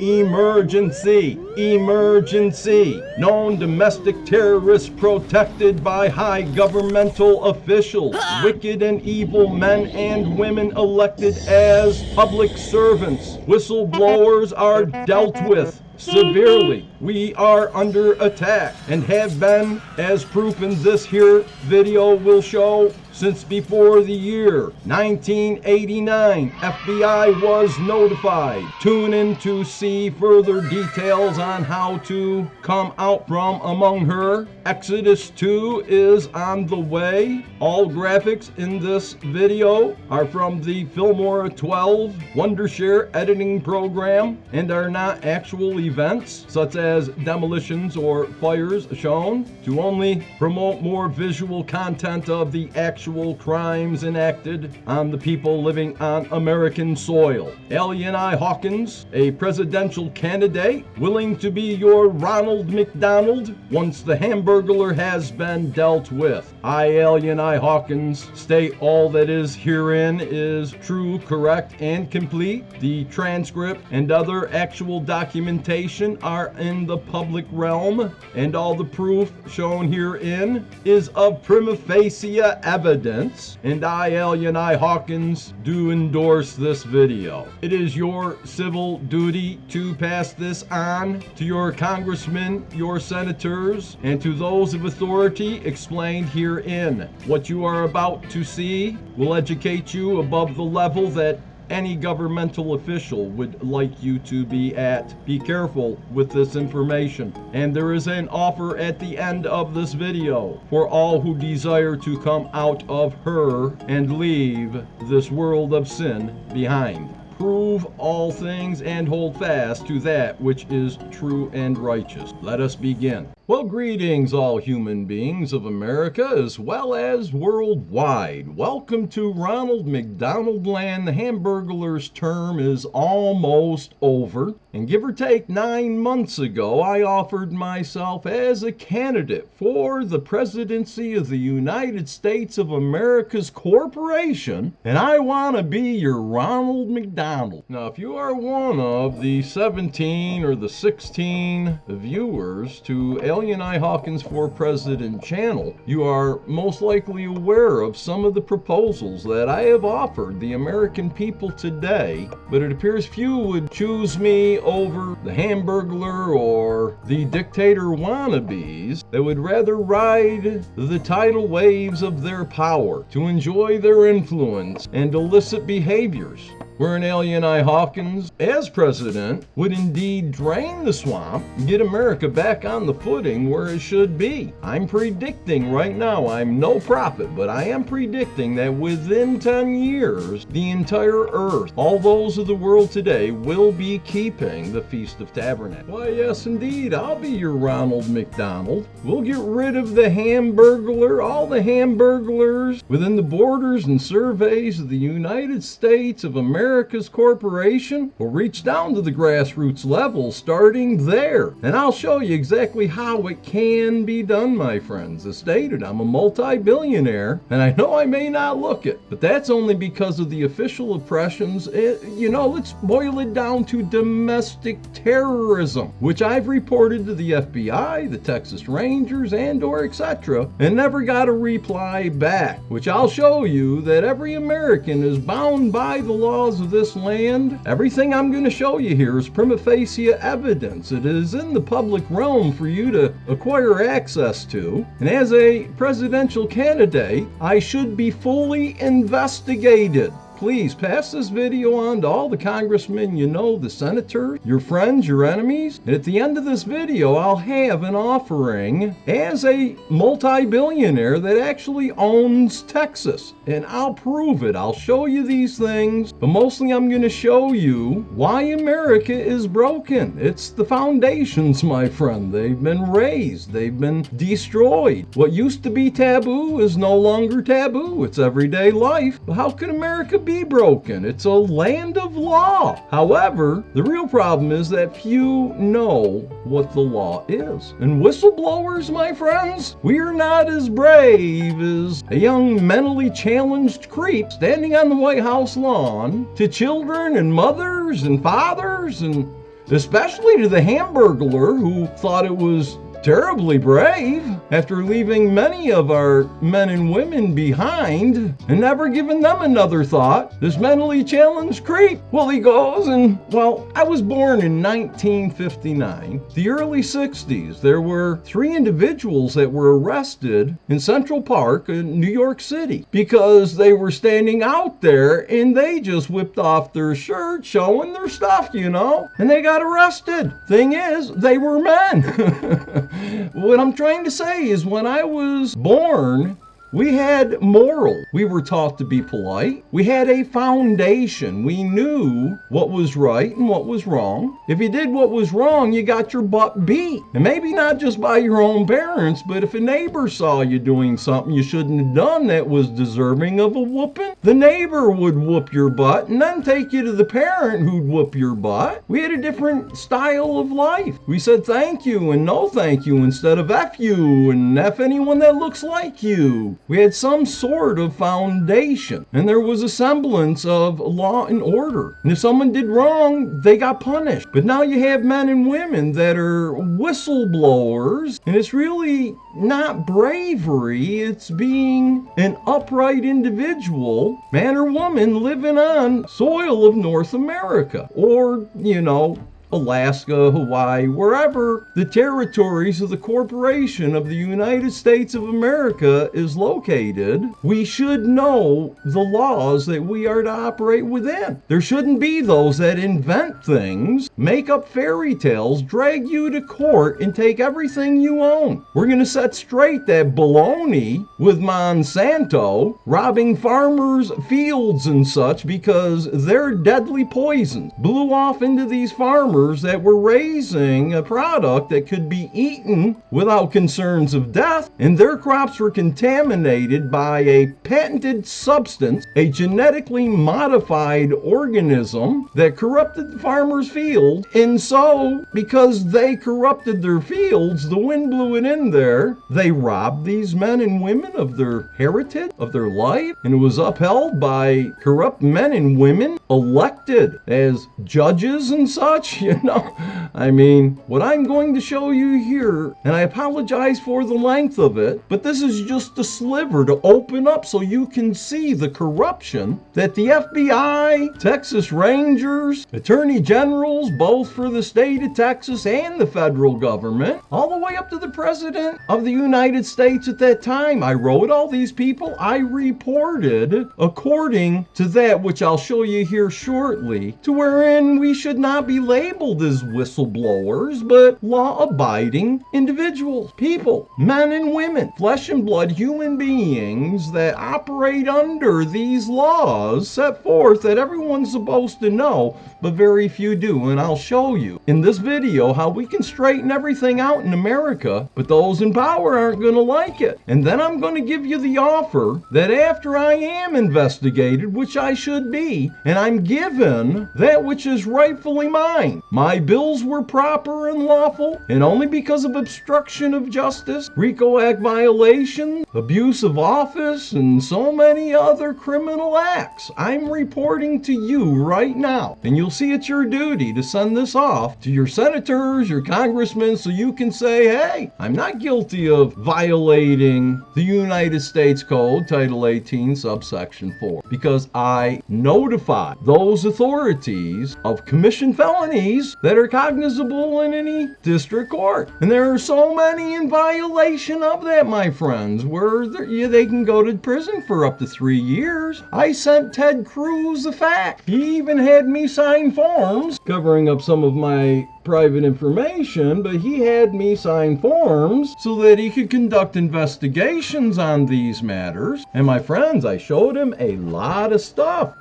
Emergency! Emergency! Known domestic terrorists protected by high governmental officials, wicked and evil men and women elected as public servants. Whistleblowers are dealt with severely. We are under attack and have been, as proof in this here video will show, since before the year 1989. FBI was notified. Tune in to see further details on how to come out from among her. Exodus 2 is on the way. All graphics in this video are from the Filmora 12 Wondershare editing program and are not actual events such as demolitions or fires shown, to only promote more visual content of the actual crimes enacted on the people living on American soil. Al-Yahnai Hawkins, a presidential candidate, willing to be your Ronald McDonald once the Hamburglar has been dealt with. I, Al-Yahnai Hawkins, state all that is herein is true, correct, and complete. The transcript and other actual documentation are in the public realm, and all the proof shown herein is of prima facie evidence, and I, Al-Yahnai Hawkins, do endorse this video. It is your civil duty to pass this on to your congressmen, your senators, and to those of authority explained herein. What you are about to see will educate you above the level that any governmental official would like you to be at. Be careful with this information. And there is an offer at the end of this video for all who desire to come out of her and leave this world of sin behind. Prove all things and hold fast to that which is true and righteous. Let us begin. Well, greetings all human beings of America as well as worldwide. Welcome to Ronald McDonald Land. The Hamburglar's term is almost over. And give or take 9 months ago, I offered myself as a candidate for the presidency of the United States of America's corporation. And I want to be your Ronald McDonald. Now, if you are one of the 17 or the 16 viewers to Al-Yahnai Hawkins for President channel, you are most likely aware of some of the proposals that I have offered the American people today, but it appears few would choose me over the Hamburglar or the dictator wannabes that would rather ride the tidal waves of their power to enjoy their influence and illicit behaviors. Where an Al-Yahnai Hawkins, as president, would indeed drain the swamp and get America back on the footing where it should be. I'm predicting right now, I'm no prophet, but I am predicting that within 10 years, the entire earth, all those of the world today, will be keeping the Feast of Tabernacles. Why, yes, indeed, I'll be your Ronald McDonald. We'll get rid of the Hamburglar, all the Hamburglars within the borders and surveys of the United States of America's corporation. Will reach down to the grassroots level, starting there. And I'll show you exactly how it can be done, my friends. As stated, I'm a multi-billionaire, and I know I may not look it, but that's only because of the official oppressions. Let's boil it down to domestic terrorism, which I've reported to the FBI, the Texas Rangers, and/or etc., and never got a reply back, which I'll show you that every American is bound by the laws of this land. Everything I'm going to show you here is prima facie evidence. It is in the public realm for you to acquire access to. And as a presidential candidate, I should be fully investigated. Please pass this video on to all the congressmen you know, the senators, your friends, your enemies. And at the end of this video, I'll have an offering as a multi-billionaire that actually owns Texas. And I'll prove it. I'll show you these things. But mostly I'm going to show you why America is broken. It's the foundations, my friend. They've been razed. They've been destroyed. What used to be taboo is no longer taboo. It's everyday life. But how can America be broken? It's a land of law. However, the real problem is that few know what the law is. And whistleblowers, my friends, we are not as brave as a young mentally challenged creep standing on the White House lawn to children and mothers and fathers and especially to the Hamburglar who thought it was terribly brave after leaving many of our men and women behind and never giving them another thought. This mentally challenged creep. Well, he goes and, well, I was born in 1959, the early 60s. There were 3 individuals that were arrested in Central Park in New York City because they were standing out there and they just whipped off their shirt showing their stuff, you know, and they got arrested. Thing is, they were men. What I'm trying to say is when I was born, we had moral. We were taught to be polite. We had a foundation. We knew what was right and what was wrong. If you did what was wrong, you got your butt beat. And maybe not just by your own parents, but if a neighbor saw you doing something you shouldn't have done that was deserving of a whooping, the neighbor would whoop your butt and then take you to the parent who'd whoop your butt. We had a different style of life. We said thank you and no thank you instead of F you and F anyone that looks like you. We had some sort of foundation, and there was a semblance of law and order. And if someone did wrong, they got punished. But now you have men and women that are whistleblowers, and it's really not bravery, it's being an upright individual, man or woman, living on soil of North America. Or, you know, Alaska, Hawaii, wherever the territories of the corporation of the United States of America is located, we should know the laws that we are to operate within. There shouldn't be those that invent things, make up fairy tales, drag you to court, and take everything you own. We're going to set straight that baloney with Monsanto robbing farmers' fields and such because their deadly poisons blew off into these farmers that were raising a product that could be eaten without concerns of death, and their crops were contaminated by a patented substance, a genetically modified organism that corrupted the farmers' field. And so, because they corrupted their fields, the wind blew it in there, they robbed these men and women of their heritage, of their life, and it was upheld by corrupt men and women elected as judges and such. You know, I mean, what I'm going to show you here, and I apologize for the length of it, but this is just a sliver to open up so you can see the corruption that the FBI, Texas Rangers, attorney generals, both for the state of Texas and the federal government, all the way up to the president of the United States at that time. I wrote all these people. I reported according to that, which I'll show you here shortly, to wherein we should not be labeled as whistleblowers, but law-abiding individuals, people, men and women, flesh and blood human beings that operate under these laws set forth that everyone's supposed to know, but very few do. And I'll show you in this video how we can straighten everything out in America, but those in power aren't going to like it. And then I'm going to give you the offer that after I am investigated, which I should be, and I'm given that which is rightfully mine, my bills were proper and lawful, and only because of obstruction of justice, RICO Act violation, abuse of office, and so many other criminal acts. I'm reporting to you right now, and you'll see it's your duty to send this off to your senators, your congressmen, so you can say, hey, I'm not guilty of violating the United States Code, Title 18, subsection 4, because I notify those authorities of commission felonies that are cognizable in any district court. And there are so many in violation of that, my friends, where they can go to prison for up to 3 years. I sent Ted Cruz a fact. He even had me sign forms covering up some of my private information, but he had me sign forms so that he could conduct investigations on these matters. And my friends, I showed him a lot of stuff.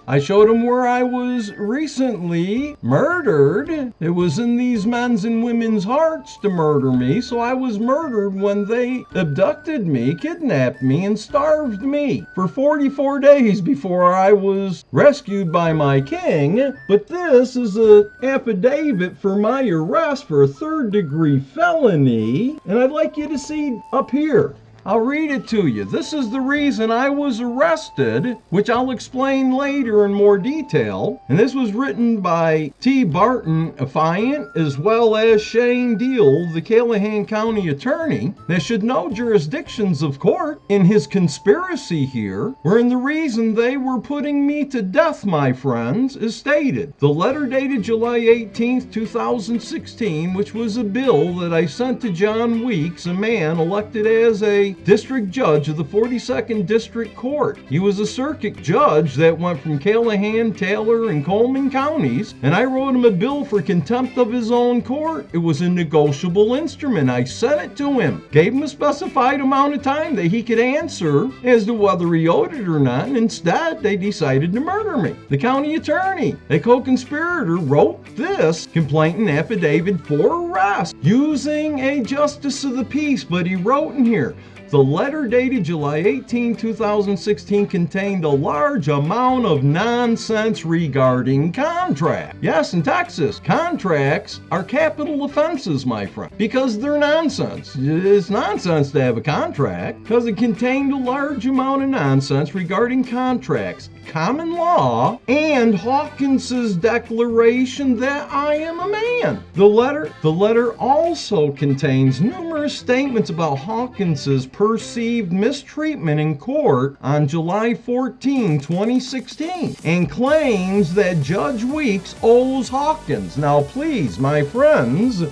I showed him where I was recently murdered. It was in these men's and women's hearts to murder me, so I was murdered when they abducted me, kidnapped me, and starved me for 44 days before I was rescued by my king. But this is an affidavit for my arrest for a third-degree felony, and I'd like you to see up here. I'll read it to you. This is the reason I was arrested, which I'll explain later in more detail. And this was written by T. Barton Affiant, as well as Shane Deal, the Callahan County attorney, that should know jurisdictions of court in his conspiracy here, wherein the reason they were putting me to death, my friends, is stated. The letter dated July 18th, 2016, which was a bill that I sent to John Weeks, a man elected as a district judge of the 42nd District Court. He was a circuit judge that went from Callahan, Taylor, and Coleman counties, and I wrote him a bill for contempt of his own court. It was a negotiable instrument. I sent it to him, gave him a specified amount of time that he could answer as to whether he owed it or not, and instead they decided to murder me. The county attorney, a co-conspirator, wrote this complaint and affidavit for arrest using a justice of the peace, but he wrote in here, the letter dated July 18, 2016 contained a large amount of nonsense regarding contract. Yes, in Texas, contracts are capital offenses, my friend, because they're nonsense. It's nonsense to have a contract because it contained a large amount of nonsense regarding contracts, common law, and Hawkins's declaration that I am a man. The letter also contains numerous statements about Hawkins's perceived mistreatment in court on July 14, 2016, and claims that Judge Weeks owes Hawkins. Now, please, my friends,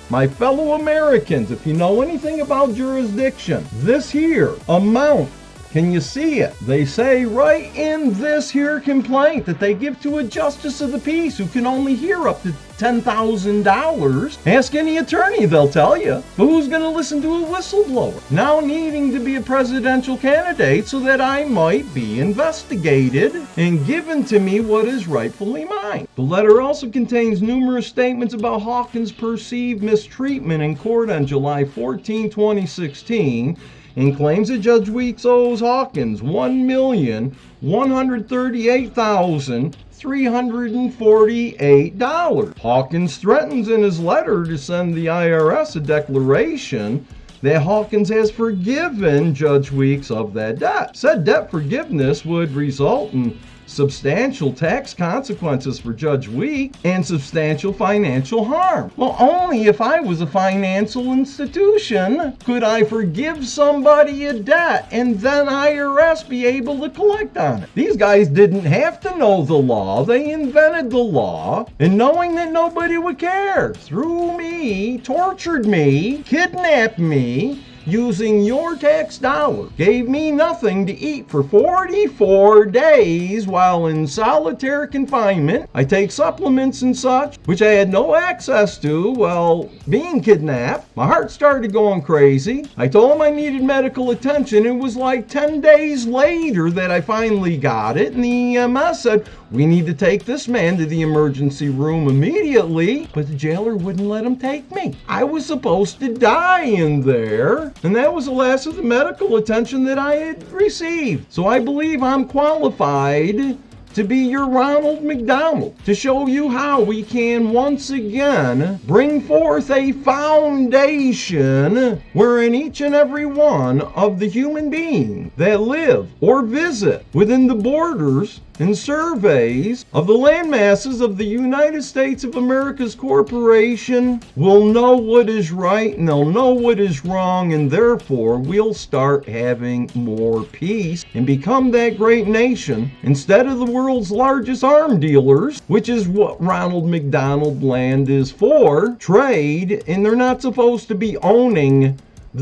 my fellow Americans, if you know anything about jurisdiction, this here amount, can you see it? They say right in this here complaint that they give to a justice of the peace who can only hear up to $10,000. Ask any attorney, they'll tell you. But who's going to listen to a whistleblower? Now needing to be a presidential candidate so that I might be investigated and given to me what is rightfully mine. The letter also contains numerous statements about Hawkins' perceived mistreatment in court on July 14, 2016, and claims that Judge Weeks owes Hawkins $1,138,348. Hawkins threatens in his letter to send the IRS a declaration that Hawkins has forgiven Judge Weeks of that debt. Said debt forgiveness would result in substantial tax consequences for Judge Weeks and substantial financial harm. Well, only if I was a financial institution could I forgive somebody a debt and then IRS be able to collect on it. These guys didn't have to know the law. They invented the law, and knowing that nobody would care, threw me, tortured me, kidnapped me, using your tax dollar, gave me nothing to eat for 44 days while in solitary confinement. I take supplements and such, which I had no access to while being kidnapped. My heart started going crazy. I told him I needed medical attention. It was like 10 days later that I finally got it, and the EMS said, we need to take this man to the emergency room immediately, but the jailer wouldn't let him take me. I was supposed to die in there, and that was the last of the medical attention that I had received. So I believe I'm qualified to be your Ronald McDonald, to show you how we can once again bring forth a foundation wherein each and every one of the human beings that live or visit within the borders and surveys of the land masses of the United States of America's corporation will know what is right and they'll know what is wrong, and therefore we'll start having more peace and become that great nation instead of the world's largest arm dealers, which is what Ronald McDonald Land is for. Trade, and they're not supposed to be owning.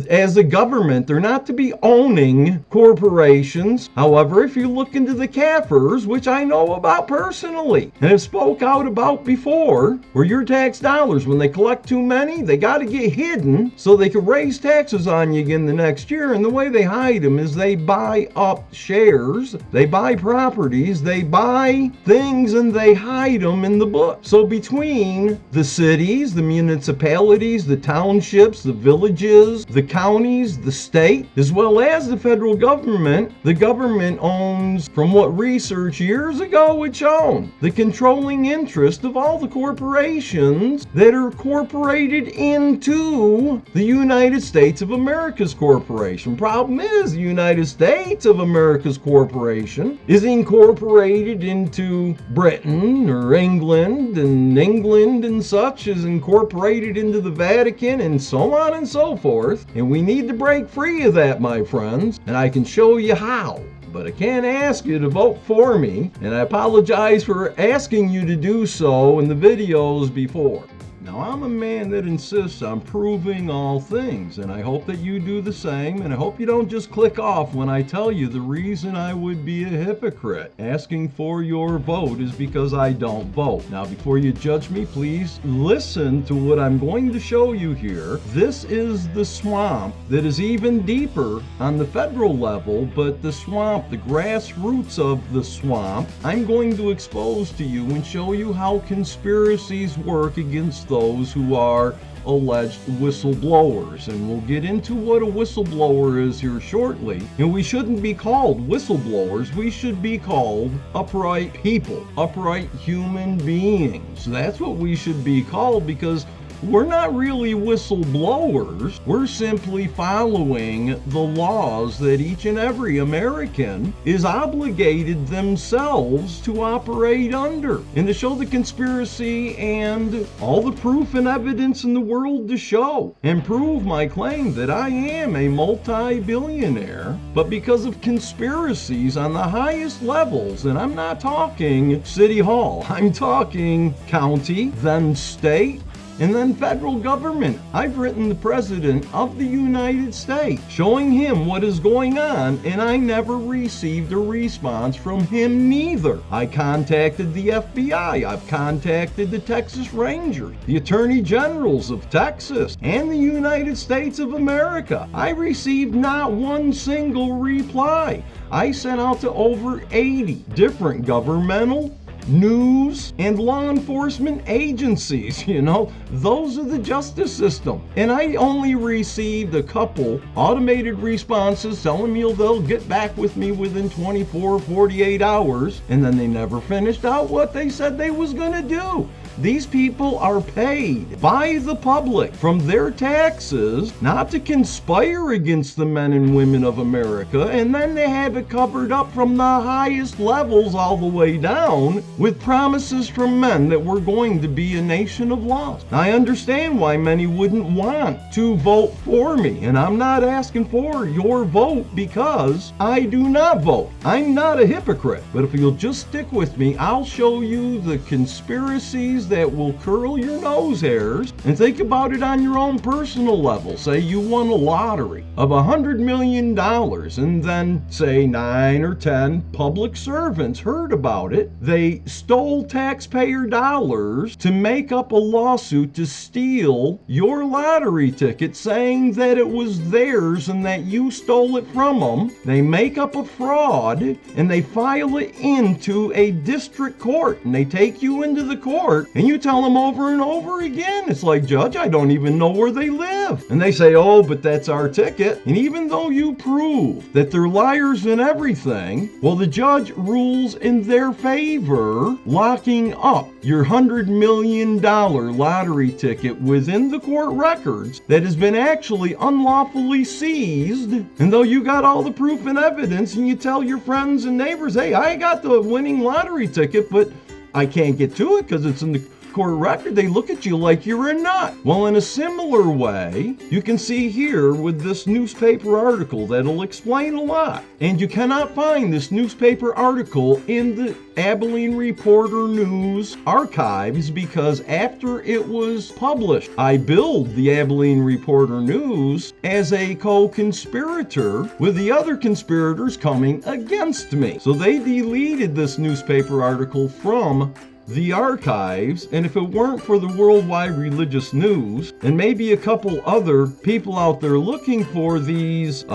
As a government, they're not to be owning corporations. However, if you look into the CAFRs, which I know about personally and have spoke out about before, where your tax dollars, when they collect too many, they got to get hidden so they can raise taxes on you again the next year. And the way they hide them is they buy up shares, they buy properties, they buy things, and they hide them in the book. So between the cities, the municipalities, the townships, the villages, the counties, the state, as well as the federal government. The government owns, from what research years ago had shown, the controlling interest of all the corporations that are incorporated into the United States of America's corporation. Problem is, the United States of America's corporation is incorporated into Britain or England, and England and such is incorporated into the Vatican, and so on and so forth. And we need to break free of that, my friends, and I can show you how. But I can't ask you to vote for me, and I apologize for asking you to do so in the videos before. Now, I'm a man that insists on proving all things, and I hope that you do the same, and I hope you don't just click off when I tell you the reason I would be a hypocrite. Asking for your vote is because I don't vote. Now, before you judge me, please listen to what I'm going to show you here. This is the swamp that is even deeper on the federal level, but the swamp, the grassroots of the swamp, I'm going to expose to you and show you how conspiracies work against those who are alleged whistleblowers. And we'll get into what a whistleblower is here shortly. And we shouldn't be called whistleblowers. We should be called upright people, upright human beings. That's what we should be called, because we're not really whistleblowers. We're simply following the laws that each and every American is obligated themselves to operate under, and to show the conspiracy and all the proof and evidence in the world to show and prove my claim that I am a multi-billionaire, but because of conspiracies on the highest levels. And I'm not talking City Hall, I'm talking county, then state, and then federal government. I've written the President of the United States, showing him what is going on, and I never received a response from him neither. I contacted the FBI, I've contacted the Texas Rangers, the Attorney Generals of Texas, and the United States of America. I received not one single reply. I sent out to over 80 different governmental, news, and law enforcement agencies. You know, those are the justice system. And I only received a couple automated responses telling me they'll get back with me within 24, 48 hours, and then they never finished out what they said they was gonna do. These people are paid by the public from their taxes not to conspire against the men and women of America, and then they have it covered up from the highest levels all the way down with promises from men that we're going to be a nation of laws. I understand why many wouldn't want to vote for me, and I'm not asking for your vote because I do not vote. I'm not a hypocrite, but if you'll just stick with me, I'll show you the conspiracies that will curl your nose hairs, and think about it on your own personal level. Say you won a lottery of $100 million, and then say 9 or 10 public servants heard about it. They stole taxpayer dollars to make up a lawsuit to steal your lottery ticket, saying that it was theirs and that you stole it from them. They make up a fraud and they file it into a district court, and they take you into the court, and you tell them over and over again, it's like, Judge, I don't even know where they live. And they say, oh, but that's our ticket. And even though you prove that they're liars and everything, well, the judge rules in their favor, locking up your $100 million lottery ticket within the court records that has been actually unlawfully seized. And though you got all the proof and evidence, and you tell your friends and neighbors, hey, I got the winning lottery ticket, but I can't get to it because it's in the court record, they look at you like you're a nut. Well, in a similar way, you can see here with this newspaper article that'll explain a lot. And you cannot find this newspaper article in the Abilene Reporter News archives, because after it was published, I billed the Abilene Reporter News as a co-conspirator with the other conspirators coming against me. So they deleted this newspaper article from the archives, and if it weren't for the worldwide religious news, and maybe a couple other people out there looking for these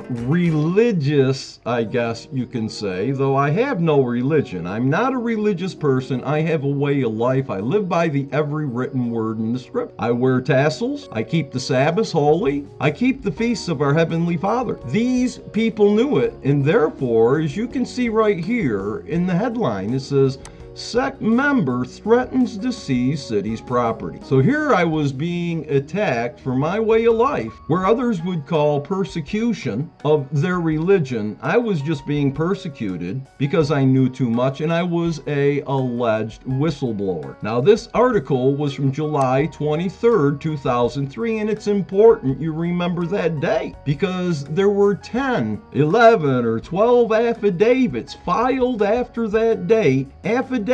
religious, I guess you can say, though I have no religion. I'm not a religious person. I have a way of life. I live by the every written word in the script. I wear tassels. I keep the Sabbath holy. I keep the feasts of our Heavenly Father. These people knew it, and therefore, as you can see right here in the headline, it says, sect member threatens to seize city's property. So here I was being attacked for my way of life, where others would call persecution of their religion. I was just being persecuted because I knew too much, and I was a alleged whistleblower. Now this article was from July 23rd, 2003, and it's important you remember that date because there were 10, 11, or 12 affidavits filed after that date. Affidavit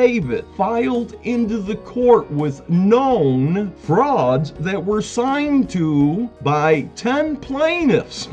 filed into the court with known frauds that were signed to by 10 plaintiffs,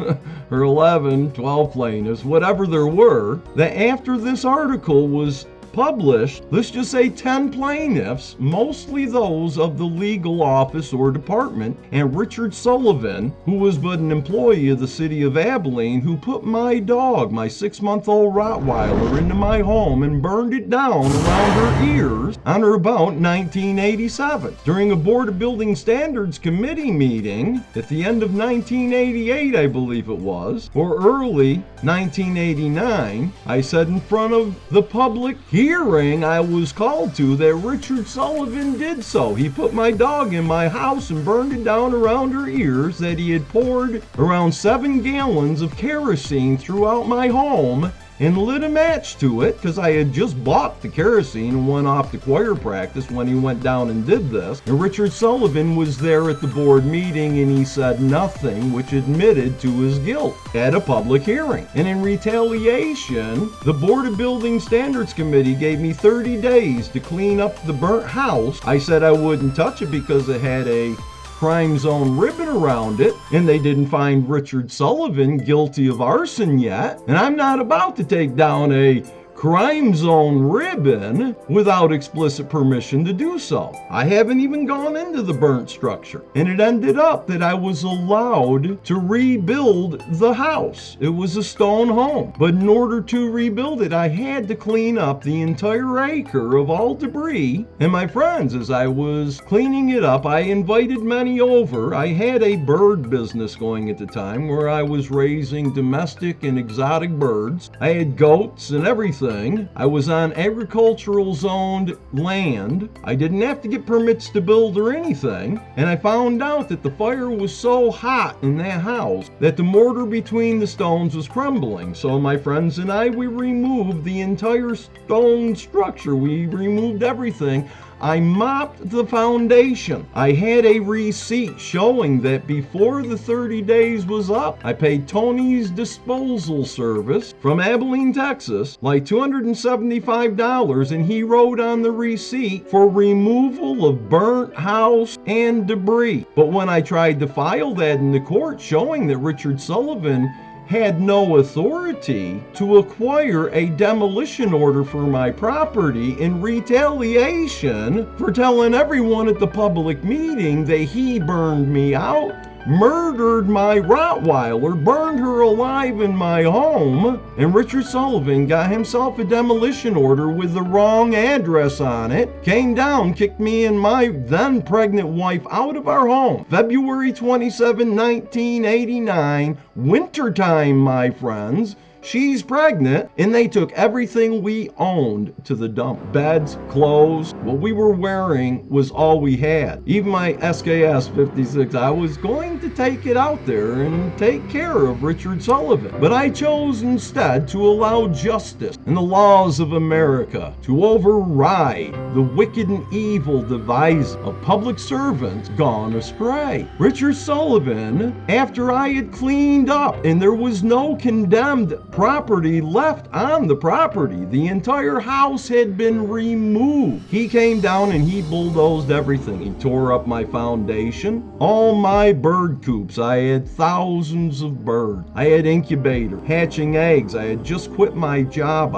or 11, 12 plaintiffs, whatever there were, that after this article was published, let's just say 10 plaintiffs, mostly those of the legal office or department, and Richard Sullivan, who was but an employee of the city of Abilene, who put my dog, my 6-month-old Rottweiler, into my home and burned it down around her ears on or about 1987. During a Board of Building Standards Committee meeting at the end of 1988, I believe it was, or early 1989, I said in front of the public hearing I was called to that Richard Sullivan did so. He put my dog in my house and burned it down around her ears, that he had poured around 7 gallons of kerosene throughout my home and lit a match to it because I had just bought the kerosene and went off to choir practice when he went down and did this. And Richard Sullivan was there at the board meeting and he said nothing, which admitted to his guilt at a public hearing. And in retaliation, the Board of Building Standards Committee gave me 30 days to clean up the burnt house. I said I wouldn't touch it because it had a crime zone ribbon around it, and they didn't find Richard Sullivan guilty of arson yet, and I'm not about to take down a crime zone ribbon without explicit permission to do so. I haven't even gone into the burnt structure, and it ended up that I was allowed to rebuild the house. It was a stone home, but in order to rebuild it, I had to clean up the entire acre of all debris. And my friends, as I was cleaning it up, I invited many over. I had a bird business going at the time where I was raising domestic and exotic birds. I had goats and everything. I was on agricultural zoned land. I didn't have to get permits to build or anything. And I found out that the fire was so hot in that house that the mortar between the stones was crumbling. So my friends and I, we removed the entire stone structure. We removed everything. I mopped the foundation. I had a receipt showing that before the 30 days was up, I paid Tony's Disposal Service from Abilene, Texas, like $275, and he wrote on the receipt for removal of burnt house and debris. But when I tried to file that in the court showing that Richard Sullivan had no authority to acquire a demolition order for my property in retaliation for telling everyone at the public meeting that he burned me out, murdered my Rottweiler, burned her alive in my home, and Richard Sullivan got himself a demolition order with the wrong address on it, came down, kicked me and my then pregnant wife out of our home. February 27, 1989, wintertime, my friends. She's pregnant, and they took everything we owned to the dump. Beds, clothes, what we were wearing was all we had. Even my SKS 56, I was going to take it out there and take care of Richard Sullivan. But I chose instead to allow justice and the laws of America to override the wicked and evil device of public servants gone astray. Richard Sullivan, after I had cleaned up and there was no condemned property left on the property. The entire house had been removed. He came down and he bulldozed everything. He tore up my foundation, all my bird coops. I had thousands of birds. I had incubator, hatching eggs. I had just quit my job.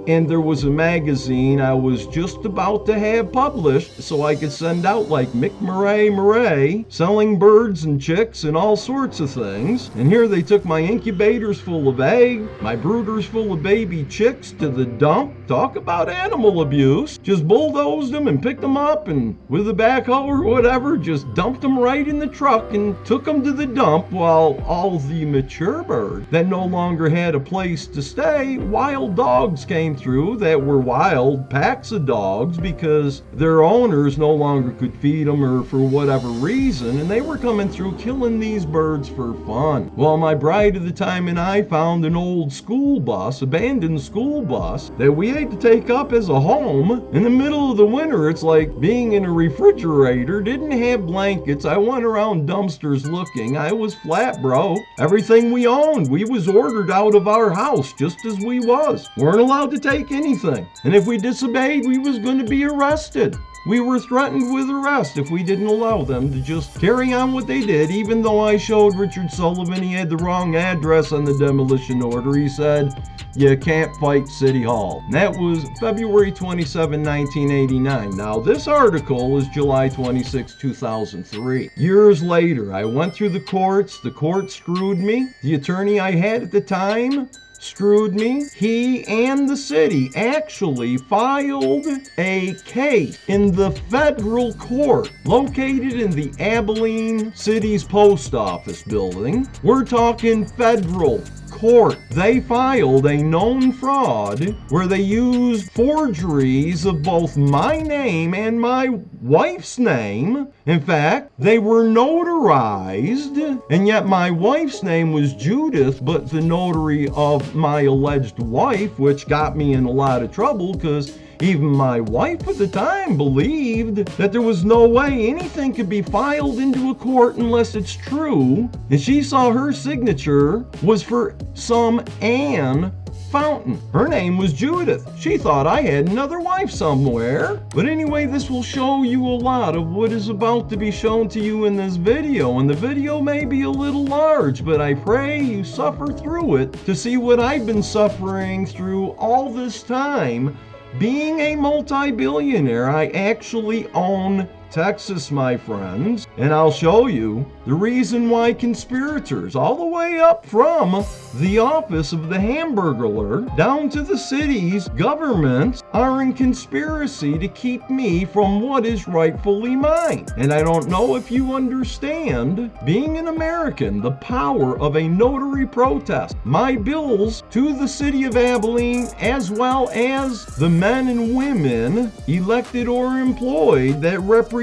And there was a magazine I was just about to have published so I could send out like Mick Murray, selling birds and chicks and all sorts of things. And here they took my incubators full of eggs, my brooders full of baby chicks to the dump. Talk about animal abuse. Just bulldozed them and picked them up and with a backhoe or whatever, just dumped them right in the truck and took them to the dump, while all the mature birds that no longer had a place to stay, wild dogs came through that were wild packs of dogs because their owners no longer could feed them or for whatever reason, and they were coming through killing these birds for fun. Well, my bride at the time and I found an old school bus, abandoned school bus, that we had to take up as a home. In the middle of the winter, it's like being in a refrigerator, didn't have blankets. I went around dumpsters looking. I was flat broke. Everything we owned, we was ordered out of our house just as we was. Weren't allowed to take anything. And if we disobeyed, we was going to be arrested. We were threatened with arrest if we didn't allow them to just carry on what they did. Even though I showed Richard Sullivan he had the wrong address on the demolition order, he said, "You can't fight City Hall." And that was February 27, 1989. Now, this article is July 26, 2003. Years later, I went through the courts. The court screwed me. The attorney I had at the time screwed me. He and the city actually filed a case in the federal court located in the Abilene City's post office building. We're talking federal court. They filed a known fraud where they used forgeries of both my name and my wife's name. In fact, they were notarized, and yet my wife's name was Judith, but the notary of my alleged wife, which got me in a lot of trouble because even my wife at the time believed that there was no way anything could be filed into a court unless it's true. And she saw her signature was for some Ann Fountain. Her name was Judith. She thought I had another wife somewhere. But anyway, this will show you a lot of what is about to be shown to you in this video. And the video may be a little large, but I pray you suffer through it to see what I've been suffering through all this time. Being a multi-billionaire, I actually own Texas, my friends, and I'll show you the reason why conspirators, all the way up from the office of the Hamburglar down to the city's government, are in conspiracy to keep me from what is rightfully mine. And I don't know if you understand, being an American, the power of a notary protest. My bills to the city of Abilene, as well as the men and women, elected or employed, that represent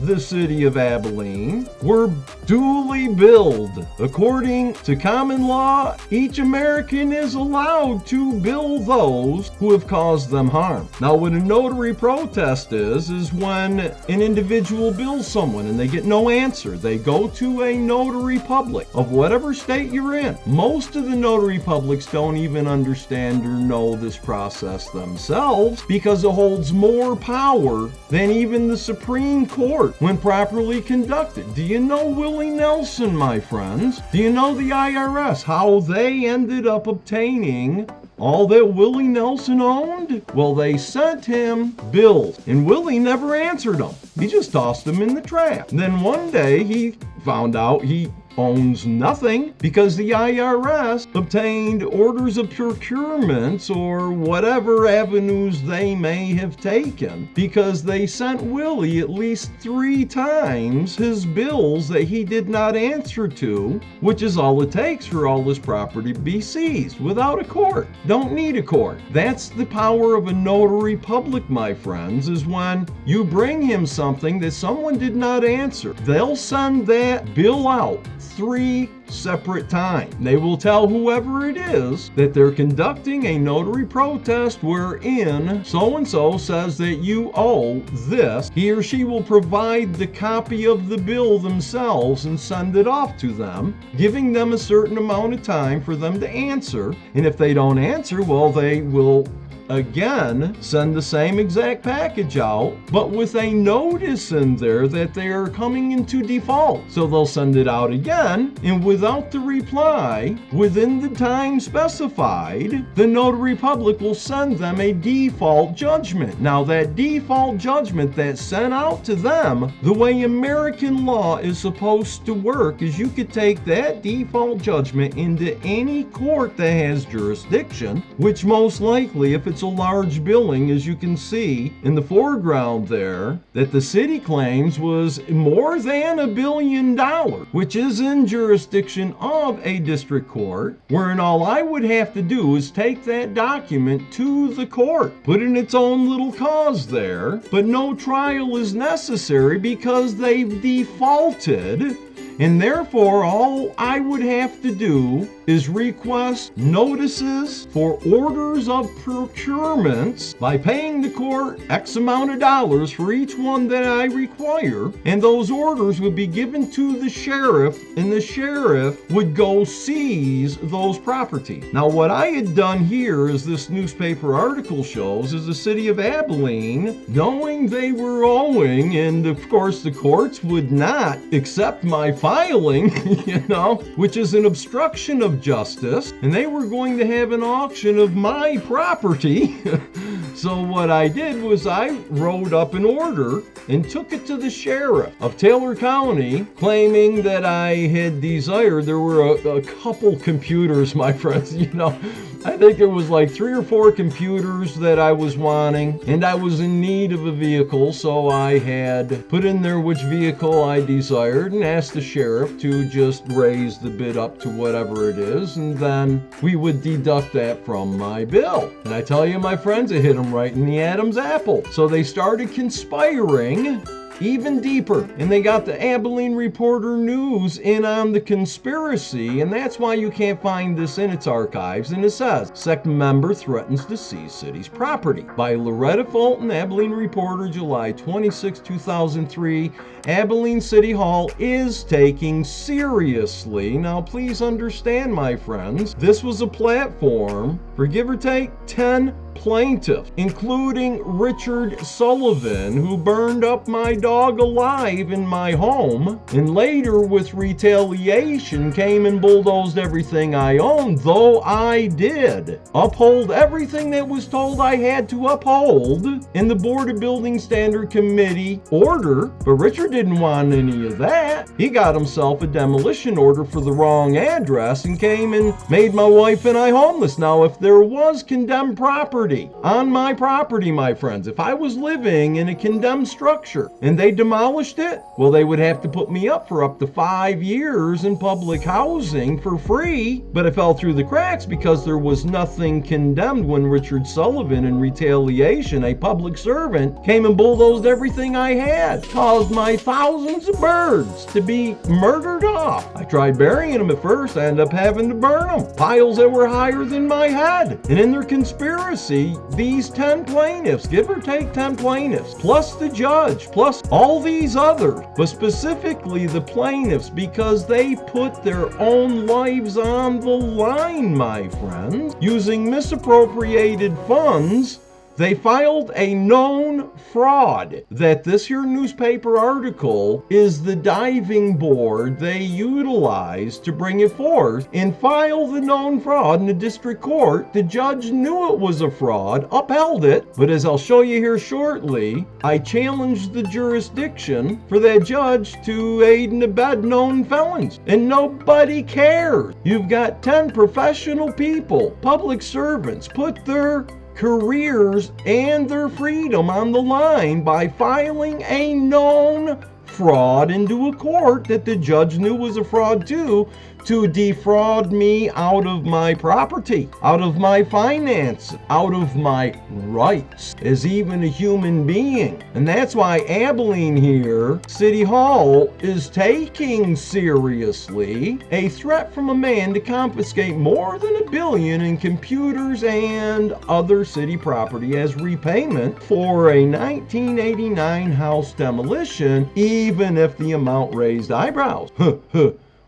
the city of Abilene, were duly billed. According to common law, each American is allowed to bill those who have caused them harm. Now, what a notary protest is when an individual bills someone and they get no answer. They go to a notary public of whatever state you're in. Most of the notary publics don't even understand or know this process themselves because it holds more power than even the Supreme Court when properly conducted. Do you know Willie Nelson, my friends? Do you know the IRS, how they ended up obtaining all that Willie Nelson owned? Well, they sent him bills, and Willie never answered them. He just tossed them in the trash. Then one day he found out he owns nothing because the IRS obtained orders of procurement or whatever avenues they may have taken because they sent Willie at least 3 times his bills that he did not answer to, which is all it takes for all this property to be seized without a court. Don't need a court. That's the power of a notary public, my friends, is when you bring him something that someone did not answer. They'll send that bill out 3 separate times. They will tell whoever it is that they're conducting a notary protest wherein so-and-so says that you owe this. He or she will provide the copy of the bill themselves and send it off to them, giving them a certain amount of time for them to answer. And if they don't answer, well, they will again send the same exact package out, but with a notice in there that they are coming into default. So they'll send it out again, and without the reply within the time specified, the notary public will send them a default judgment. Now that default judgment that's sent out to them, the way American law is supposed to work is you could take that default judgment into any court that has jurisdiction, which most likely, if it's a large billing, as you can see in the foreground there, that the city claims was more than $1 billion, which is in jurisdiction of a district court, wherein all I would have to do is take that document to the court, put in its own little cause there, but no trial is necessary because they've defaulted. And therefore, all I would have to do is request notices for orders of procurements by paying the court X amount of dollars for each one that I require, and those orders would be given to the sheriff, and the sheriff would go seize those property. Now, what I had done here, as this newspaper article shows, is the city of Abilene, knowing they were owing, and of course the courts would not accept my filing, which is an obstruction of justice, and they were going to have an auction of my property. So what I did was I wrote up an order and took it to the sheriff of Taylor County, claiming that I had desired, there were a couple computers, my friends, I think it was like 3 or 4 computers that I was wanting, and I was in need of a vehicle, so I had put in there which vehicle I desired and asked the sheriff to just raise the bid up to whatever it is, and then we would deduct that from my bill. And I tell you, my friends, it hit them right in the Adam's apple. So they started conspiring even deeper, and they got the Abilene Reporter News in on the conspiracy, and that's why you can't find this in its archives. And it says, second member threatens to seize city's property. By Loretta Fulton, Abilene Reporter, July 26, 2003. Abilene City Hall is taking seriously. Now please understand, my friends, this was a platform for give or take 10 plaintiffs, including Richard Sullivan, who burned up my dog alive in my home, and later with retaliation came and bulldozed everything I owned, though I did uphold everything that was told I had to uphold in the Board of Building Standard Committee order. But Richard didn't want any of that. He got himself a demolition order for the wrong address and came and made my wife and I homeless. Now, if there was condemned property on my property, my friends, if I was living in a condemned structure and they demolished it, well, they would have to put me up for up to 5 years in public housing for free. But it fell through the cracks because there was nothing condemned when Richard Sullivan, in retaliation, a public servant, came and bulldozed everything I had, caused my thousands of birds to be murdered off. I tried burying them at first. I ended up having to burn them. Piles that were higher than my head. And in their conspiracy, these 10 plaintiffs, give or take 10 plaintiffs, plus the judge, plus all these others, but specifically the plaintiffs, because they put their own lives on the line, my friends, using misappropriated funds. They filed a known fraud that this here newspaper article is the diving board they utilized to bring it forth and file the known fraud in the district court. The judge knew it was a fraud, upheld it, but as I'll show you here shortly, I challenged the jurisdiction for that judge to aid and abet known felons, and nobody cares. You've got 10 professional people, public servants, put their careers and their freedom on the line by filing a known fraud into a court that the judge knew was a fraud too, to defraud me out of my property, out of my finance, out of my rights as even a human being. And that's why Abilene here, City Hall, is taking seriously a threat from a man to confiscate more than $1 billion in computers and other city property as repayment for a 1989 house demolition, even if the amount raised eyebrows.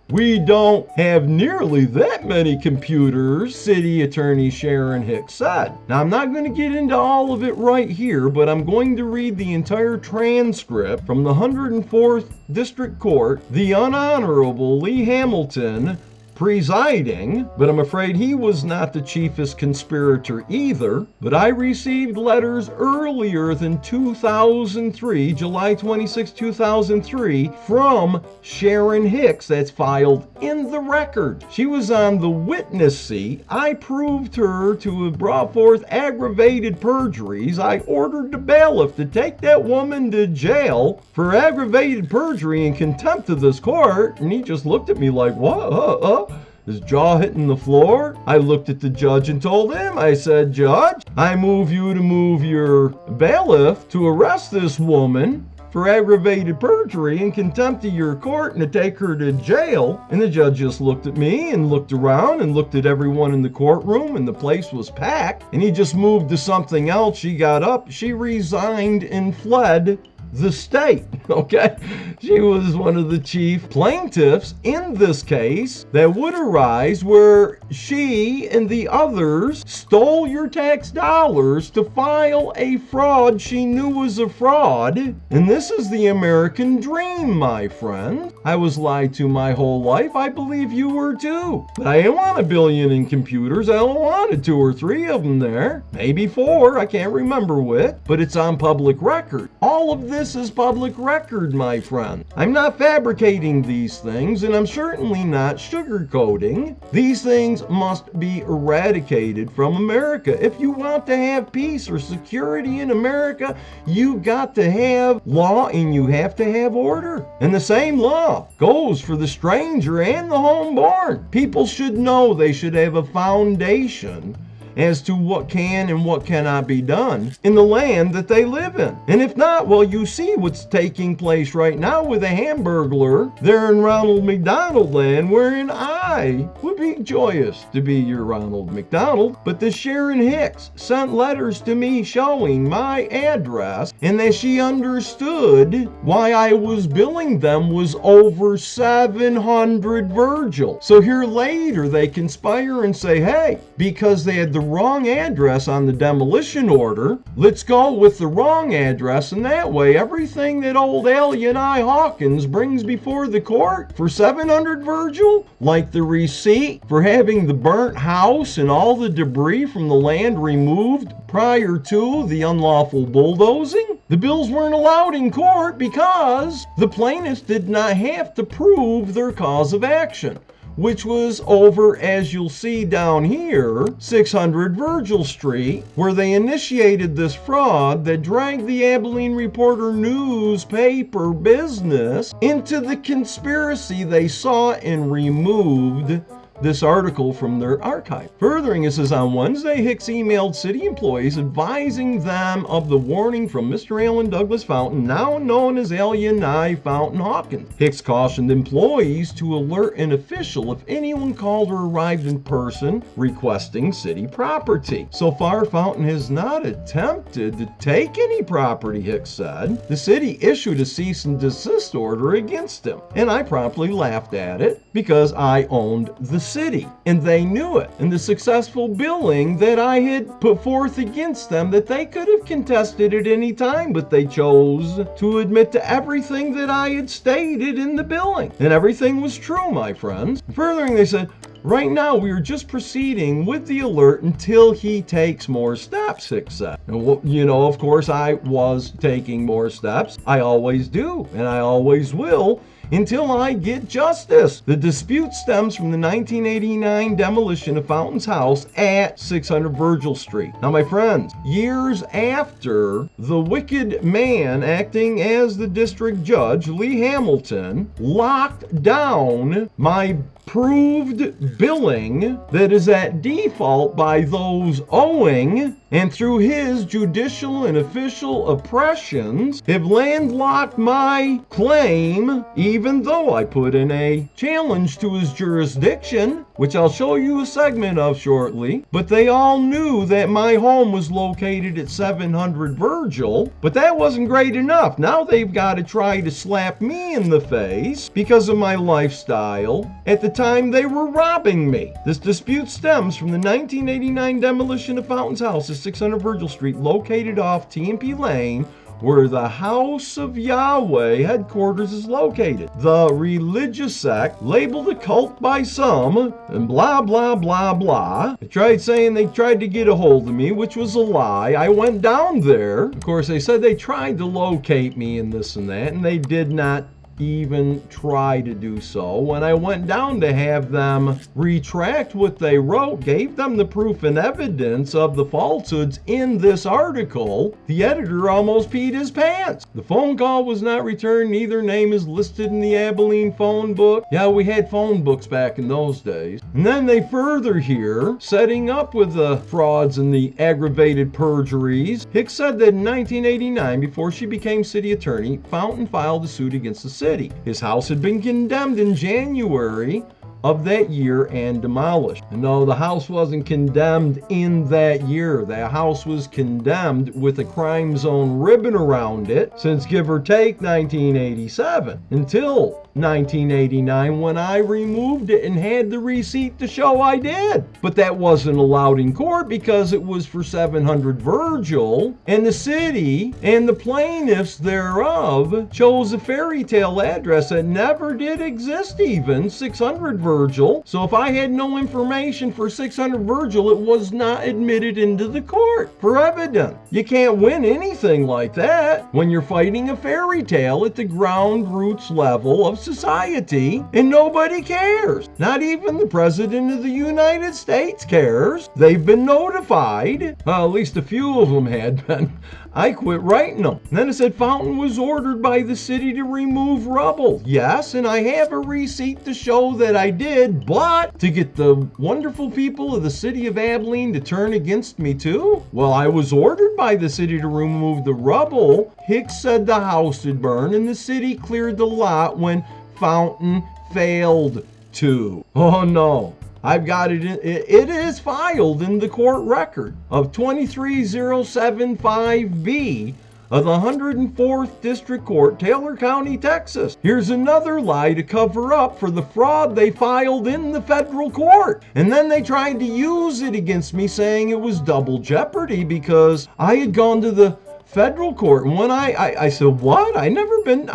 We don't have nearly that many computers, City Attorney Sharon Hicks said. Now, I'm not going to get into all of it right here, but I'm going to read the entire transcript from the 104th District Court, the Unhonorable Lee Hamilton presiding, but I'm afraid he was not the chiefest conspirator either. But I received letters earlier than 2003, July 26, 2003, from Sharon Hicks that's filed in the record. She was on the witness seat. I proved her to have brought forth aggravated perjuries. I ordered the bailiff to take that woman to jail for aggravated perjury and contempt of this court, and he just looked at me like, what? His jaw hitting the floor. I looked at the judge and told him, I said, Judge, I move you to move your bailiff to arrest this woman for aggravated perjury and contempt of your court and to take her to jail. And the judge just looked at me and looked around and looked at everyone in the courtroom, and the place was packed, and he just moved to something else. She got up, she resigned and fled the state, okay? She was one of the chief plaintiffs in this case that would arise where she and the others stole your tax dollars to file a fraud she knew was a fraud. And this is the American dream, my friend. I was lied to my whole life. I believe you were too. But I didn't want $1 billion in computers. I only wanted 2 or 3 of them there. Maybe 4, I can't remember which, but it's on public record. All of this is public record, my friend. I'm not fabricating these things, and I'm certainly not sugarcoating. These things must be eradicated from America. If you want to have peace or security in America, you got to have law and you have to have order. And the same law goes for the stranger and the homeborn. People should know they should have a foundation as to what can and what cannot be done in the land that they live in. And if not, well, you see what's taking place right now with a Hamburglar there in Ronald McDonald land, wherein I would be joyous to be your Ronald McDonald. But the Sharon Hicks sent letters to me showing my address, and that she understood why I was billing them was over 700 Virgil. So here later they conspire and say, hey, because they had the wrong address on the demolition order, let's go with the wrong address, and that way everything that old Al-Yahnai Hawkins brings before the court for 700 Virgil, like the receipt for having the burnt house and all the debris from the land removed prior to the unlawful bulldozing, the bills weren't allowed in court because the plaintiffs did not have to prove their cause of action, which was over, as you'll see down here, 600 Virgil Street, where they initiated this fraud that dragged the Abilene Reporter newspaper business into the conspiracy they saw and removed this article from their archive. Furthering, it says, on Wednesday, Hicks emailed city employees advising them of the warning from Mr. Alan Douglas Fountain, now known as Al-Yahnai Fountain Hawkins. Hicks cautioned employees to alert an official if anyone called or arrived in person requesting city property. So far, Fountain has not attempted to take any property, Hicks said. The city issued a cease and desist order against him, and I promptly laughed at it because I owned the city, and they knew it. And the successful billing that I had put forth against them, that they could have contested at any time, but they chose to admit to everything that I had stated in the billing. And everything was true, my friends. Furthering, they said, right now, we are just proceeding with the alert until he takes more steps, Hicks said. And, you know, of course, I was taking more steps. I always do, and I always will. until I get justice. The dispute stems from the 1989 demolition of Fountain's house at 600 Virgil Street. Now, my friends, years after, the wicked man acting as the district judge, Lee Hamilton, locked down my proved billing that is at default by those owing, and through his judicial and official oppressions have landlocked my claim, even though I put in a challenge to his jurisdiction, which I'll show you a segment of shortly. But they all knew that my home was located at 700 Virgil, but that wasn't great enough. Now they've got to try to slap me in the face because of my lifestyle at the time they were robbing me. This dispute stems from the 1989 demolition of Fountain's house at 600 Virgil Street, located off T&P Lane, where the House of Yahweh headquarters is located. The religious sect, labeled a cult by some, and blah, blah, blah, blah. They tried saying they tried to get a hold of me, which was a lie. I went down there. Of course, they said they tried to locate me and this and that, and they did not even try to do so. When I went down to have them retract what they wrote, gave them the proof and evidence of the falsehoods in this article, the editor almost peed his pants. The phone call was not returned. Neither name is listed in the Abilene phone book. Yeah, we had phone books back in those days. And then they further here, setting up with the frauds and the aggravated perjuries. Hicks said that in 1989, before she became city attorney, Fountain filed a suit against the city. His house had been condemned in January of that year and demolished. No, the house wasn't condemned in that year. The house was condemned with a crime zone ribbon around it since, give or take, 1987 until 1989, when I removed it and had the receipt to show I did. But that wasn't allowed in court because it was for 700 Virgil, and the city and the plaintiffs thereof chose a fairy tale address that never did exist, even 600 Virgil. So if I had no information for 600 Virgil, it was not admitted into the court for evidence. You can't win anything like that when you're fighting a fairy tale at the ground roots level of society, and nobody cares. Not even the President of the United States cares. They've been notified. Well, at least a few of them had been. I quit writing them. And then it said Fountain was ordered by the city to remove rubble. Yes, and I have a receipt to show that I did, but to get the wonderful people of the city of Abilene to turn against me too? Well, I was ordered by the city to remove the rubble. Hicks said the house had burned and the city cleared the lot when Fountain failed to. Oh no. I've got it. It is filed in the court record of 23075B of the 104th District Court, Taylor County, Texas. Here's another lie to cover up for the fraud they filed in the federal court. And then they tried to use it against me, saying it was double jeopardy because I had gone to the federal court. And when I said, what? I never in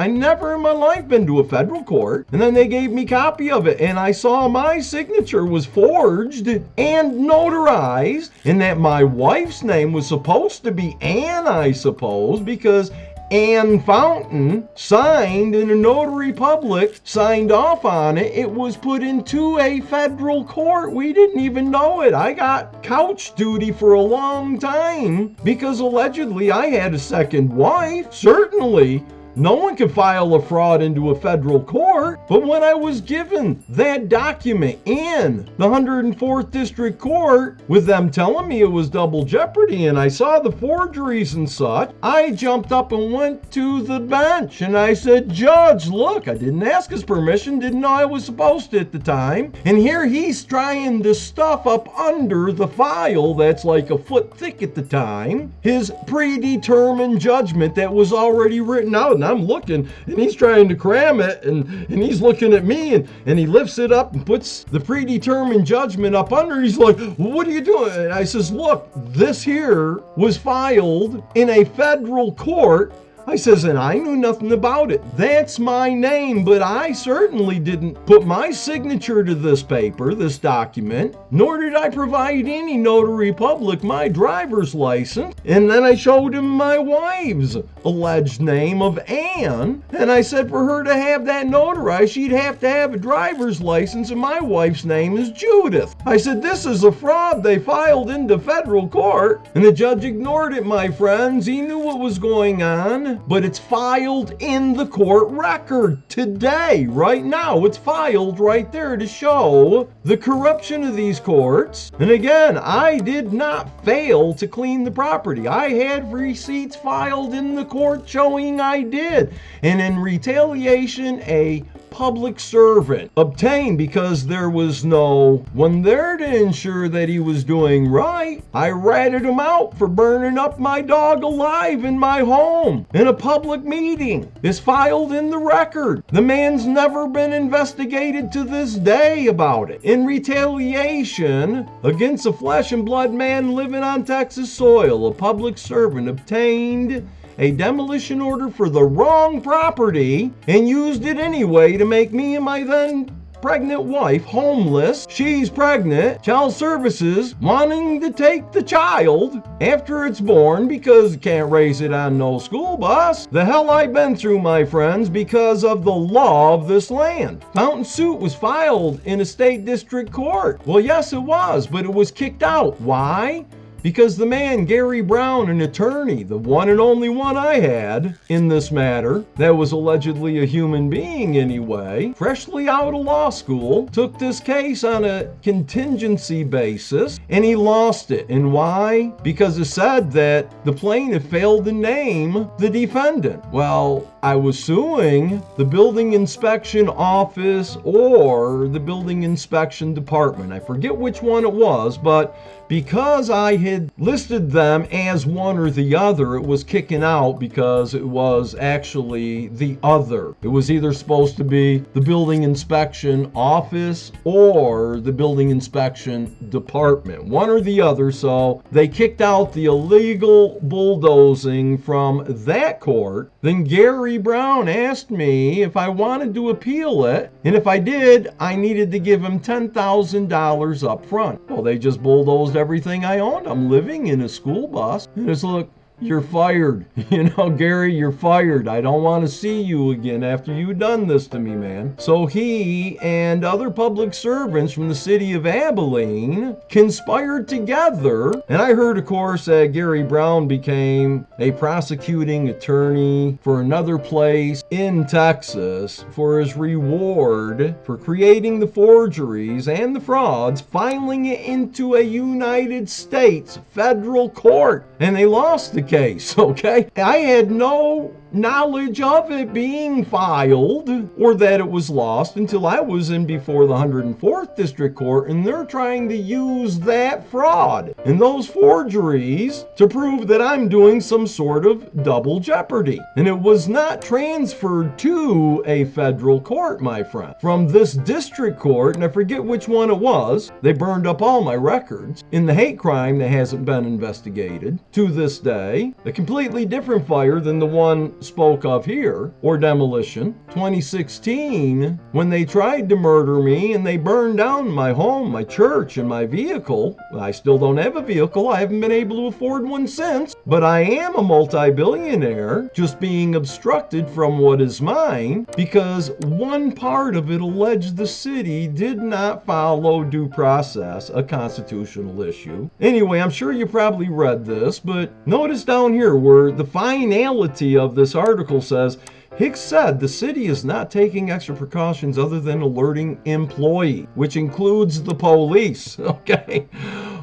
my life been to a federal court. And then they gave me a copy of it, and I saw my signature was forged and notarized, and that my wife's name was supposed to be Ann, I suppose, because Ann Fountain signed in a notary public, signed off on it. It was put into a federal court. We didn't even know it. I got couch duty for a long time because allegedly I had a second wife. Certainly, no one can file a fraud into a federal court. But when I was given that document in the 104th District Court with them telling me it was double jeopardy and I saw the forgeries and such, I jumped up and went to the bench and I said, Judge, look, I didn't ask his permission, didn't know I was supposed to at the time. And here he's trying to stuff up under the file that's like a foot thick at the time, his predetermined judgment that was already written out. And I'm looking, and he's trying to cram it, and he's looking at me, and he lifts it up and puts the predetermined judgment up under. He's like, what are you doing? And I says, look, this here was filed in a federal court I says, and I knew nothing about it. That's my name, but I certainly didn't put my signature to this paper, this document, nor did I provide any notary public my driver's license. And then I showed him my wife's alleged name of Ann, and I said for her to have that notarized, she'd have to have a driver's license, and my wife's name is Judith. I said, this is a fraud they filed into federal court, and the judge ignored it, my friends. He knew what was going on, but it's filed in the court record today, right now. It's filed right there to show the corruption of these courts. And again, I did not fail to clean the property. I had receipts filed in the court showing I did. And in retaliation, a public servant obtained, because there was no one there to ensure that he was doing right. I ratted him out for burning up my dog alive in my home in a public meeting. It's filed in the record. The man's never been investigated to this day about it. In retaliation against a flesh and blood man living on Texas soil, a public servant obtained a demolition order for the wrong property and used it anyway to make me and my then pregnant wife homeless. She's pregnant, child services wanting to take the child after it's born because can't raise it on no school bus. The hell I've been through, my friends, because of the law of this land. Fountain suit was filed in a state district court. Well, yes, it was, but it was kicked out. Why? Because the man, Gary Brown, an attorney, the one and only one I had in this matter, that was allegedly a human being anyway, freshly out of law school, took this case on a contingency basis, and he lost it. And why? Because it said that the plaintiff failed to name the defendant. Well, I was suing the building inspection office or the building inspection department. I forget which one it was, but because I had listed them as one or the other, it was kicking out because it was actually the other. It was either supposed to be the building inspection office or the building inspection department, one or the other. So they kicked out the illegal bulldozing from that court. Then Gary Brown asked me if I wanted to appeal it, and if I did, I needed to give him $10,000 up front. Well, they just bulldozed everything I owned. I'm living in a school bus. And it's, look, you're fired. Gary, you're fired. I don't want to see you again after you've done this to me, man. So he and other public servants from the city of Abilene conspired together. And I heard, of course, that Gary Brown became a prosecuting attorney for another place in Texas for his reward for creating the forgeries and the frauds, filing it into a United States federal court. And they lost the case, okay? I had no knowledge of it being filed or that it was lost until I was in before the 104th District Court, and they're trying to use that fraud and those forgeries to prove that I'm doing some sort of double jeopardy. And it was not transferred to a federal court, my friend. From this district court, and I forget which one it was, they burned up all my records in the hate crime that hasn't been investigated to this day. A completely different fire than the one spoke of here, or demolition. 2016, when they tried to murder me and they burned down my home, my church, and my vehicle. I still don't have a vehicle. I haven't been able to afford one since, but I am a multi-billionaire, just being obstructed from what is mine because one part of it alleged the city did not follow due process, a constitutional issue. Anyway, I'm sure you probably read this, but notice down here where the finality of this article says, Hicks said the city is not taking extra precautions other than alerting employee, which includes the police, okay?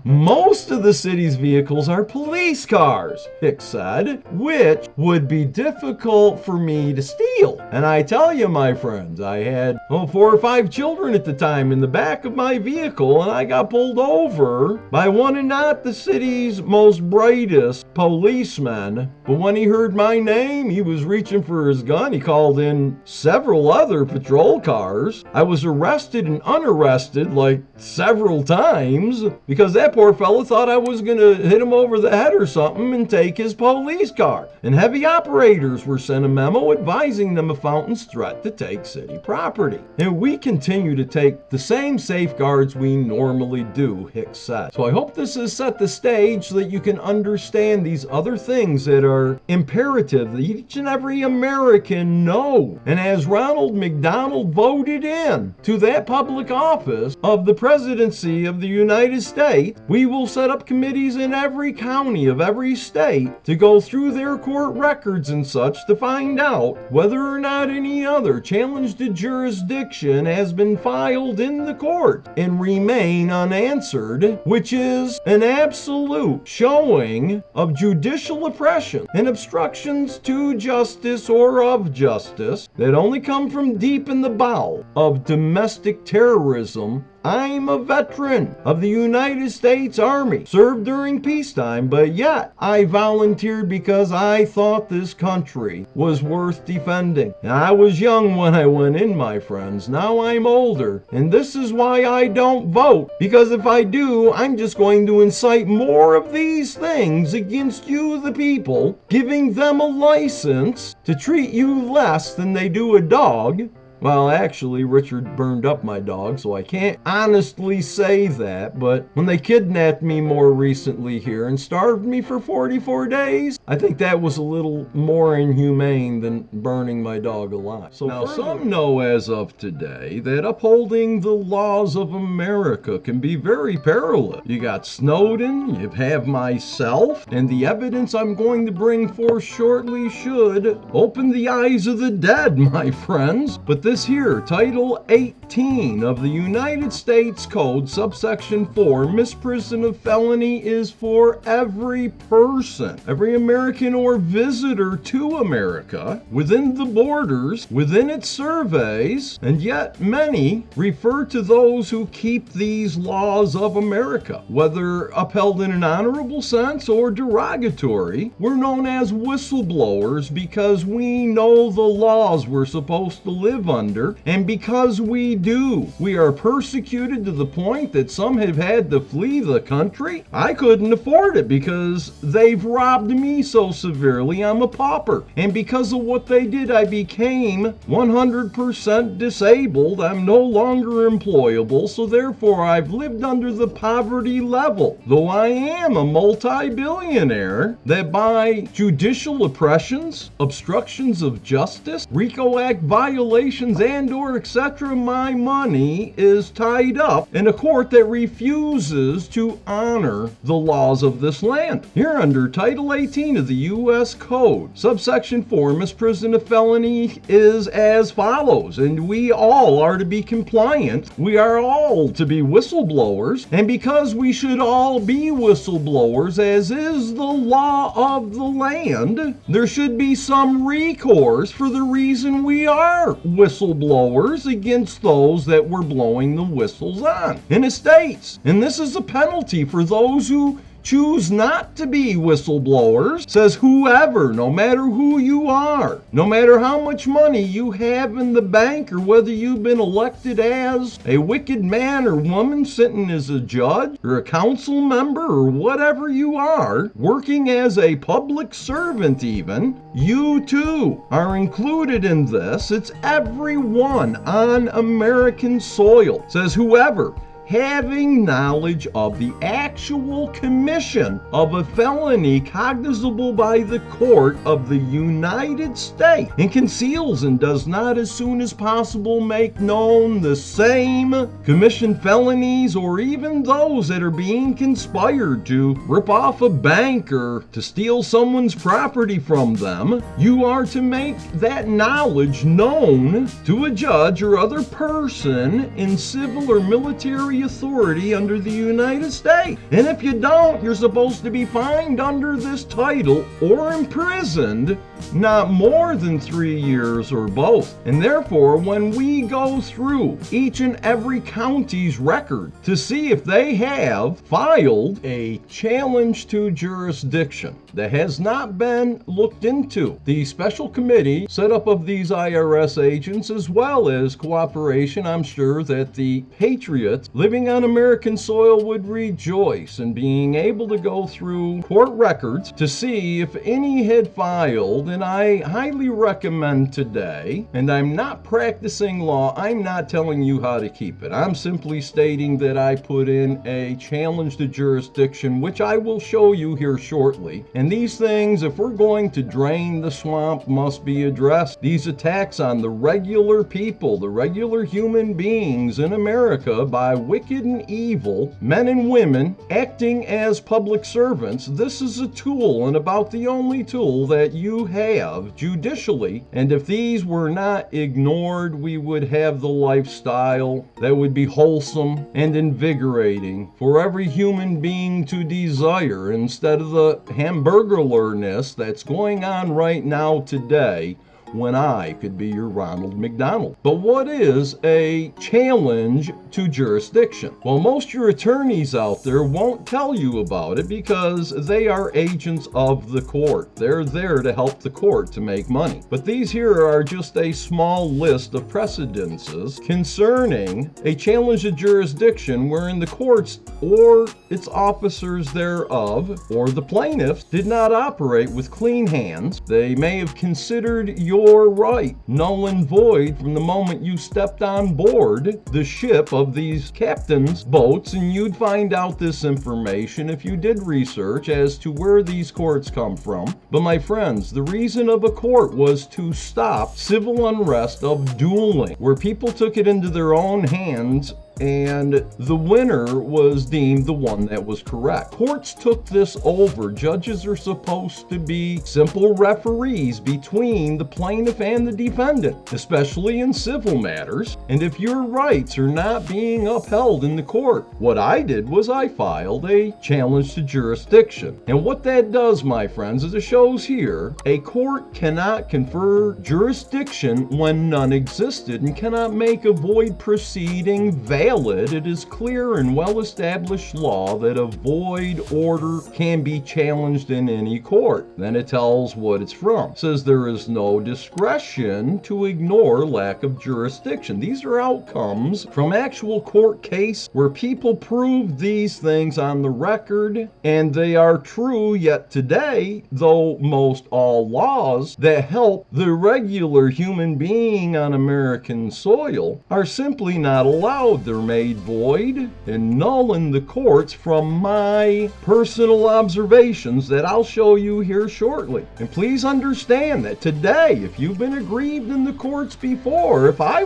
Most of the city's vehicles are police cars, Hicks said, which would be difficult for me to steal. And I tell you, my friends, I had 4 or 5 children at the time in the back of my vehicle, and I got pulled over by one and not the city's most brightest policemen But when he heard my name, he was reaching for his gun. He called in several other patrol cars. I was arrested and unarrested like several times because that poor fella thought I was going to hit him over the head or something and take his police car. And heavy operators were sent a memo advising them of Fountain's threat to take city property. And we continue to take the same safeguards we normally do, Hicks said. So I hope this has set the stage so that you can understand these other things that are imperative that each and every American know. And as Ronald McDonald voted in to that public office of the presidency of the United States, we will set up committees in every county of every state to go through their court records and such to find out whether or not any other challenge to jurisdiction has been filed in the court and remain unanswered, which is an absolute showing of judicial oppression and obstructions to justice or of justice that only come from deep in the bowel of domestic terrorism. I'm a veteran of the United States Army, served during peacetime, but yet I volunteered because I thought this country was worth defending. And I was young when I went in, my friends. Now I'm older, and this is why I don't vote, because if I do, I'm just going to incite more of these things against you, the people, giving them a license to treat you less than they do a dog. Well, actually, Richard burned up my dog, so I can't honestly say that, but when they kidnapped me more recently here and starved me for 44 days, I think that was a little more inhumane than burning my dog alive. So now, some know as of today that upholding the laws of America can be very perilous. You got Snowden, you have myself, and the evidence I'm going to bring forth shortly should open the eyes of the dead, my friends. But this here, Title 18 of the United States Code, subsection 4, misprision of felony is for every person, every American or visitor to America, within the borders, within its surveys, and yet many refer to those who keep these laws of America. Whether upheld in an honorable sense or derogatory, we're known as whistleblowers because we know the laws we're supposed to live under, and because we do, we are persecuted to the point that some have had to flee the country. I couldn't afford it because they've robbed me so severely. I'm a pauper, and because of what they did, I became 100% disabled. I'm no longer employable, so therefore I've lived under the poverty level, though I am a multi-billionaire, that by judicial oppressions, obstructions of justice, RICO Act violations, and or etc., my money is tied up in a court that refuses to honor the laws of this land. Here under Title 18 of the U.S. Code, subsection 4, misprision of felony is as follows, and we all are to be compliant. We are all to be whistleblowers, and because we should all be whistleblowers, as is the law of the land, there should be some recourse for the reason we are whistleblowers against those that we're blowing the whistles on in the states. And this is a penalty for those who choose not to be whistleblowers. Says whoever, no matter who you are, no matter how much money you have in the bank, or whether you've been elected as a wicked man or woman sitting as a judge or a council member or whatever you are, working as a public servant even, you too are included in this. It's everyone on American soil. Says whoever, having knowledge of the actual commission of a felony cognizable by the court of the United States, and conceals and does not as soon as possible make known the same commissioned felonies, or even those that are being conspired to rip off a bank or to steal someone's property from them, you are to make that knowledge known to a judge or other person in civil or military the authority under the United States. And if you don't, you're supposed to be fined under this title or imprisoned not more than 3 years or both. And therefore, when we go through each and every county's record to see if they have filed a challenge to jurisdiction that has not been looked into, the special committee set up of these IRS agents, as well as cooperation, I'm sure that the patriots living on American soil would rejoice in being able to go through court records to see if any had filed. And I highly recommend today, and I'm not practicing law, I'm not telling you how to keep it. I'm simply stating that I put in a challenge to jurisdiction, which I will show you here shortly. And these things, if we're going to drain the swamp, must be addressed. These attacks on the regular people, the regular human beings in America by wicked and evil men and women acting as public servants, this is a tool, and about the only tool that you have judicially. And if these were not ignored, we would have the lifestyle that would be wholesome and invigorating for every human being to desire, instead of the hamburgerlerness that's going on right now today, when I could be your Ronald McDonald. But what is a challenge to jurisdiction? Well, most your attorneys out there won't tell you about it because they are agents of the court. They're there to help the court to make money. But these here are just a small list of precedences concerning a challenge to jurisdiction wherein the courts or its officers thereof or the plaintiffs did not operate with clean hands. They may have considered your right null and void from the moment you stepped on board the ship of these captains' boats, and you'd find out this information if you did research as to where these courts come from. But my friends, the reason of a court was to stop civil unrest of dueling, where people took it into their own hands and the winner was deemed the one that was correct. Courts took this over. Judges are supposed to be simple referees between the plaintiff and the defendant, especially in civil matters. And if your rights are not being upheld in the court, what I did was I filed a challenge to jurisdiction. And what that does, my friends, is it shows here a court cannot confer jurisdiction when none existed and cannot make a void proceeding valid. It is clear and well-established law that a void order can be challenged in any court. Then it tells what it's from. It says there is no discretion to ignore lack of jurisdiction. These are outcomes from actual court case where people prove these things on the record, and they are true yet today, though most all laws that help the regular human being on American soil are simply not allowed. They're made void and null in the courts from my personal observations that I'll show you here shortly. And please understand that today, if you've been aggrieved in the courts before, if I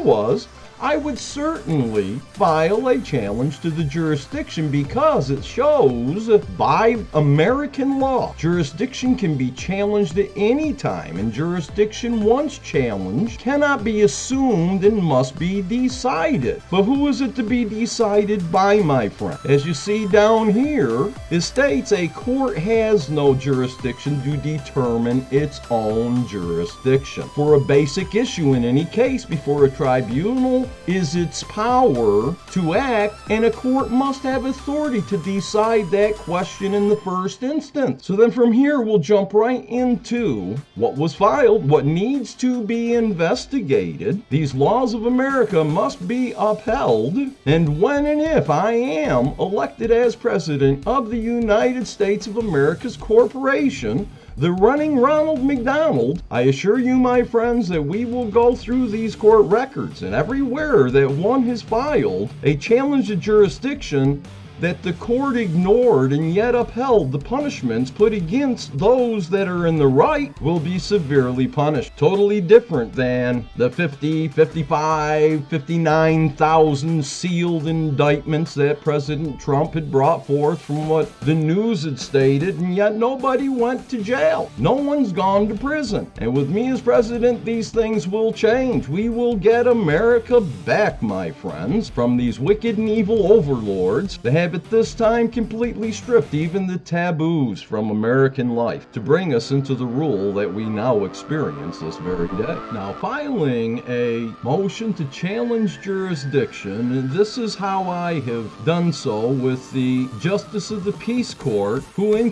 would certainly file a challenge to the jurisdiction, because it shows by American law, jurisdiction can be challenged at any time, and jurisdiction once challenged cannot be assumed and must be decided. But who is it to be decided by, my friend? As you see down here, it states a court has no jurisdiction to determine its own jurisdiction. For a basic issue in any case before a tribunal is its power to act, and a court must have authority to decide that question in the first instance. So then from here we'll jump right into what was filed, what needs to be investigated. These laws of America must be upheld, and when and if I am elected as President of the United States of America's corporation, the running Ronald McDonald, I assure you, my friends, that we will go through these court records, and everywhere that one has filed a challenge to jurisdiction, that the court ignored and yet upheld the punishments put against those that are in the right will be severely punished. Totally different than the 50, 55, 59,000 sealed indictments that President Trump had brought forth from what the news had stated, and yet nobody went to jail. No one's gone to prison. And with me as president, these things will change. We will get America back, my friends, from these wicked and evil overlords that have at this time completely stripped even the taboos from American life to bring us into the rule that we now experience this very day. Now, filing a motion to challenge jurisdiction, and this is how I have done so with the Justice of the Peace Court, who in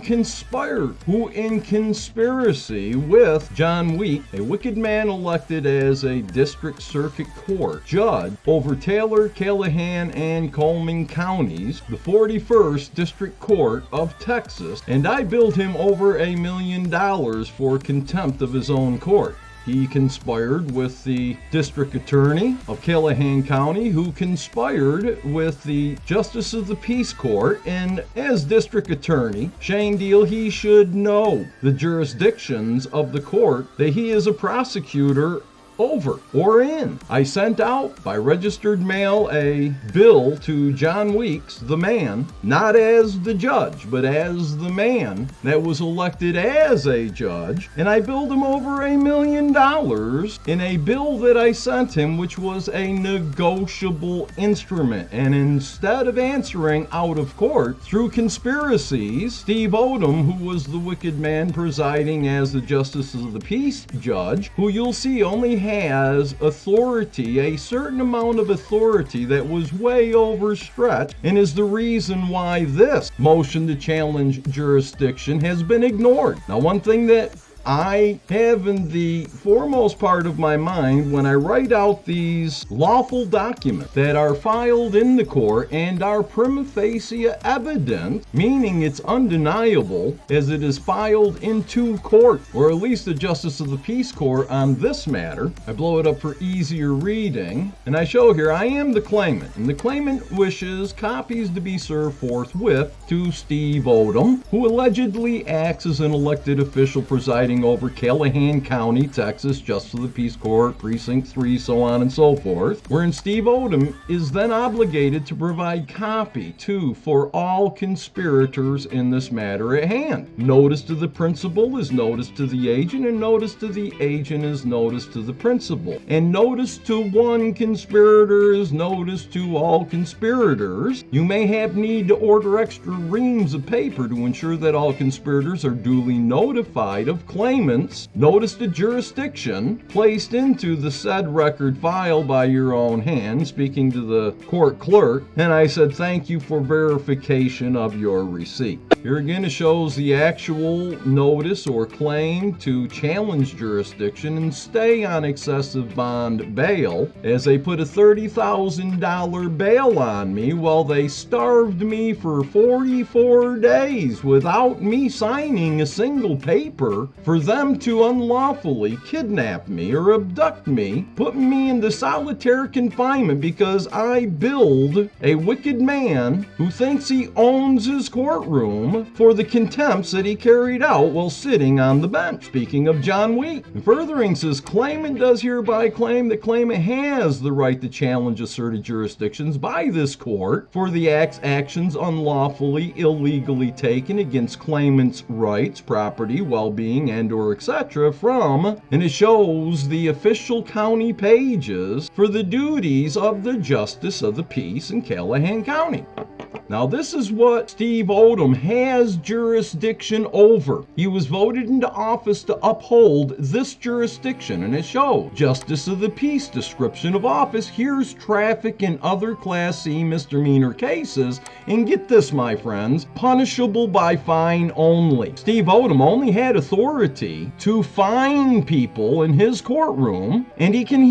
conspiracy with John Week, a wicked man elected as a district circuit court judge over Taylor, Callahan, and Coleman counties, the 41st District Court of Texas, and I billed him over $1 million for contempt of his own court. He conspired with the district attorney of Callahan County, who conspired with the Justice of the Peace Court. And as district attorney, Shane Deal, he should know the jurisdictions of the court that he is a prosecutor over or in. I sent out by registered mail a bill to John Weeks, the man, not as the judge, but as the man that was elected as a judge, and I billed him over $1 million in a bill that I sent him, which was a negotiable instrument. And instead of answering out of court through conspiracies, Steve Odom, who was the wicked man presiding as the Justice of the Peace judge, who you'll see only has authority, a certain amount of authority that was way overstretched, and is the reason why this motion to challenge jurisdiction has been ignored. Now, one thing that I have in the foremost part of my mind when I write out these lawful documents that are filed in the court and are prima facie evident, meaning it's undeniable as it is filed into court, or at least the Justice of the Peace Court on this matter. I blow it up for easier reading, and I show here I am the claimant, and the claimant wishes copies to be served forthwith to Steve Odom, who allegedly acts as an elected official presiding over Callahan County, Texas, Justice of the Peace Court, Precinct 3, so on and so forth, wherein Steve Odom is then obligated to provide copy for all conspirators in this matter at hand. Notice to the principal is notice to the agent, and notice to the agent is notice to the principal. And notice to one conspirator is notice to all conspirators. You may have need to order extra reams of paper to ensure that all conspirators are duly notified of claimants. Notice the jurisdiction placed into the said record file by your own hand, speaking to the court clerk, and I said thank you for verification of your receipt. Here again it shows the actual notice or claim to challenge jurisdiction and stay on excessive bond bail, as they put a $30,000 bail on me while they starved me for 44 days without me signing a single paper for them to unlawfully kidnap me or abduct me, putting me into solitary confinement because I billed a wicked man who thinks he owns his courtroom for the contempts that he carried out while sitting on the bench. Speaking of John Week, furthering says, claimant does hereby claim that claimant has the right to challenge asserted jurisdictions by this court for the actions unlawfully, illegally taken against claimant's rights, property, well-being, and/or etc. from, and it shows the official county pages for the duties of the Justice of the Peace in Callahan County. Now, this is what Steve Odom has jurisdiction over. He was voted into office to uphold this jurisdiction, and it shows Justice of the Peace description of office. Here's traffic and other Class C misdemeanor cases, and get this, my friends, punishable by fine only. Steve Odom only had authority to fine people in his courtroom, and he can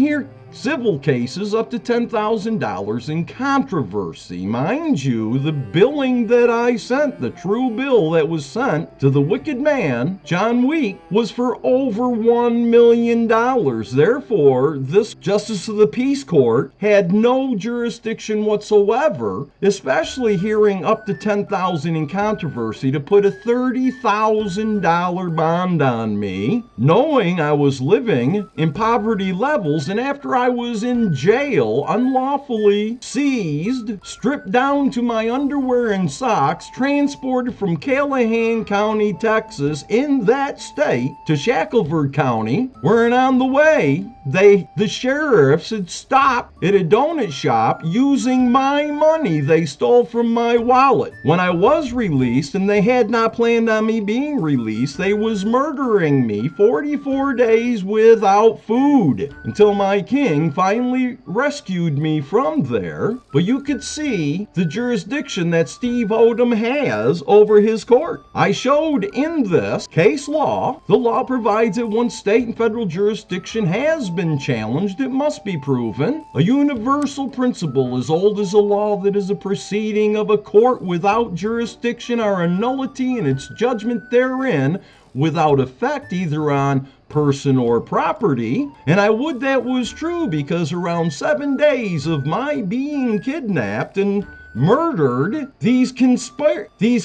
civil cases up to $10,000 in controversy. Mind you, the billing that I sent, the true bill that was sent to the wicked man, John Week, was for over $1 million. Therefore, this Justice of the Peace Court had no jurisdiction whatsoever, especially hearing up to $10,000 in controversy, to put a $30,000 bond on me, knowing I was living in poverty levels, and after I was in jail, unlawfully seized, stripped down to my underwear and socks, transported from Callahan County, Texas, in that state, to Shackelford County, where on the way, the sheriffs had stopped at a donut shop using my money they stole from my wallet. When I was released, and they had not planned on me being released, they was murdering me 44 days without food until my king finally rescued me from there. But you could see the jurisdiction that Steve Odom has over his court. I showed in this case law, the law provides that once state and federal jurisdiction has been challenged, it must be proven. A universal principle as old as a law that is a proceeding of a court without jurisdiction are a nullity in its judgment therein, without effect either on person or property. And I would that was true, because around 7 days of my being kidnapped and murdered, these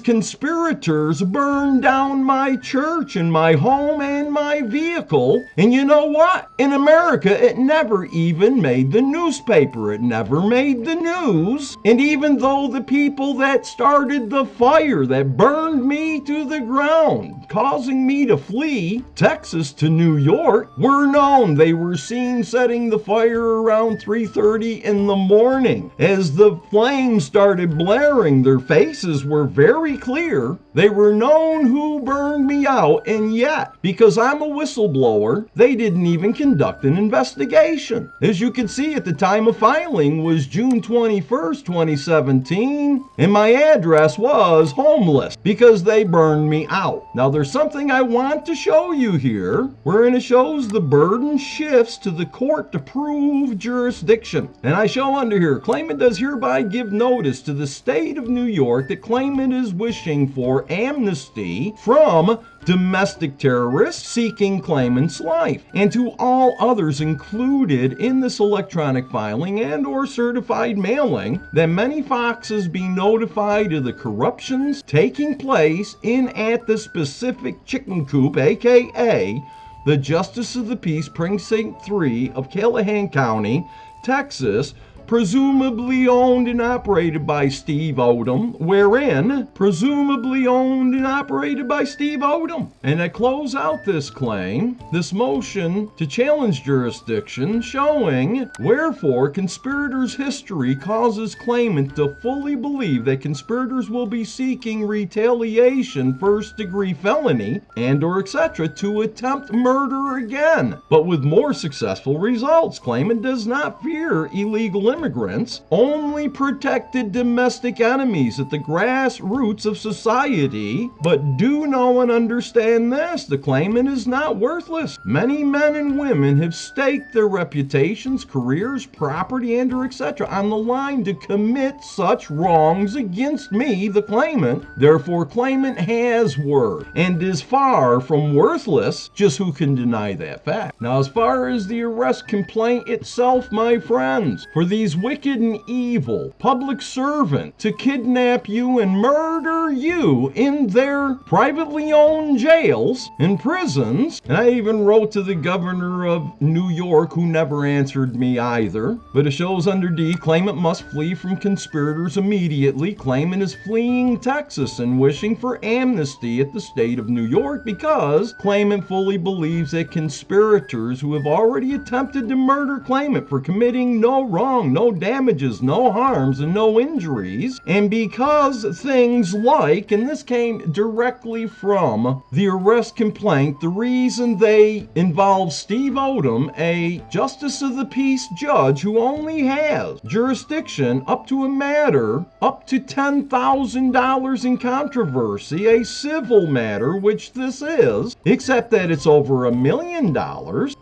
conspirators burned down my church and my home and my vehicle. And you know what? In America, it never even made the newspaper. It never made the news. And even though the people that started the fire that burned me to the ground, causing me to flee Texas to New York, were known, they were seen setting the fire around 3:30 in the morning. As the flames started blaring, their faces were very clear. They were known who burned me out, and yet, because I'm a whistleblower, they didn't even conduct an investigation. As you can see, at the time of filing was June 21st, 2017, and my address was homeless because they burned me out. Now, there's something I want to show you here, wherein it shows the burden shifts to the court to prove jurisdiction. And I show under here, claimant does hereby give notice to the state of New York that claimant is wishing for amnesty from domestic terrorists seeking claimant's life, and to all others included in this electronic filing and or certified mailing, that many foxes be notified of the corruptions taking place in at the specific chicken coop, aka the Justice of the Peace Precinct 3 of Callahan County, Texas, presumably owned and operated by Steve Odom, wherein presumably owned and operated by Steve Odom. And I close out this claim, this motion to challenge jurisdiction, showing wherefore conspirators' history causes claimant to fully believe that conspirators will be seeking retaliation, first-degree felony, and or etc. to attempt murder again, but with more successful results. Claimant does not fear illegal immigrants, only protected domestic enemies at the grassroots of society. But do know and understand this, the claimant is not worthless. Many men and women have staked their reputations, careers, property, and or etc. on the line to commit such wrongs against me, the claimant. Therefore, claimant has worth and is far from worthless. Just who can deny that fact? Now, as far as the arrest complaint itself, my friends, for these wicked and evil public servant to kidnap you and murder you in their privately owned jails and prisons. And I even wrote to the governor of New York, who never answered me either. But it shows under D, claimant must flee from conspirators immediately. Claimant is fleeing Texas and wishing for amnesty at the state of New York because claimant fully believes that conspirators who have already attempted to murder claimant for committing no wrong, no damages, no harms, and no injuries. And because things like, and this came directly from the arrest complaint, the reason they involve Steve Odom, a justice of the peace judge who only has jurisdiction up to a matter up to $10,000 in controversy, a civil matter, which this is, except that it's over $1 million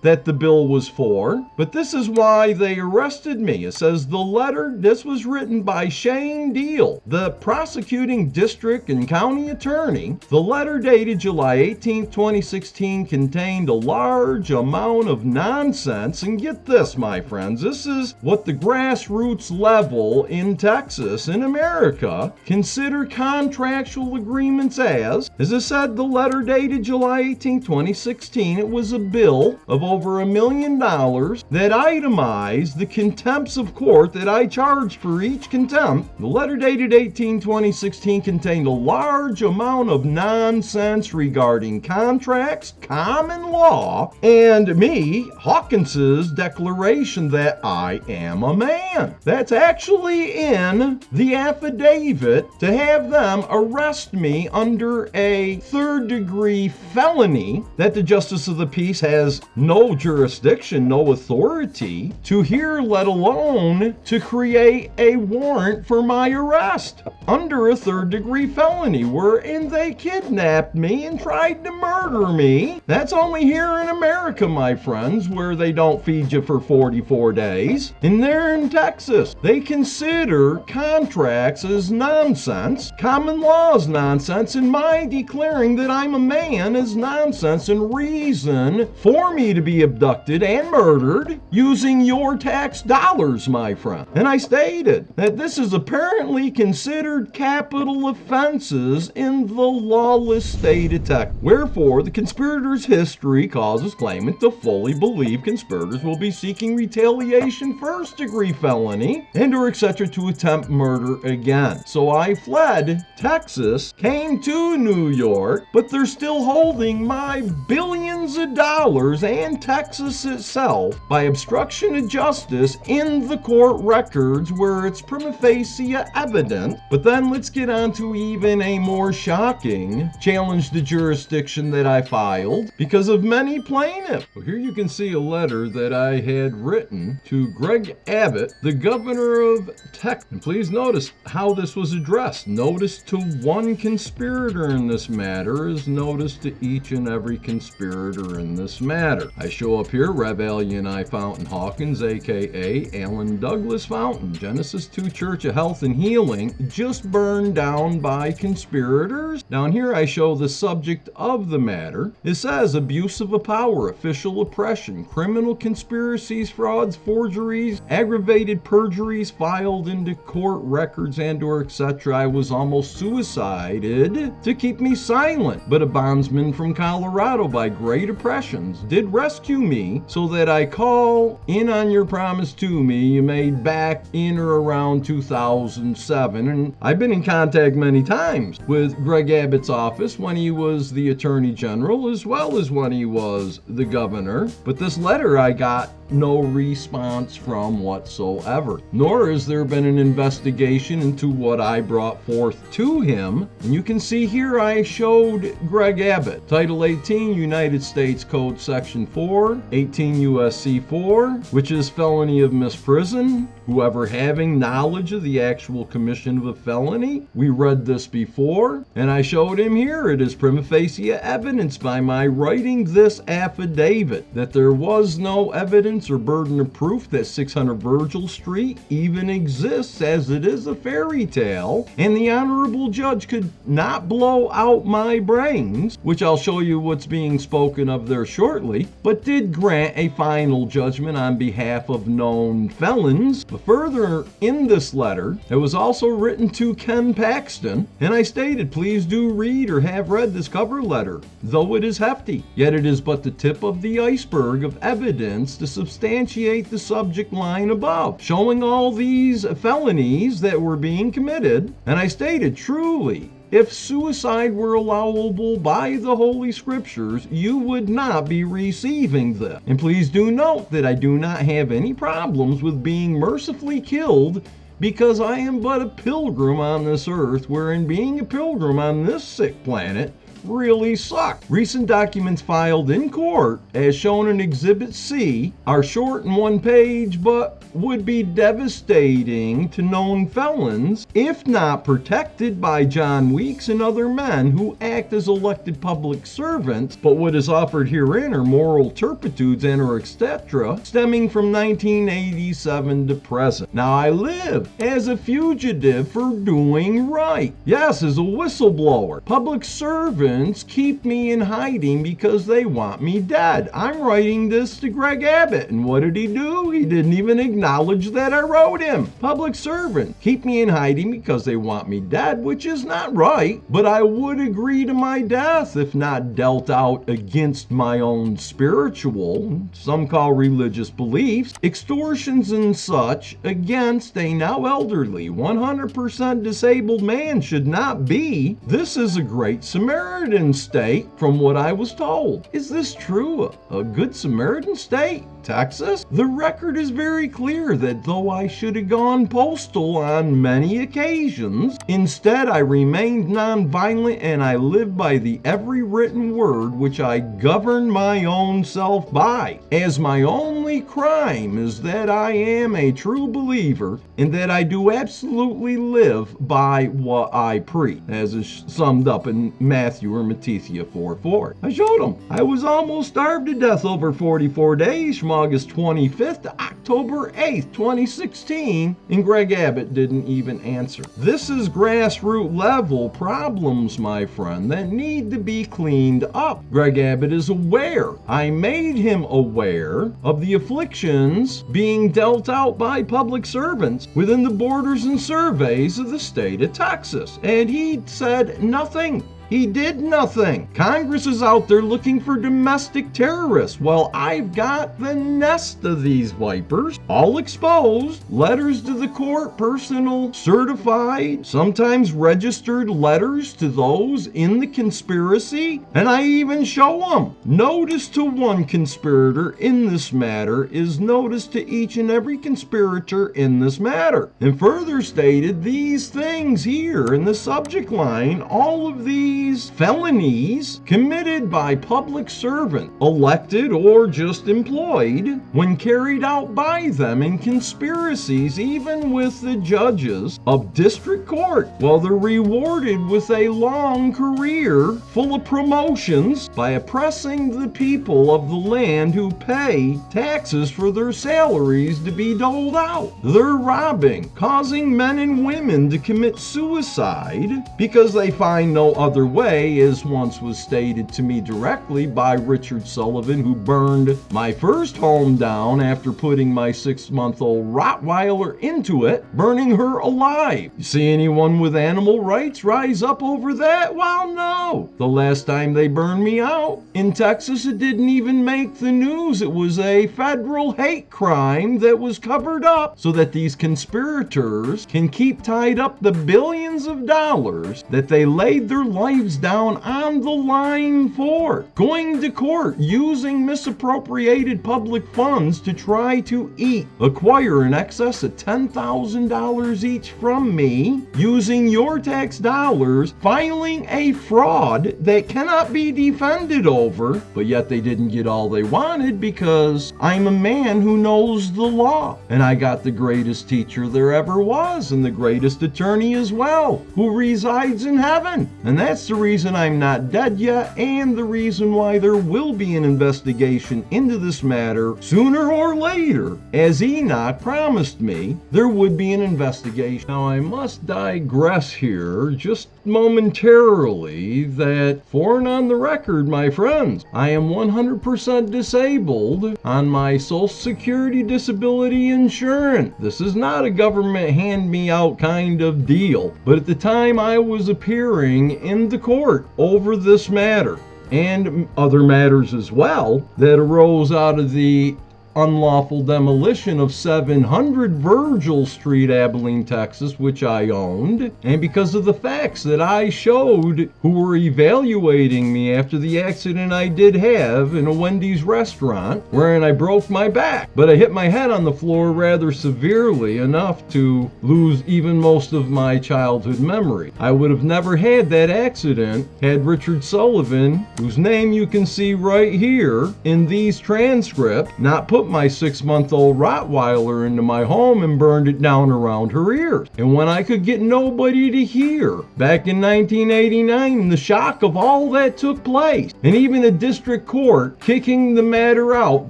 that the bill was for. But this is why they arrested me. It says the letter, this was written by Shane Deal, the prosecuting district and county attorney. The letter dated July 18, 2016 contained a large amount of nonsense. And get this, my friends, this is what the grassroots level in Texas, in America, consider contractual agreements as I said, the letter dated July 18, 2016, it was a bill of over $1 million that itemized the contempts of court that I charged for each contempt. The letter dated 18/2016 contained a large amount of nonsense regarding contracts, common law, and me, Hawkins's declaration that I am a man. That's actually in the affidavit to have them arrest me under a third-degree felony that the Justice of the Peace has no jurisdiction, no authority to hear, let alone to create a warrant for my arrest under a third-degree felony, wherein they kidnapped me and tried to murder me. That's only here in America, my friends, where they don't feed you for 44 days. And they're in Texas. They consider contracts as nonsense, common law is nonsense, and my declaring that I'm a man is nonsense and reason for me to be abducted and murdered using your tax dollars, my friend. And I stated that this is apparently considered capital offenses in the lawless state of Texas. Wherefore, the conspirator's history causes claimant to fully believe conspirators will be seeking retaliation, first-degree felony, and or etc. to attempt murder again. So I fled Texas, came to New York, but they're still holding my billions of dollars and Texas itself by obstruction of justice in the court records where it's prima facie evident. But then let's get on to even a more shocking challenge to jurisdiction that I filed because of many plaintiffs. Well, here you can see a letter that I had written to Greg Abbott, the governor of Texas. And please notice how this was addressed. Notice to one conspirator in this matter is notice to each and every conspirator in this matter. I show up here, Rev. Al-Yahnai Fountain Hawkins, aka Alan Douglas Fountain, Genesis 2 Church of Health and Healing, just burned down by conspirators. Down here I show the subject of the matter. It says abuse of a power, official oppression, criminal conspiracies, frauds, forgeries, aggravated perjuries filed into court records and or etc. I was almost suicided to keep me silent, but a bondsman from Colorado by great oppressions did rescue me, so that I call in on your promise to me you made back in or around 2007. And I've been in contact many times with Greg Abbott's office when he was the Attorney General as well as when he was the governor. But this letter I got no response from whatsoever, nor has there been an investigation into what I brought forth to him. And you can see here I showed Greg Abbott Title 18 United States Code Section 4, 18 U.S.C. 4, which is felony of misprison, whoever having knowledge of the actual commission of a felony. We read this before, and I showed him here it is prima facie evidence by my writing this affidavit that there was no evidence or burden of proof that 600 Virgil Street even exists, as it is a fairy tale, and the honorable judge could not blow out my brains, which I'll show you what's being spoken of there shortly, but did grant a final judgment on behalf of known felons. But further in this letter, it was also written to Ken Paxton, and I stated, please do read or have read this cover letter, though it is hefty, yet it is but the tip of the iceberg of evidence to substantiate the subject line above, showing all these felonies that were being committed. And I stated, truly, If suicide were allowable by the Holy Scriptures, you would not be receiving this. And please do note that I do not have any problems with being mercifully killed, because I am but a pilgrim on this earth, wherein being a pilgrim on this sick planet really sucked. Recent documents filed in court, as shown in Exhibit C, are short and one page, but would be devastating to known felons if not protected by John Weeks and other men who act as elected public servants. But what is offered herein are moral turpitudes and or etc. stemming from 1987 to present. Now I live as a fugitive for doing right. Yes, as a whistleblower. Public servants keep me in hiding because they want me dead. I'm writing this to Greg Abbott, and what did he do? He didn't even acknowledge that I wrote him. Public servant keep me in hiding because they want me dead, which is not right, but I would agree to my death if not dealt out against my own spiritual, some call religious beliefs, extortions and such against a now elderly 100% disabled man should not be. This is a great Samaritan state from what I was told. Is this true? A good Samaritan state? Texas? The record is very clear that though I should have gone postal on many occasions, instead I remained nonviolent and I lived by the every written word which I govern my own self by, as my only crime is that I am a true believer and that I do absolutely live by what I preach, as is summed up in Matthew or Matthew 4:4. I showed him. I was almost starved to death over 44 days from August 25th to October 8th, 2016, and Greg Abbott didn't even answer. This is grassroots level problems, my friend, that need to be cleaned up. Greg Abbott is aware. I made him aware of the afflictions being dealt out by public servants within the borders and surveys of the state of Texas, and he said nothing. He did nothing. Congress is out there looking for domestic terrorists. Well, I've got the nest of these vipers, all exposed, letters to the court, personal, certified, sometimes registered letters to those in the conspiracy, and I even show them. Notice to one conspirator in this matter is notice to each and every conspirator in this matter. And further stated, these things here in the subject line, all of these felonies committed by public servant, elected or just employed, when carried out by them in conspiracies, even with the judges of district court, well, they're rewarded with a long career full of promotions by oppressing the people of the land who pay taxes for their salaries to be doled out. They're robbing, causing men and women to commit suicide because they find no other way, as once was stated to me directly by Richard Sullivan, who burned my first home down after putting my 6-month-old Rottweiler into it, burning her alive. You see anyone with animal rights rise up over that? Well, no. The last time they burned me out in Texas, it didn't even make the news. It was a federal hate crime that was covered up so that these conspirators can keep tied up the billions of dollars that they laid their lives down on the line for. Going to court using misappropriated public funds to try to acquire in excess of $10,000 each from me, using your tax dollars, filing a fraud that cannot be defended over, but yet they didn't get all they wanted because I'm a man who knows the law, and I got the greatest teacher there ever was and the greatest attorney as well, who resides in heaven. And that's the reason I'm not dead yet, and the reason why there will be an investigation into this matter sooner or later. As Enoch promised me, there would be an investigation. Now, I must digress here just momentarily that, for and on the record, my friends, I am 100% disabled on my Social Security disability insurance. This is not a government hand-me-out kind of deal, but at the time I was appearing in the court over this matter and other matters as well that arose out of the unlawful demolition of 700 Virgil Street, Abilene, Texas, which I owned, and because of the facts that I showed who were evaluating me after the accident I did have in a Wendy's restaurant, wherein I broke my back. But I hit my head on the floor rather severely, enough to lose even most of my childhood memory. I would have never had that accident had Richard Sullivan, whose name you can see right here in these transcripts, not put my 6-month-old Rottweiler into my home and burned it down around her ears. And when I could get nobody to hear, back in 1989, the shock of all that took place, and even a district court kicking the matter out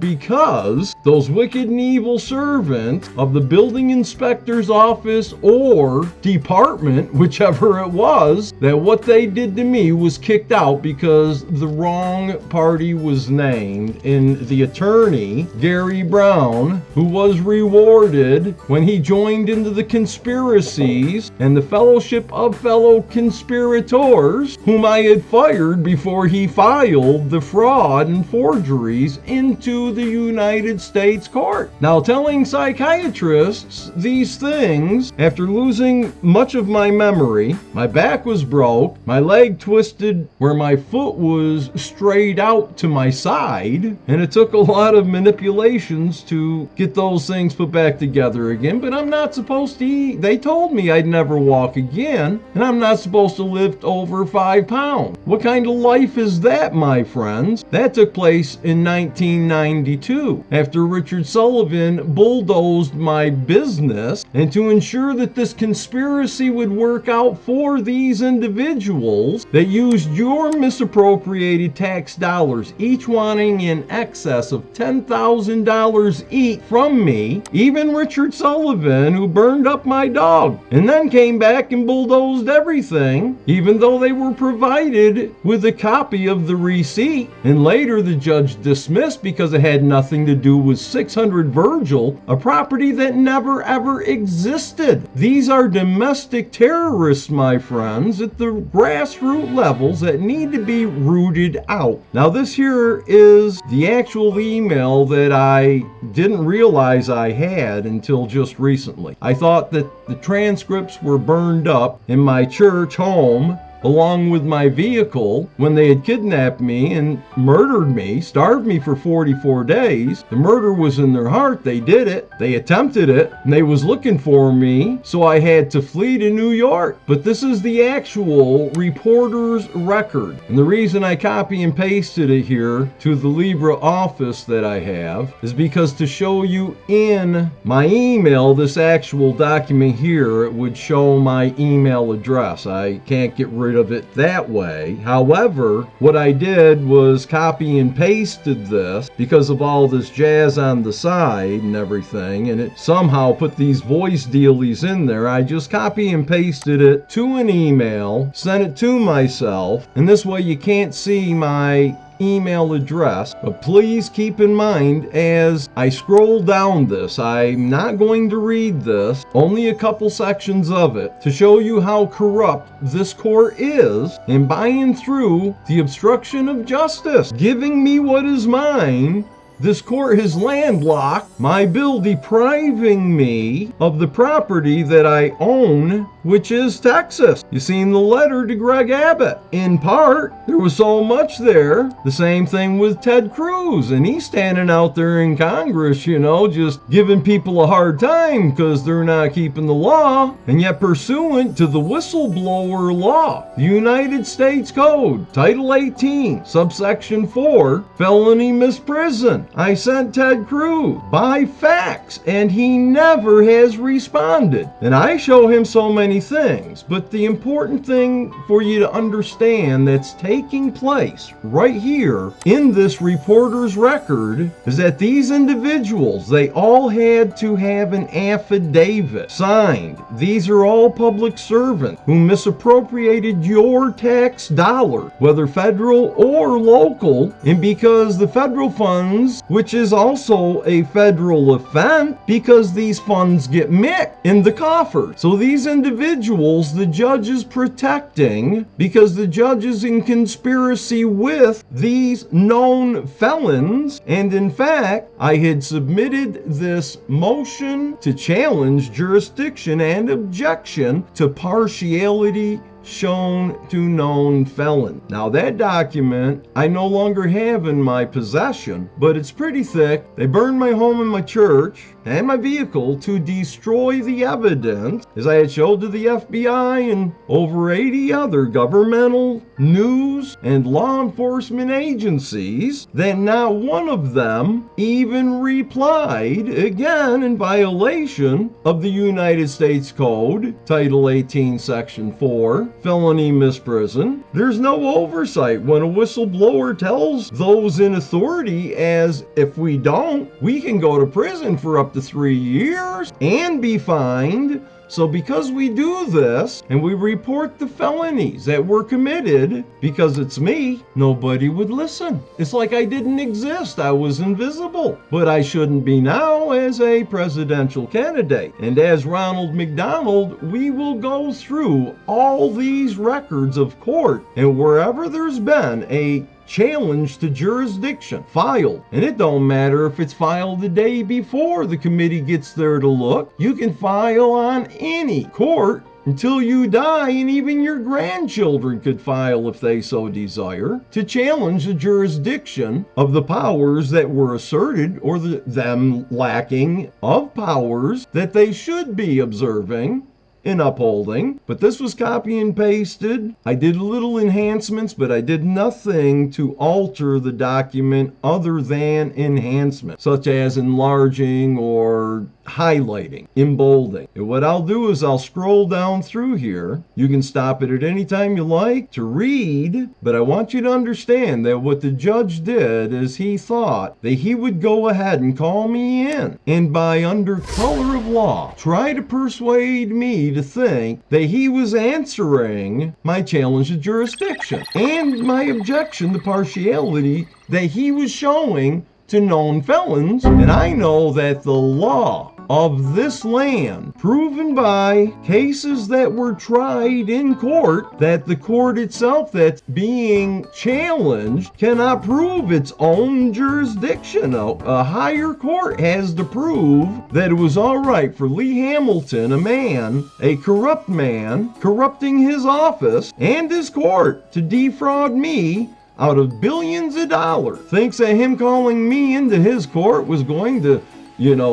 because those wicked and evil servants of the building inspector's office or department, whichever it was, that what they did to me was kicked out because the wrong party was named, and the attorney, Gary Brown, who was rewarded when he joined into the conspiracies and the fellowship of fellow conspirators, whom I had fired before he filed the fraud and forgeries into the United States court. Now, telling psychiatrists these things after losing much of my memory, my back was broke, my leg twisted where my foot was strayed out to my side, and it took a lot of manipulations to get those things put back together again. But I'm not supposed to eat. They told me I'd never walk again, and I'm not supposed to lift over 5 pounds. What kind of life is that, my friends? That took place in 1992 after Richard Sullivan bulldozed my business, and to ensure that this conspiracy would work out for these individuals that used your misappropriated tax dollars, each wanting in excess of $10,000 each from me, even Richard Sullivan, who burned up my dog and then came back and bulldozed everything, even though they were provided with a copy of the receipt, and later the judge dismissed because it had nothing to do with 600 Virgil, a property that never ever existed. These are domestic terrorists, my friends, at the grassroots levels that need to be rooted out. Now, this here is the actual email that I didn't realize I had until just recently. I thought that the transcripts were burned up in my church home along with my vehicle when they had kidnapped me and murdered me, starved me for 44 days. The murder was in their heart. They did it. They attempted it, and they was looking for me, so I had to flee to New York. But this is the actual reporter's record. And the reason I copy and pasted it here to the Libra office that I have is because to show you in my email, this actual document here, it would show my email address. I can't get rid of it that way. However, what I did was copy and pasted this because of all this jazz on the side and everything, and it somehow put these voice dealies in there. I just copy and pasted it to an email, sent it to myself, and this way you can't see my email address. But please keep in mind, as I scroll down this, I'm not going to read this, only a couple sections of it, to show you how corrupt this court is in buying through the obstruction of justice, giving me what is mine. This court has landlocked my bill, depriving me of the property that I own, which is Texas. You seen the letter to Greg Abbott. In part, there was so much there. The same thing with Ted Cruz, and he's standing out there in Congress, you know, just giving people a hard time because they're not keeping the law, and yet pursuant to the whistleblower law, the United States Code, Title 18, subsection 4, felony misprison. I sent Ted Cruz by fax, and he never has responded. And I show him so many things, but the important thing for you to understand that's taking place right here in this reporter's record is that these individuals, they all had to have an affidavit signed. These are all public servants who misappropriated your tax dollar, whether federal or local, and because the federal funds funds, which is also a federal offense because these funds get mixed in the coffers. So these individuals, the judge is protecting because the judge is in conspiracy with these known felons. And in fact, I had submitted this motion to challenge jurisdiction and objection to partiality shown to known felon. Now that document I no longer have in my possession, but it's pretty thick. They burned my home and my church and my vehicle to destroy the evidence, as I had showed to the FBI and over 80 other governmental, news, and law enforcement agencies, that not one of them even replied, again in violation of the United States Code, Title 18, Section 4, felony misprison. There's no oversight when a whistleblower tells those in authority, as if we don't, we can go to prison for up to 3 years and be fined. So because we do this and we report the felonies that were committed, because it's me, nobody would listen. It's like I didn't exist. I was invisible. But I shouldn't be now as a presidential candidate. And as Ronald McDonald, we will go through all these records of court, and wherever there's been a challenge to jurisdiction filed, and it don't matter if it's filed the day before the committee gets there to look, you can file on any court until you die, and even your grandchildren could file if they so desire to challenge the jurisdiction of the powers that were asserted, or them lacking of powers that they should be observing in upholding. But this was copy and pasted. I did little enhancements, but I did nothing to alter the document other than enhancement, such as enlarging or highlighting, embolding. And what I'll do is I'll scroll down through here. You can stop it at any time you like to read, but I want you to understand that what the judge did is he thought that he would go ahead and call me in, and by under color of law try to persuade me to think that he was answering my challenge to jurisdiction and my objection to partiality that he was showing to known felons. And I know that the law of this land, proven by cases that were tried in court, that the court itself that's being challenged cannot prove its own jurisdiction. A higher court has to prove that it was all right for Lee Hamilton, a man, a corrupt man, corrupting his office and his court to defraud me out of billions of dollars. Thinks that him calling me into his court was going to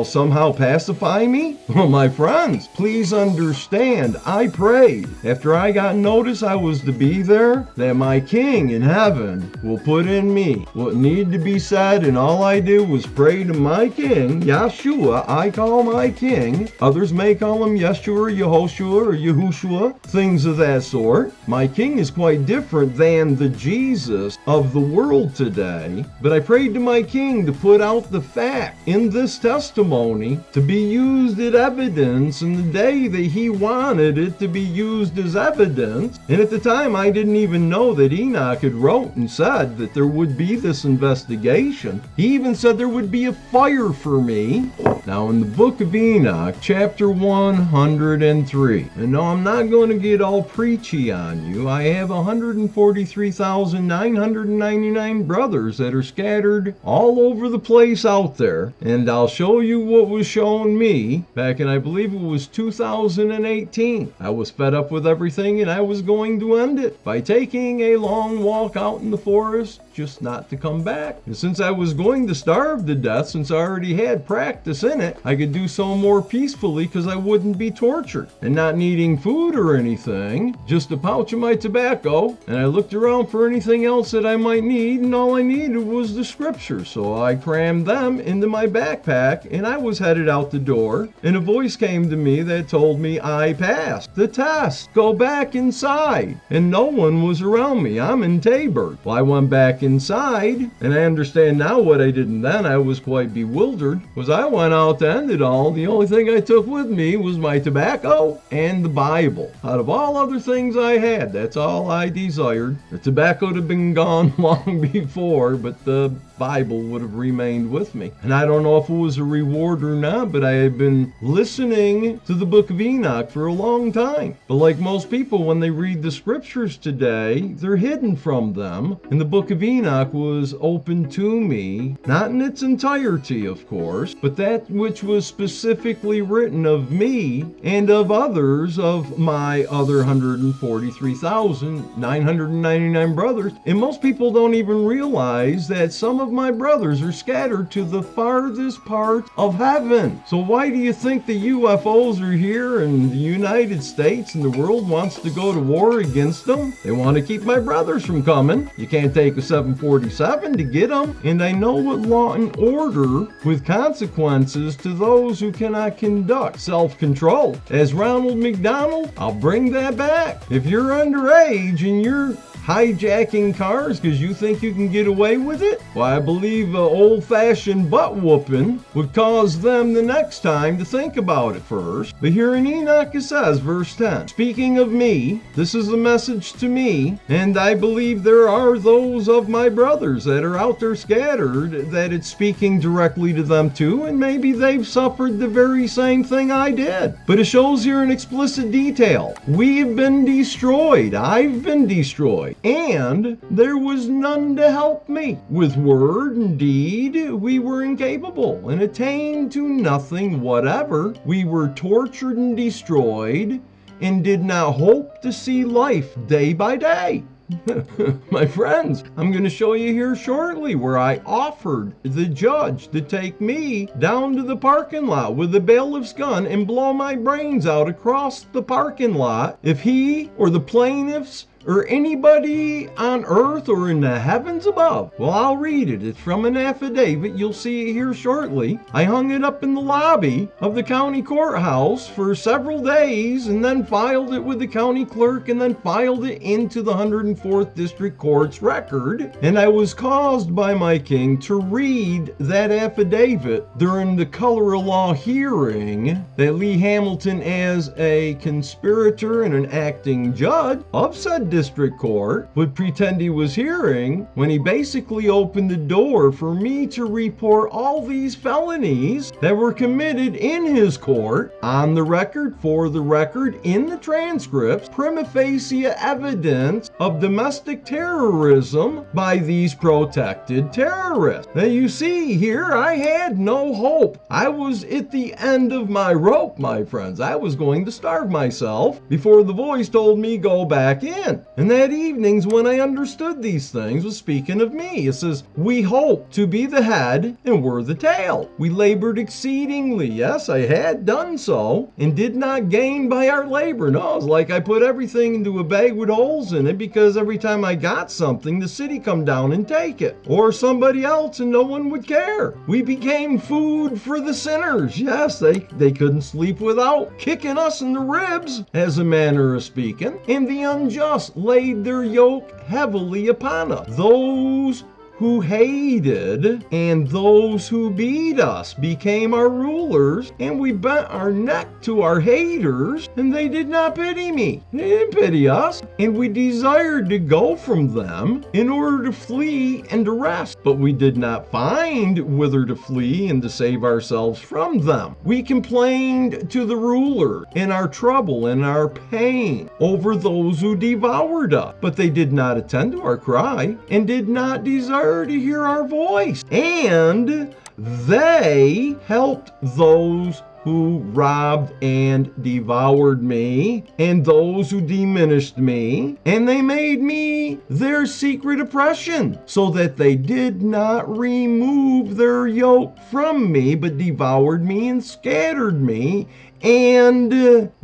somehow pacify me? Well, my friends, please understand, I prayed after I got notice I was to be there that my King in heaven will put in me what needed to be said, and all I did was pray to my King, Yeshua. I call my King. Others may call him Yeshua or Yehoshua or Yahushua, things of that sort. My King is quite different than the Jesus of the world today, but I prayed to my King to put out the fact in this testimony to be used as evidence in the day that he wanted it to be used as evidence. And at the time, I didn't even know that Enoch had wrote and said that there would be this investigation. He even said there would be a fire for me. Now, in the book of Enoch, chapter 103, and no, I'm not going to get all preachy on you. I have 143,999 brothers that are scattered all over the place out there, and I'll show you what was shown me back in, I believe it was 2018. I was fed up with everything, and I was going to end it by taking a long walk out in the forest, just not to come back. And since I was going to starve to death, since I already had practice in it, I could do so more peacefully because I wouldn't be tortured. And not needing food or anything, just a pouch of my tobacco, and I looked around for anything else that I might need, and all I needed was the scriptures. So I crammed them into my backpack back, and I was headed out the door, and a voice came to me that told me I passed the test. Go back inside. And no one was around me. I'm in Tabor. Well, I went back inside, and I understand now what I didn't then. I was quite bewildered. Was I went out to end it all. The only thing I took with me was my tobacco and the Bible. Out of all other things I had, that's all I desired. The tobacco would have been gone long before, but the Bible would have remained with me. And I don't know if it was a reward or not, but I had been listening to the book of Enoch for a long time. But like most people, when they read the scriptures today, they're hidden from them. And the book of Enoch was open to me, not in its entirety, of course, but that which was specifically written of me and of others of my other 143,999 brothers. And most people don't even realize that some of my brothers are scattered to the farthest part of heaven. So why do you think the UFOs are here and the United States and the world wants to go to war against them? They want to keep my brothers from coming. You can't take a 747 to get them. And I know what law and order with consequences to those who cannot conduct self-control. As Ronald McDonald, I'll bring that back. If you're underage and you're hijacking cars because you think you can get away with it? Well, I believe old-fashioned butt whooping would cause them the next time to think about it first. But here in Enoch it says, verse 10, speaking of me, this is a message to me, and I believe there are those of my brothers that are out there scattered that it's speaking directly to them too, and maybe they've suffered the very same thing I did. But it shows here in explicit detail. We've been destroyed. I've been destroyed. And there was none to help me. With word and deed, we were incapable and attained to nothing whatever. We were tortured and destroyed and did not hope to see life day by day. My friends, I'm going to show you here shortly where I offered the judge to take me down to the parking lot with the bailiff's gun and blow my brains out across the parking lot if he or the plaintiffs or anybody on earth or in the heavens above. Well, I'll read it. It's from an affidavit. You'll see it here shortly. I hung it up in the lobby of the county courthouse for several days and then filed it with the county clerk and then filed it into the 104th District Court's record. And I was caused by my king to read that affidavit during the color of law hearing that Lee Hamilton, as a conspirator and an acting judge of said district court, would pretend he was hearing when he basically opened the door for me to report all these felonies that were committed in his court on the record, for the record, in the transcripts, prima facie evidence of domestic terrorism by these protected terrorists. Now you see here, I had no hope. I was at the end of my rope, my friends. I was going to starve myself before the voice told me go back in. And that evening's when I understood these things was speaking of me. It says, we hope to be the head and we're the tail. We labored exceedingly. Yes, I had done so and did not gain by our labor. No, it's like I put everything into a bag with holes in it because every time I got something, the city come down and take it. Or somebody else and no one would care. We became food for the sinners. Yes, they couldn't sleep without kicking us in the ribs, as a manner of speaking. And the unjust laid their yoke heavily upon us. Those who hated and those who beat us became our rulers, and we bent our neck to our haters, and they did not pity me. They didn't pity us, and we desired to go from them in order to flee and to rest, but we did not find whither to flee and to save ourselves from them. We complained to the ruler in our trouble and our pain over those who devoured us, but they did not attend to our cry and did not desire to hear our voice. And they helped those who robbed and devoured me, and those who diminished me, and they made me their secret oppression, so that they did not remove their yoke from me, but devoured me and scattered me, and,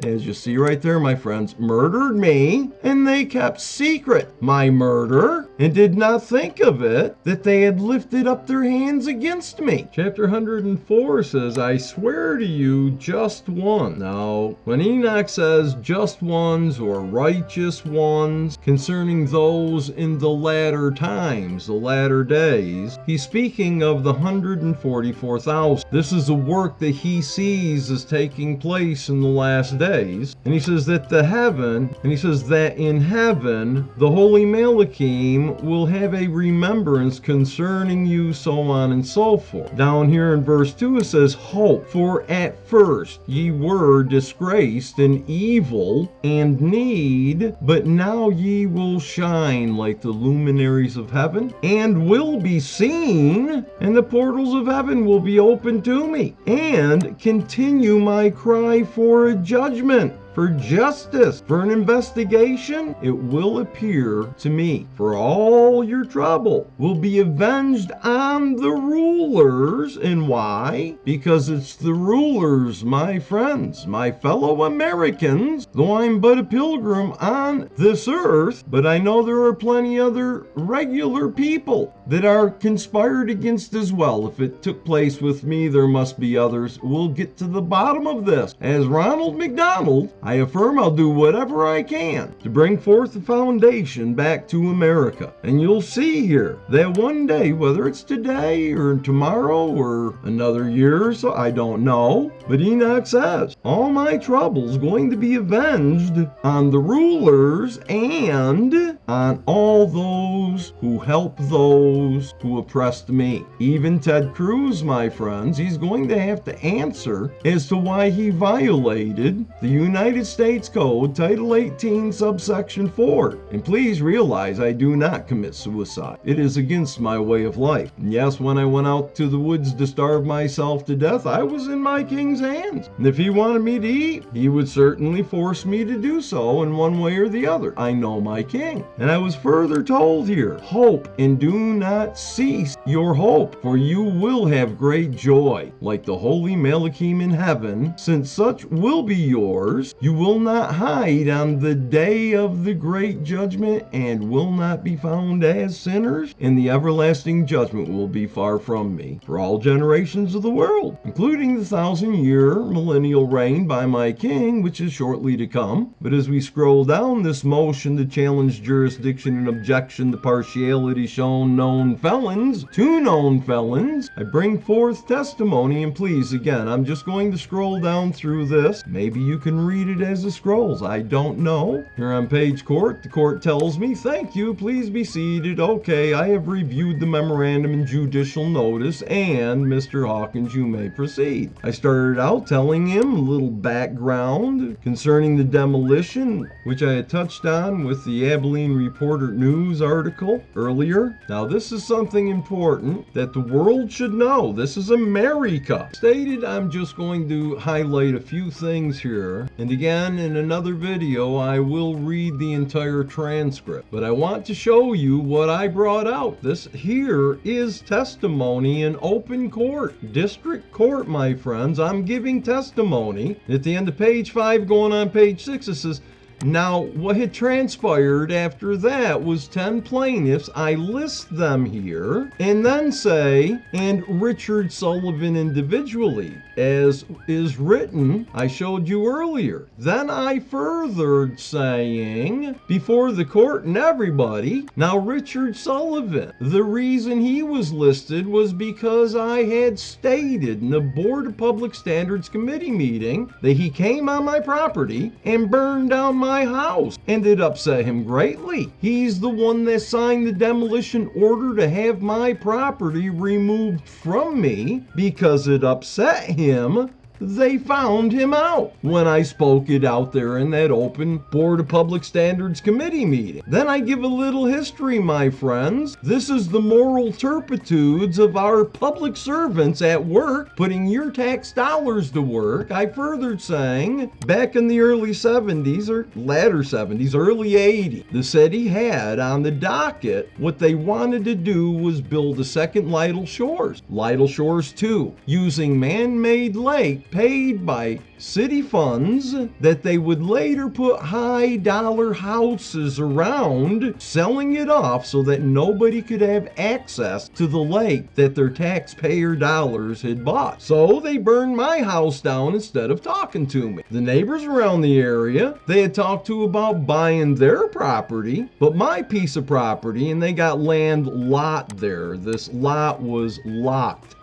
as you see right there, my friends, murdered me, and they kept secret my murder, and did not think of it, that they had lifted up their hands against me. Chapter 104 says, I swear to you just one. Now, when Enoch says just ones or righteous ones concerning those in the latter times, the latter days, he's speaking of the 144,000. This is a work that he sees as taking place in the last days. And he says that in heaven, the holy Malachim will have a remembrance concerning you, so on and so forth. Down here in verse 2 it says, hope, for at first ye were disgraced and evil and need, but now ye will shine like the luminaries of heaven, and will be seen, and the portals of heaven will be opened to me, and continue my cry for a judgment, for justice, for an investigation. It will appear to me, for all your trouble will be avenged on the rulers. And why? Because it's the rulers, my friends, my fellow Americans, though I'm but a pilgrim on this earth, but I know there are plenty other regular people that are conspired against as well. If it took place with me, there must be others. We'll get to the bottom of this. As Ronald McDonald, I affirm I'll do whatever I can to bring forth the foundation back to America. And you'll see here that one day, whether it's today or tomorrow or another year or so, I don't know, but Enoch says, all my trouble's going to be avenged on the rulers and on all those who help those who oppressed me. Even Ted Cruz, my friends, he's going to have to answer as to why he violated the United States Code, Title 18, subsection 4. And please realize I do not commit suicide. It is against my way of life. And yes, when I went out to the woods to starve myself to death, I was in my king's hands. And if he wanted me to eat, he would certainly force me to do so in one way or the other. I know my king. And I was further told here, hope and do not cease your hope, for you will have great joy, like the holy Malachim in heaven, since such will be yours. You will not hide on the day of the great judgment, and will not be found as sinners, and the everlasting judgment will be far from me for all generations of the world, including the 1,000-year millennial reign by my king, which is shortly to come. But as we scroll down this motion to challenge jurisdiction and objection to partiality shown known felons, to known felons, I bring forth testimony. And please, again, I'm just going to scroll down through this. Maybe you can read it as the scrolls. I don't know. Here on page court, the court tells me, thank you, please be seated. Okay, I have reviewed the memorandum and judicial notice, and Mr. Hawkins, you may proceed. I started out telling him a little background concerning the demolition, which I had touched on with the Abilene Reporter News article earlier. Now, this is something important that the world should know. This is America. Stated, I'm just going to highlight a few things here. And again, in another video, I will read the entire transcript. But I want to show you what I brought out. This here is testimony in open court. District court, my friends. I'm giving testimony. At the end of page 5, going on page 6, it says, now, what had transpired after that was 10 plaintiffs. I list them here and then say, and Richard Sullivan individually, as is written, I showed you earlier. Then I furthered saying, before the court and everybody, now Richard Sullivan, the reason he was listed was because I had stated in the Board of Public Standards Committee meeting that he came on my property and burned down my house, and it upset him greatly. He's the one that signed the demolition order to have my property removed from me because it upset him. They found him out when I spoke it out there in that open Board of Public Standards Committee meeting. Then I give a little history, my friends. This is the moral turpitudes of our public servants at work, putting your tax dollars to work. I furthered saying, back in the early 70s, or latter 70s, early 80s, the city had on the docket what they wanted to do was build a second Lytle Shores, Lytle Shores 2, using man-made lake paid by city funds that they would later put high dollar houses around, selling it off so that nobody could have access to the lake that their taxpayer dollars had bought. So they burned my house down instead of talking to me. The neighbors around the area, they had talked to about buying their property, but my piece of property, and they got land lot there. This lot was locked. Locked.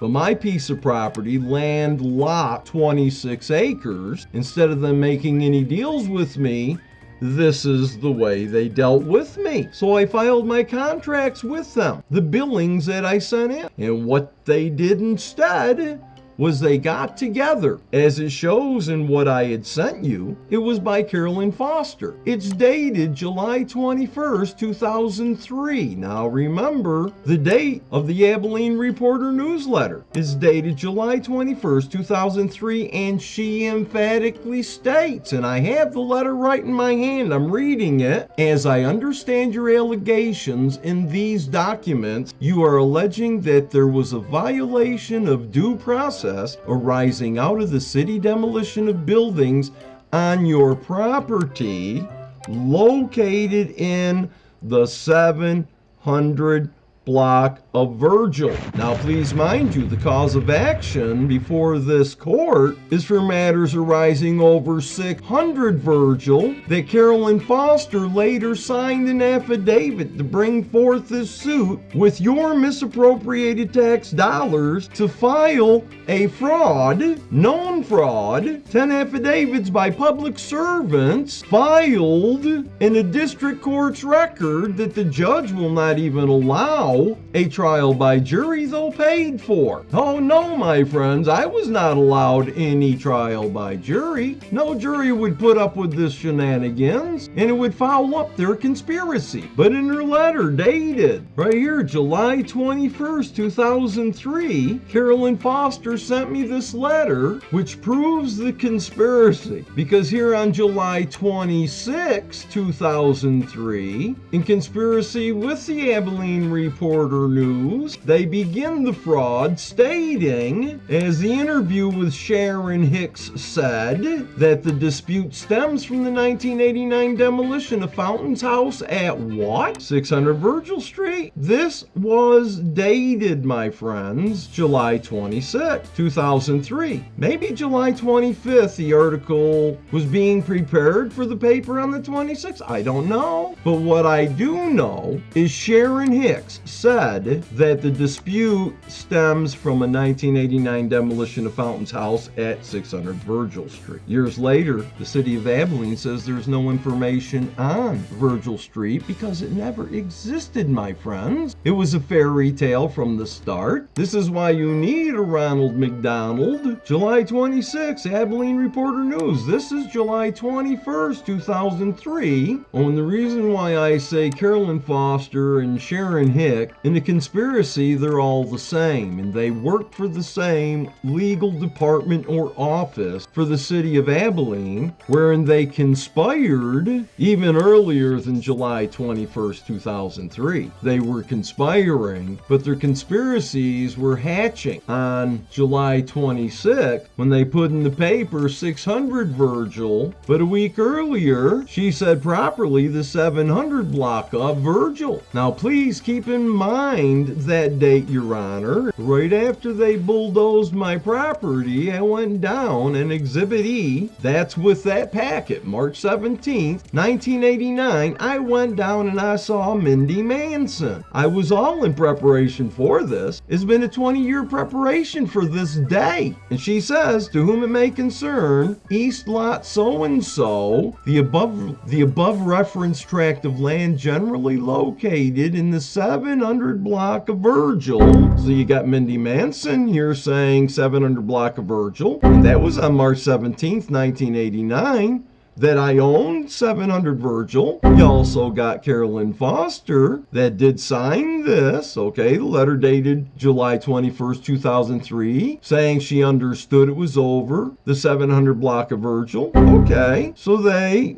But my piece of property, land lot 26 acres, instead of them making any deals with me, this is the way they dealt with me. So I filed my contracts with them, the billings that I sent in. And what they did instead was they got together. As it shows in what I had sent you, it was by Carolyn Foster. It's dated July 21st, 2003. Now remember, the date of the Abilene Reporter newsletter is dated July 21st, 2003, and she emphatically states, and I have the letter right in my hand, I'm reading it, as I understand your allegations in these documents, you are alleging that there was a violation of due process arising out of the city demolition of buildings on your property located in the 700 block of Virgil. Now, please mind you, the cause of action before this court is for matters arising over 600 Virgil that Carolyn Foster later signed an affidavit to bring forth this suit with your misappropriated tax dollars to file a fraud, known fraud, 10 affidavits by public servants filed in a district court's record that the judge will not even allow a trial by jury, though paid for. Oh no, my friends, I was not allowed any trial by jury. No jury would put up with this shenanigans, and it would foul up their conspiracy. But in her letter dated right here, July 21st, 2003, Carolyn Foster sent me this letter, which proves the conspiracy. Because here on July 26, 2003, in conspiracy with the Abilene Reporter News, they begin the fraud stating, as the interview with Sharon Hicks said, that the dispute stems from the 1989 demolition of Fountain's house at what? 600 Virgil Street. This was dated, my friends, July 26, 2003. Maybe July 25th, the article was being prepared for the paper on the 26th. I don't know. But what I do know is Sharon Hicks said that the dispute stems from a 1989 demolition of Fountain's house at 600 Virgil Street. Years later, the city of Abilene says there's no information on Virgil Street because it never existed, my friends. It was a fairy tale from the start. This is why you need a Ronald McDonald. July 26, Abilene Reporter News. This is July 21st, 2003. Oh, and the reason why I say Carolyn Foster and Sharon Hicks in the conspiracy, they're all the same, and they work for the same legal department or office for the city of Abilene, wherein they conspired even earlier than July 21st, 2003. They were conspiring, but their conspiracies were hatching on July 26th when they put in the paper 600 Virgil, but a week earlier, she said properly the 700 block of Virgil. Now, please keep in mind that date, Your Honor. Right after they bulldozed my property, I went down and Exhibit E, that's with that packet, March 17th, 1989, I went down and I saw Mindy Manson. I was all in preparation for this. It's been a 20-year preparation for this day. And she says, to whom it may concern, East Lot so-and-so, the above referenced tract of land generally located in the 700 block of Virgil. So you got Mindy Manson here saying 700 block of Virgil. And that was on March 17th, 1989. that I own 700 Virgil. You also got Carolyn Foster that did sign this, okay, the letter dated July 21st, 2003, saying she understood it was over, the 700 block of Virgil. Okay, so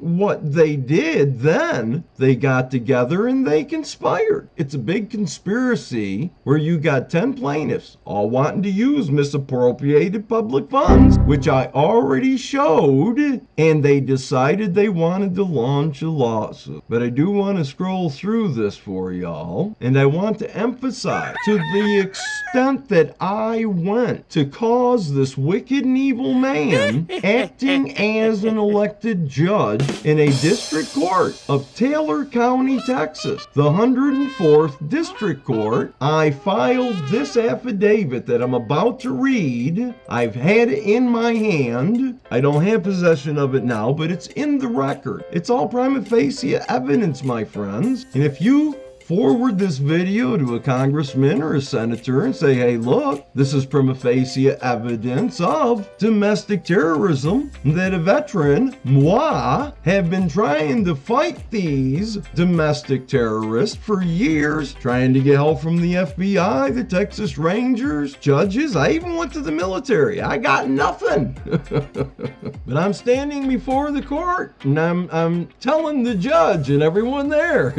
what they did then, they got together and they conspired. It's a big conspiracy where you got 10 plaintiffs all wanting to use misappropriated public funds, which I already showed, and they decided they wanted to launch a lawsuit. But I do want to scroll through this for y'all, and I want to emphasize to the extent that I went to cause this wicked and evil man acting as an elected judge in a district court of Taylor County, Texas, the 104th District Court. I filed this affidavit that I'm about to read. I've had it in my hand. I don't have possession of it now, but it's in the record. It's all prima facie evidence, my friends. And if you forward this video to a congressman or a senator and say, hey, look, this is prima facie evidence of domestic terrorism, that a veteran, moi, have been trying to fight these domestic terrorists for years, trying to get help from the FBI, the Texas Rangers, judges. I even went to the military. I got nothing. But I'm standing before the court and I'm telling the judge and everyone there,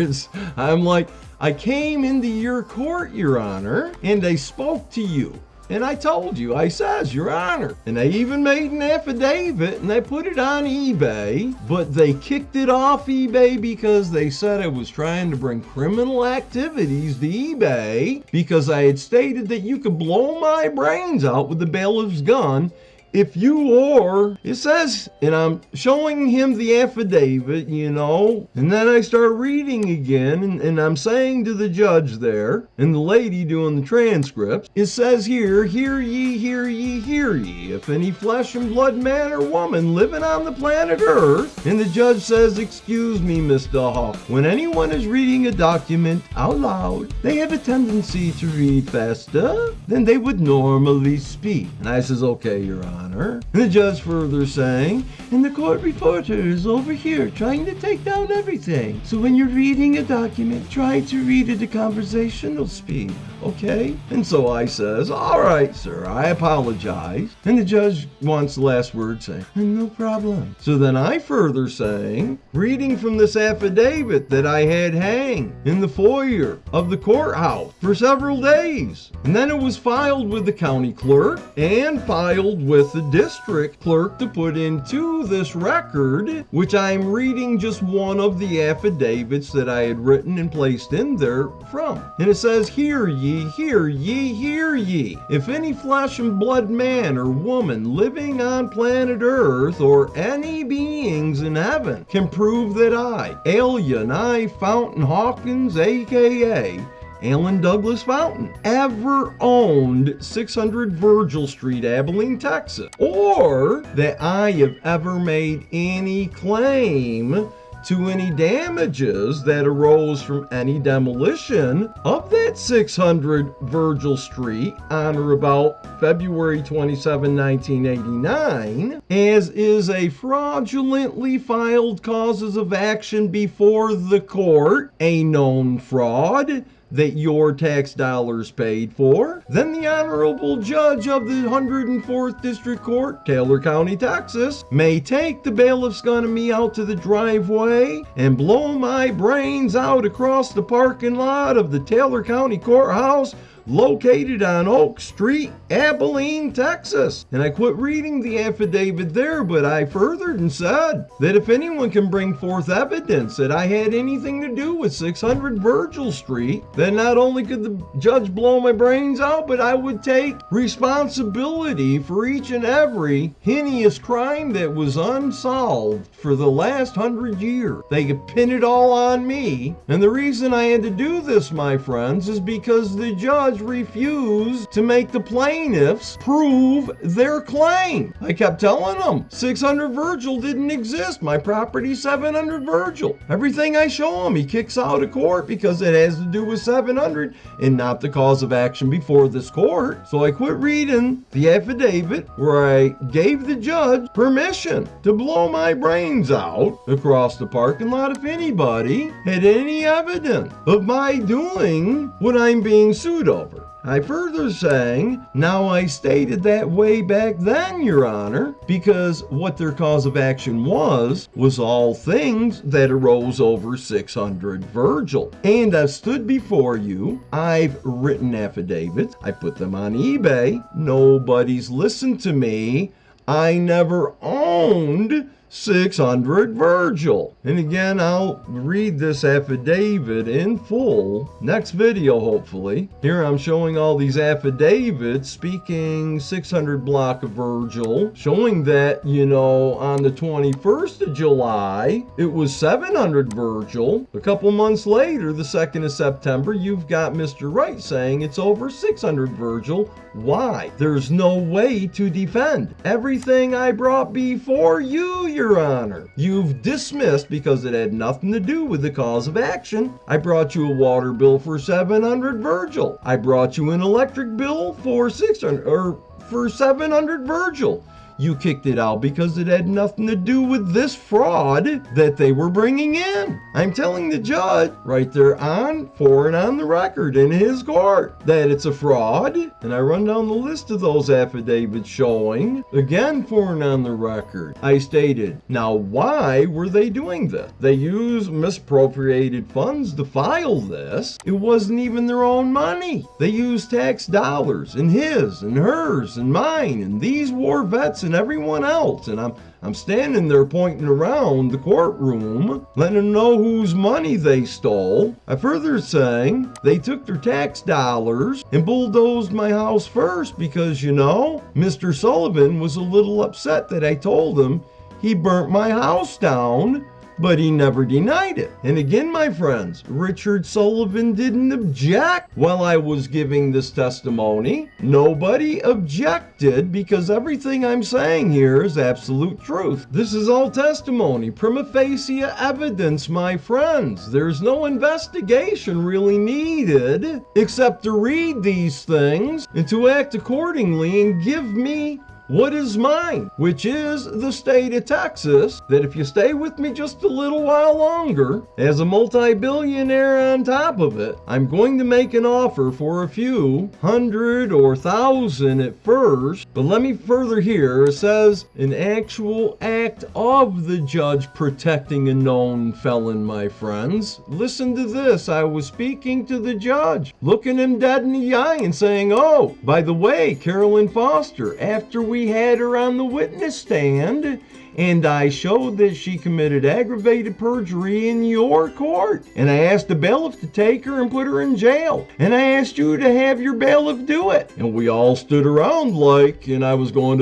I'm like, I came into your court, Your Honor, and I spoke to you. And I told you, I says, Your Honor. And I even made an affidavit and I put it on eBay, but they kicked it off eBay because they said I was trying to bring criminal activities to eBay because I had stated that you could blow my brains out with the bailiff's gun if you or, it says, and I'm showing him the affidavit, and then I start reading again, and I'm saying to the judge there, and the lady doing the transcripts, it says here, hear ye, hear ye, hear ye, if any flesh and blood man or woman living on the planet Earth, and the judge says, excuse me, Mr. Hawk, when anyone is reading a document out loud, they have a tendency to read faster than they would normally speak. And I says, okay, Your Honor. And the judge further saying, and the court reporter is over here trying to take down everything. So when you're reading a document, try to read at a conversational speed, okay? And so I says, all right, sir, I apologize. And the judge wants the last word saying, no problem. So then I further saying, reading from this affidavit that I had hang in the foyer of the courthouse for several days. And then it was filed with the county clerk and filed with the district clerk to put into this record, which I'm reading just one of the affidavits that I had written and placed in there from. And it says, hear ye, hear ye, hear ye. If any flesh and blood man or woman living on planet Earth or any beings in heaven can prove that I, Al-Yahnai Fountain Hawkins, aka Alan Douglas Fountain, ever owned 600 Virgil Street, Abilene, Texas, or that I have ever made any claim to any damages that arose from any demolition of that 600 Virgil Street on or about February 27, 1989, as is a fraudulently filed causes of action before the court, a known fraud that your tax dollars paid for, then the Honorable Judge of the 104th District Court, Taylor County, Texas, may take the bailiff's gun of me out to the driveway and blow my brains out across the parking lot of the Taylor County Courthouse located on Oak Street, Abilene, Texas. And I quit reading the affidavit there, but I furthered and said that if anyone can bring forth evidence that I had anything to do with 600 Virgil Street, then not only could the judge blow my brains out, but I would take responsibility for each and every heinous crime that was unsolved for the last 100 years. They could pin it all on me. And the reason I had to do this, my friends, is because the judge judge refused to make the plaintiffs prove their claim. I kept telling them 600 Virgil didn't exist. My property's 700 Virgil. Everything I show him, he kicks out of court because it has to do with 700 and not the cause of action before this court. So I quit reading the affidavit where I gave the judge permission to blow my brains out across the parking lot if anybody had any evidence of my doing what I'm being sued over. I further sang, now I stated that way back then, Your Honor, because what their cause of action was all things that arose over 600 Virgil. And I've stood before you, I've written affidavits, I put them on eBay, nobody's listened to me, I never owned 600 Virgil. And again, I'll read this affidavit in full next video, hopefully. Here I'm showing all these affidavits speaking 600 block of Virgil, showing that, on the 21st of July, it was 700 Virgil. A couple months later, the 2nd of September, you've got Mr. Wright saying it's over 600 Virgil. Why? There's no way to defend everything I brought before you, Your Honor. You've dismissed because it had nothing to do with the cause of action. I brought you a water bill for 700 Virgil. I brought you an electric bill for 700 Virgil. You kicked it out because it had nothing to do with this fraud that they were bringing in. I'm telling the judge right there on the record in his court that it's a fraud. And I run down the list of those affidavits showing, again, for and on the record. I stated, now why were they doing this? They used misappropriated funds to file this. It wasn't even their own money. They used tax dollars and his and hers and mine and these war vets and everyone else, and I'm standing there pointing around the courtroom, letting them know whose money they stole. I further saying they took their tax dollars and bulldozed my house first because, Mr. Sullivan was a little upset that I told him he burnt my house down, but he never denied it. And again, my friends, Richard Sullivan didn't object while I was giving this testimony. Nobody objected because everything I'm saying here is absolute truth. This is all testimony, prima facie evidence, my friends. There's no investigation really needed except to read these things and to act accordingly and give me what is mine, which is the state of Texas, that if you stay with me just a little while longer, as a multi-billionaire on top of it, I'm going to make an offer for a few hundred or thousand at first. But let me further here. It says an actual act of the judge protecting a known felon, my friends. Listen to this. I was speaking to the judge, looking him dead in the eye and saying, oh, by the way, Carolyn Foster, after we had her on the witness stand and I showed that she committed aggravated perjury in your court, and I asked the bailiff to take her and put her in jail, and I asked you to have your bailiff do it, and we all stood around and I was going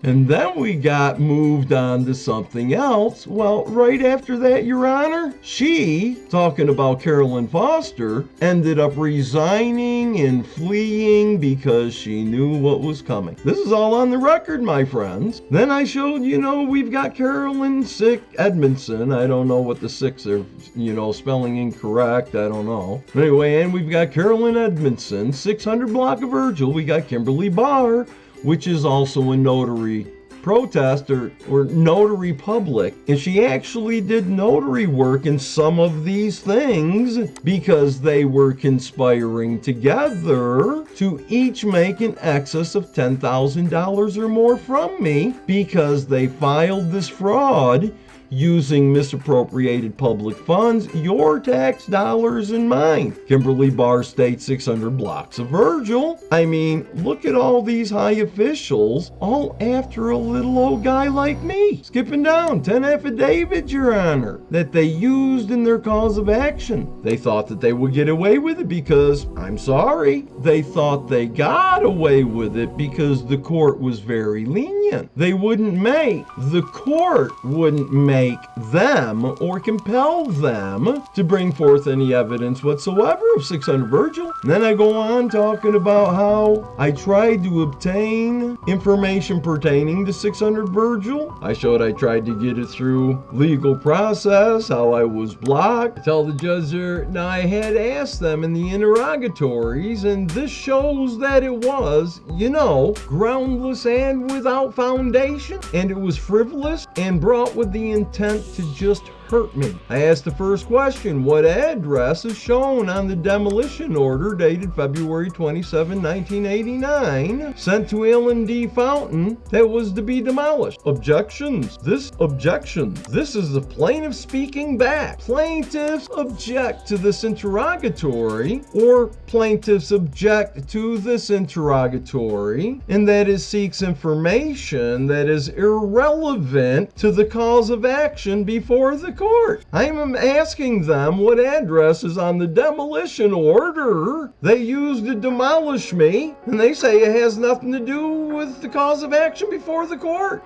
and then we got moved on to something else. Well, right after that, Your Honor, she, talking about Carolyn Foster, ended up resigning and fleeing because she knew what was coming. This is all on the record, my friends. Then I showed, we've got Carolyn Edmondson. I don't know what the six are, spelling incorrect. I don't know. Anyway, and we've got Carolyn Edmondson, 600 block of Virgil. We got Kimberly Barr, which is also a notary protest or notary public, and she actually did notary work in some of these things because they were conspiring together to each make in excess of $10,000 or more from me because they filed this fraud using misappropriated public funds, your tax dollars and mine. Kimberly Barr states 600 blocks of Virgil. I mean, look at all these high officials, all after a little old guy like me. Skipping down, 10 affidavits, Your Honor, that they used in their cause of action. They thought that they would get away with it because, I'm sorry, they thought they got away with it because the court was very lenient. The court wouldn't make them or compel them to bring forth any evidence whatsoever of 600 Virgil. And then I go on talking about how I tried to obtain information pertaining to 600 Virgil. I showed I tried to get it through legal process, how I was blocked. I tell the judge there, now I had asked them in the interrogatories, and this shows that it was, groundless and without foundation, and it was frivolous and brought with the intent to just hurt me. I asked the first question, what address is shown on the demolition order dated February 27, 1989, sent to L&D Fountain that was to be demolished? Objections. This is the plaintiff speaking back. Plaintiffs object to this interrogatory, or plaintiffs object to this interrogatory, and that it seeks information that is irrelevant to the cause of action before the court. I'm asking them what address is on the demolition order they used to demolish me, and they say it has nothing to do with the cause of action before the court.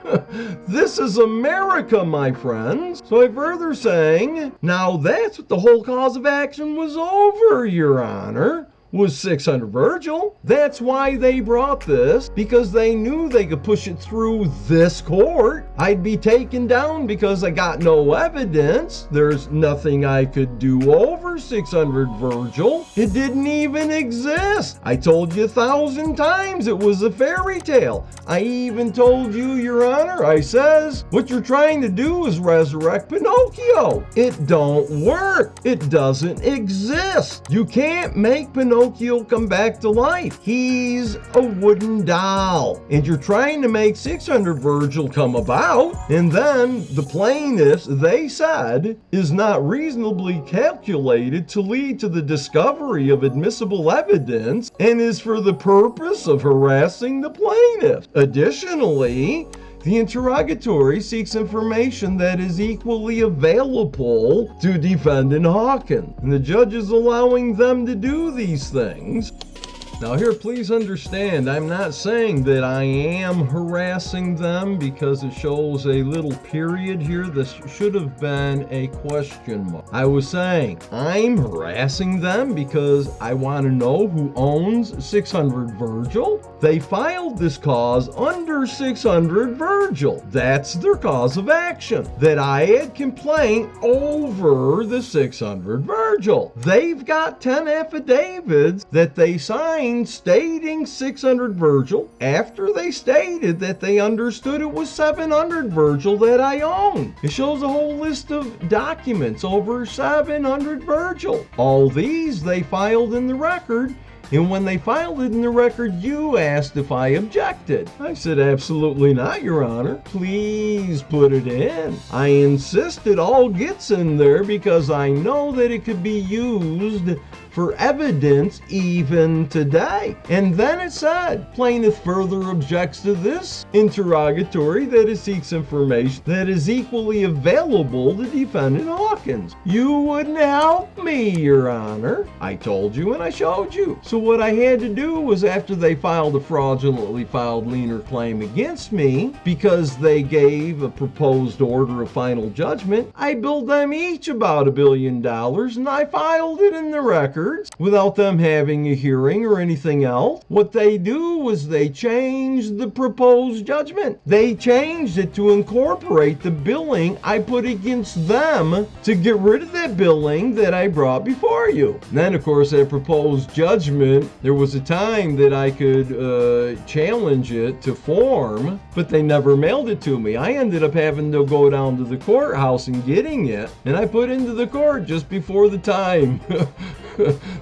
This is America, my friends. So I further saying, now that's what the whole cause of action was over, Your Honor, was 600 Virgil. That's why they brought this, because they knew they could push it through this court. I'd be taken down because I got no evidence. There's nothing I could do over 600 Virgil. It didn't even exist. I told you 1,000 times it was a fairy tale. I even told you, Your Honor, I says, what you're trying to do is resurrect Pinocchio. It don't work. It doesn't exist. You can't make Pinocchio come back to life. He's a wooden doll. And you're trying to make 600 Virgil come about, and then the plaintiffs, they said, is not reasonably calculated to lead to the discovery of admissible evidence and is for the purpose of harassing the plaintiffs. Additionally, the interrogatory seeks information that is equally available to defendant Hawkins, and the judge is allowing them to do these things. Now here, please understand, I'm not saying that I am harassing them because it shows a little period here. This should have been a question mark. I was saying I'm harassing them because I want to know who owns 600 Virgil. They filed this cause under 600 Virgil. That's their cause of action, that I had complaint over the 600 Virgil. They've got 10 affidavits that they signed stating 600 Virgil after they stated that they understood it was 700 Virgil that I own. It shows a whole list of documents over 700 Virgil. All these they filed in the record. And when they filed it in the record, you asked if I objected. I said, absolutely not, Your Honor. Please put it in. I insist it all gets in there because I know that it could be used for evidence even today. And then it said, plaintiff further objects to this interrogatory that it seeks information that is equally available to defendant Hawkins. You wouldn't help me, Your Honor. I told you and I showed you. So what I had to do was, after they filed a fraudulently filed lien or claim against me because they gave a proposed order of final judgment, I billed them each about $1 billion and I filed it in the record without them having a hearing or anything else. What they do was they changed the proposed judgment. They changed it to incorporate the billing I put against them to get rid of that billing that I brought before you. And then, of course, that proposed judgment, there was a time that I could challenge it to form, but they never mailed it to me. I ended up having to go down to the courthouse and getting it, and I put into the court just before the time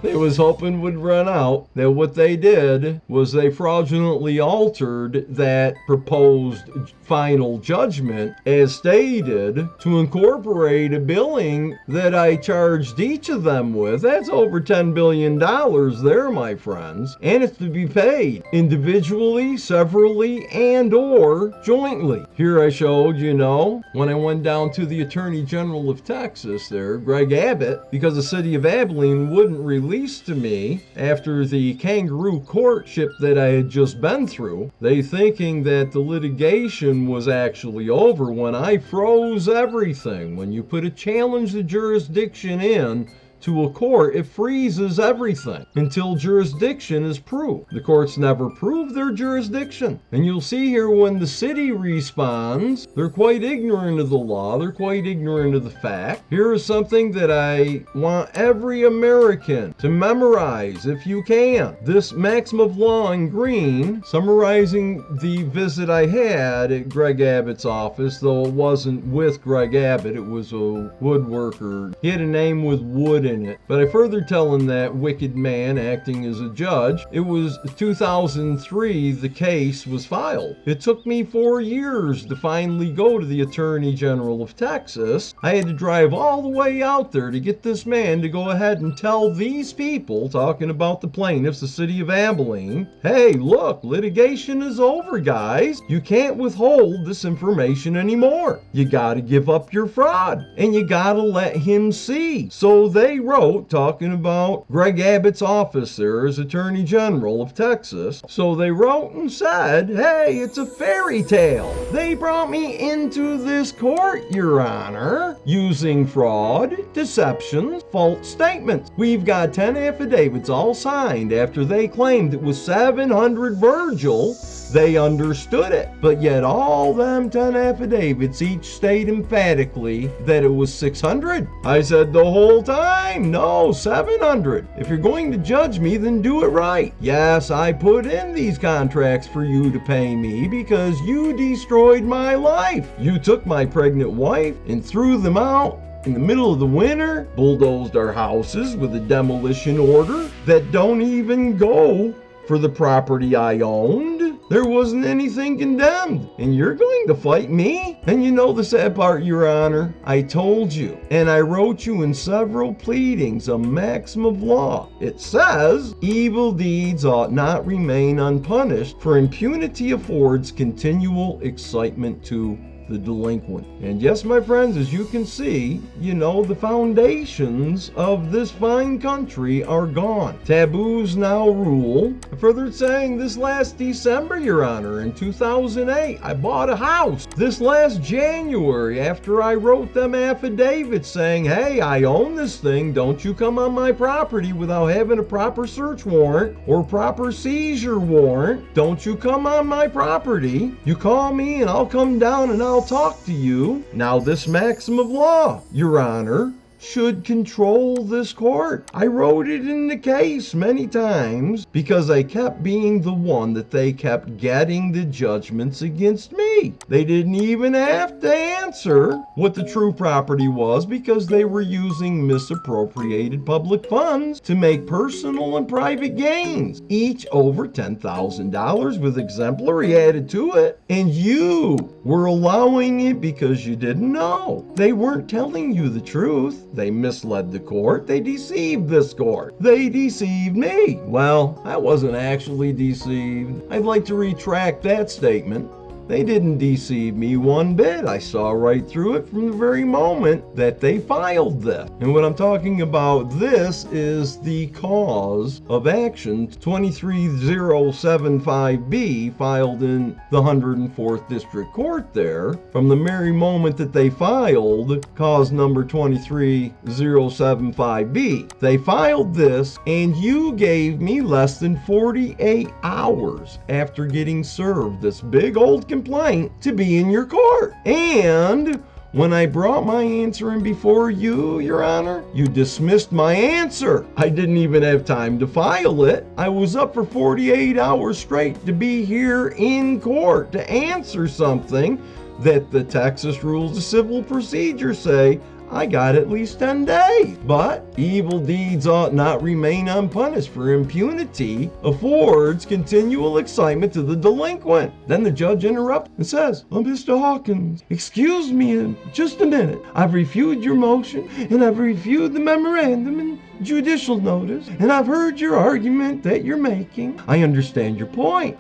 they was hoping would run out, that what they did was they fraudulently altered that proposed final judgment as stated to incorporate a billing that I charged each of them with. That's over $10 billion there, my friends. And it's to be paid individually, severally, and or jointly. Here I showed, when I went down to the Attorney General of Texas there, Greg Abbott, because the city of Abilene wouldn't release to me after the kangaroo courtship that I had just been through, they thinking that the litigation was actually over when I froze everything. When you put a challenge to jurisdiction in to a court, it freezes everything until jurisdiction is proved. The courts never prove their jurisdiction. And you'll see here when the city responds, they're quite ignorant of the law. They're quite ignorant of the fact. Here is something that I want every American to memorize if you can. This maxim of law in green, summarizing the visit I had at Greg Abbott's office, though it wasn't with Greg Abbott, it was a woodworker. He had a name with wood in it. But I further tell him that wicked man acting as a judge, it was 2003 the case was filed. It took me 4 years to finally go to the Attorney General of Texas. I had to drive all the way out there to get this man to go ahead and tell these people, talking about the plaintiffs, the city of Abilene, hey, look, litigation is over, guys. You can't withhold this information anymore. You gotta give up your fraud, and you gotta let him see. So they wrote, talking about Greg Abbott's office there as Attorney General of Texas. So they wrote and said, hey, it's a fairy tale. They brought me into this court, Your Honor, using fraud, deception, false statements. We've got 10 affidavits all signed after they claimed it was 700 Virgil. They understood it, but yet all them 10 affidavits each state emphatically that it was 600. I said the whole time, no, 700. If you're going to judge me, then do it right. Yes, I put in these contracts for you to pay me because you destroyed my life. You took my pregnant wife and threw them out in the middle of the winter, bulldozed our houses with a demolition order that don't even go for the property I owned. There wasn't anything condemned, and you're going to fight me? And you know the sad part, Your Honor? I told you, and I wrote you in several pleadings, a maxim of law. It says, evil deeds ought not remain unpunished, for impunity affords continual excitement to the delinquent. And yes, my friends, as you can see, the foundations of this fine country are gone. Taboos now rule. Further saying, this last December, Your Honor, in 2008, I bought a house. This last January, after I wrote them affidavits saying, hey, I own this thing, don't you come on my property without having a proper search warrant or proper seizure warrant. Don't you come on my property. You call me and I'll come down and I'll talk to you. Now this maxim of law, Your Honor, should control this court. I wrote it in the case many times because I kept being the one that they kept getting the judgments against me. They didn't even have to answer what the true property was because they were using misappropriated public funds to make personal and private gains, each over $10,000 with exemplary added to it. And you were allowing it because you didn't know. They weren't telling you the truth. They misled the court. They deceived this court. They deceived me. Well, I wasn't actually deceived. I'd like to retract that statement. They didn't deceive me one bit. I saw right through it from the very moment that they filed this. And what I'm talking about, this is the cause of action 23075B filed in the 104th District Court there. From the very moment that they filed cause number 23075B. They filed this and you gave me less than 48 hours after getting served this big old complaint to be in your court. And when I brought my answer in before you, Your Honor, you dismissed my answer. I didn't even have time to file it. I was up for 48 hours straight to be here in court to answer something that the Texas Rules of Civil Procedure say I got at least 10 days. But evil deeds ought not remain unpunished, for impunity affords continual excitement to the delinquent. Then the judge interrupts and says, "Oh, Mr. Hawkins, excuse me in just a minute. I've reviewed your motion, and I've reviewed the memorandum and judicial notice, and I've heard your argument that you're making. I understand your point.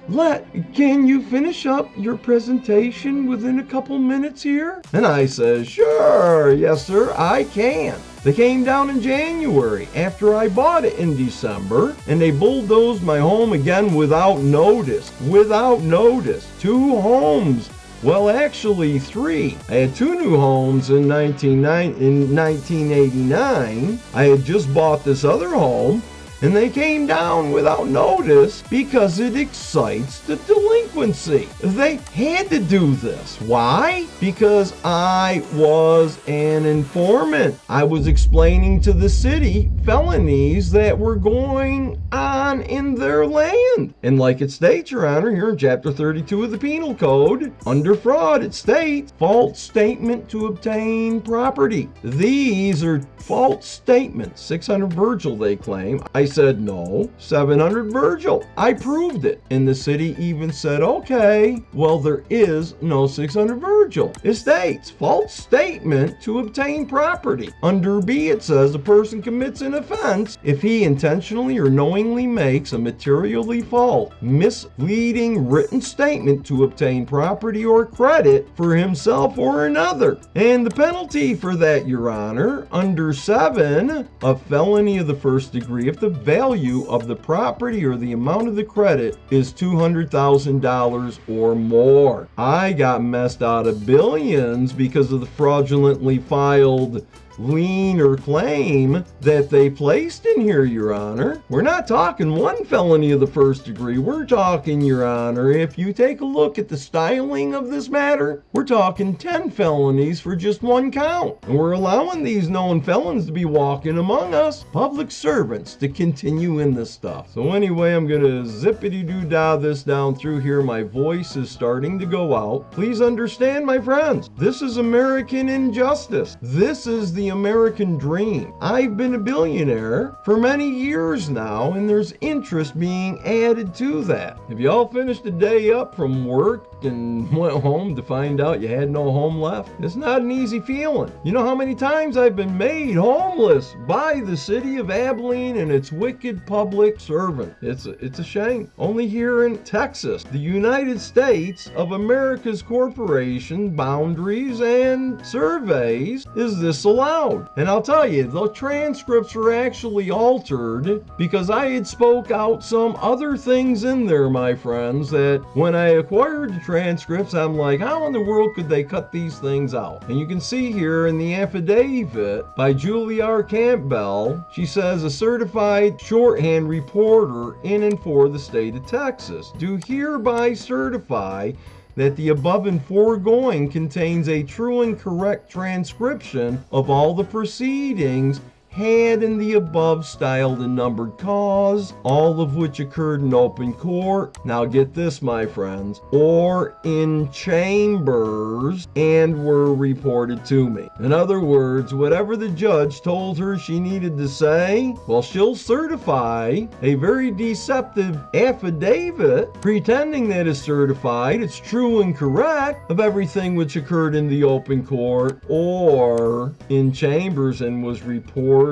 Can you finish up your presentation within a couple minutes here?" And I says, "Sure, yes sir, I can." They came down in January after I bought it in December, and they bulldozed my home again without notice. Without notice. 2 homes. Well, actually 3. I had 2 new homes in 1989. I had just bought this other home, and they came down without notice because it excites the delinquency. They had to do this. Why? Because I was an informant. I was explaining to the city felonies that were going on in their land. And like it states, Your Honor, here in Chapter 32 of the Penal Code, under fraud, it states, false statement to obtain property. These are false statements. 600 Virgil, they claim. I said, no, 700 Virgil. I proved it. And the city even said, okay, well, there is no 600 Virgil. It states, false statement to obtain property. Under B, it says a person commits an offense if he intentionally or knowingly makes a materially false, misleading written statement to obtain property or credit for himself or another. And the penalty for that, Your Honor, under 7, a felony of the first degree, if the value of the property or the amount of the credit is $200,000 or more. I got messed out of billions because of the fraudulently filed lien or claim that they placed in here, Your Honor. We're not talking 1 felony of the first degree. We're talking, Your Honor, if you take a look at the styling of this matter, we're talking 10 felonies for just 1 count. And we're allowing these known felons to be walking among us, public servants, to continue in this stuff. So anyway, I'm going to zippity-doo-dah this down through here. My voice is starting to go out. Please understand, my friends, this is American injustice. This is the American dream. I've been a billionaire for many years now, and there's interest being added to that. If you all finished a day up from work and went home to find out you had no home left, it's not an easy feeling. You know how many times I've been made homeless by the city of Abilene and its wicked public servant. It's a shame. Only here in Texas, the United States of America's corporation boundaries and surveys, is this allowed. And I'll tell you, the transcripts were actually altered because I had spoke out some other things in there, my friends, that when I acquired the transcripts, I'm like, how in the world could they cut these things out? And you can see here in the affidavit by Julie R. Campbell, she says, a certified shorthand reporter in and for the state of Texas do hereby certify that the above and foregoing contains a true and correct transcription of all the proceedings had in the above styled and numbered cause, all of which occurred in open court. Now get this, my friends, or in chambers and were reported to me. In other words, whatever the judge told her she needed to say, well, she'll certify a very deceptive affidavit pretending that it's certified, it's true and correct of everything which occurred in the open court or in chambers and was reported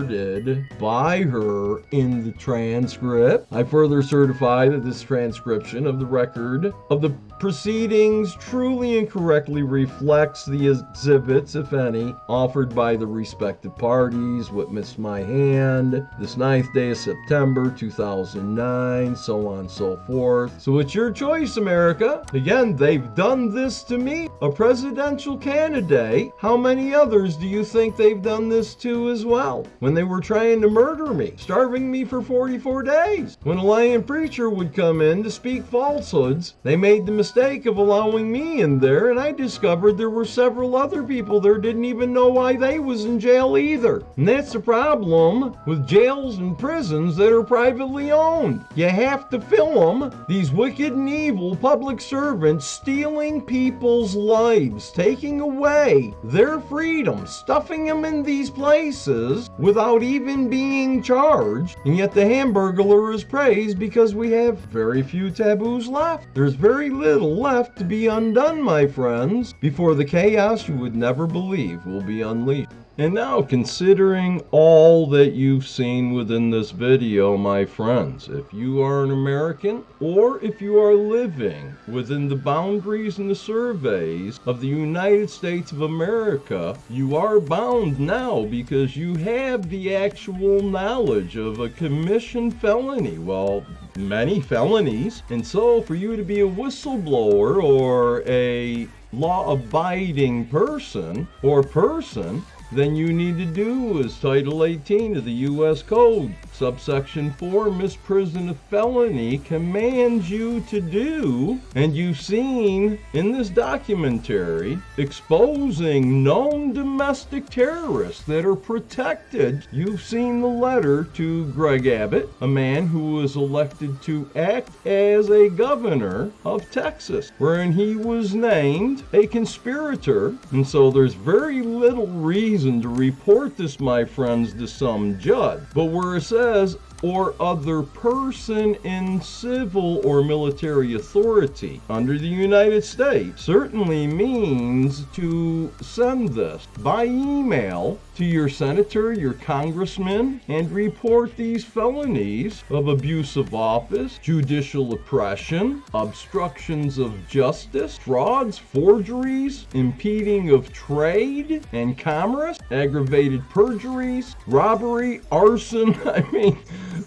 by her in the transcript. I further certify that this transcription of the record of the proceedings truly and correctly reflects the exhibits, if any, offered by the respective parties, witnessed my hand, this 9th day of September 2009, so on and so forth. So it's your choice, America. Again, they've done this to me, a presidential candidate. How many others do you think they've done this to as well? when they were trying to murder me, starving me for 44 days. When a lying preacher would come in to speak falsehoods, they made the mistake of allowing me in there, and I discovered there were several other people there didn't even know why they was in jail either. And that's the problem with jails and prisons that are privately owned. You have to fill them, these wicked and evil public servants stealing people's lives, taking away their freedom, stuffing them in these places without even being charged. And yet the Hamburglar is praised because we have very few taboos left. There's very little left to be undone, my friends, before the chaos you would never believe will be unleashed. And now, considering all that you've seen within this video, my friends, if you are an American or if you are living within the boundaries and the surveys of the United States of America, you are bound now because you have the actual knowledge of a commissioned felony. Well, many felonies. And so for you to be a whistleblower or a law-abiding person then you need to do is Title 18 of the U.S. Code, subsection 4, misprision of felony, commands you to do, and you've seen in this documentary, exposing known domestic terrorists that are protected. You've seen the letter to Greg Abbott, a man who was elected to act as a governor of Texas, wherein he was named a conspirator, and so there's very little reason to report this, my friends, to some judge. But where it says, or other person in civil or military authority under the United States, certainly means to send this by email to your senator, your congressman, and report these felonies of abuse of office, judicial oppression, obstructions of justice, frauds, forgeries, impeding of trade and commerce, aggravated perjuries, robbery, arson. I mean,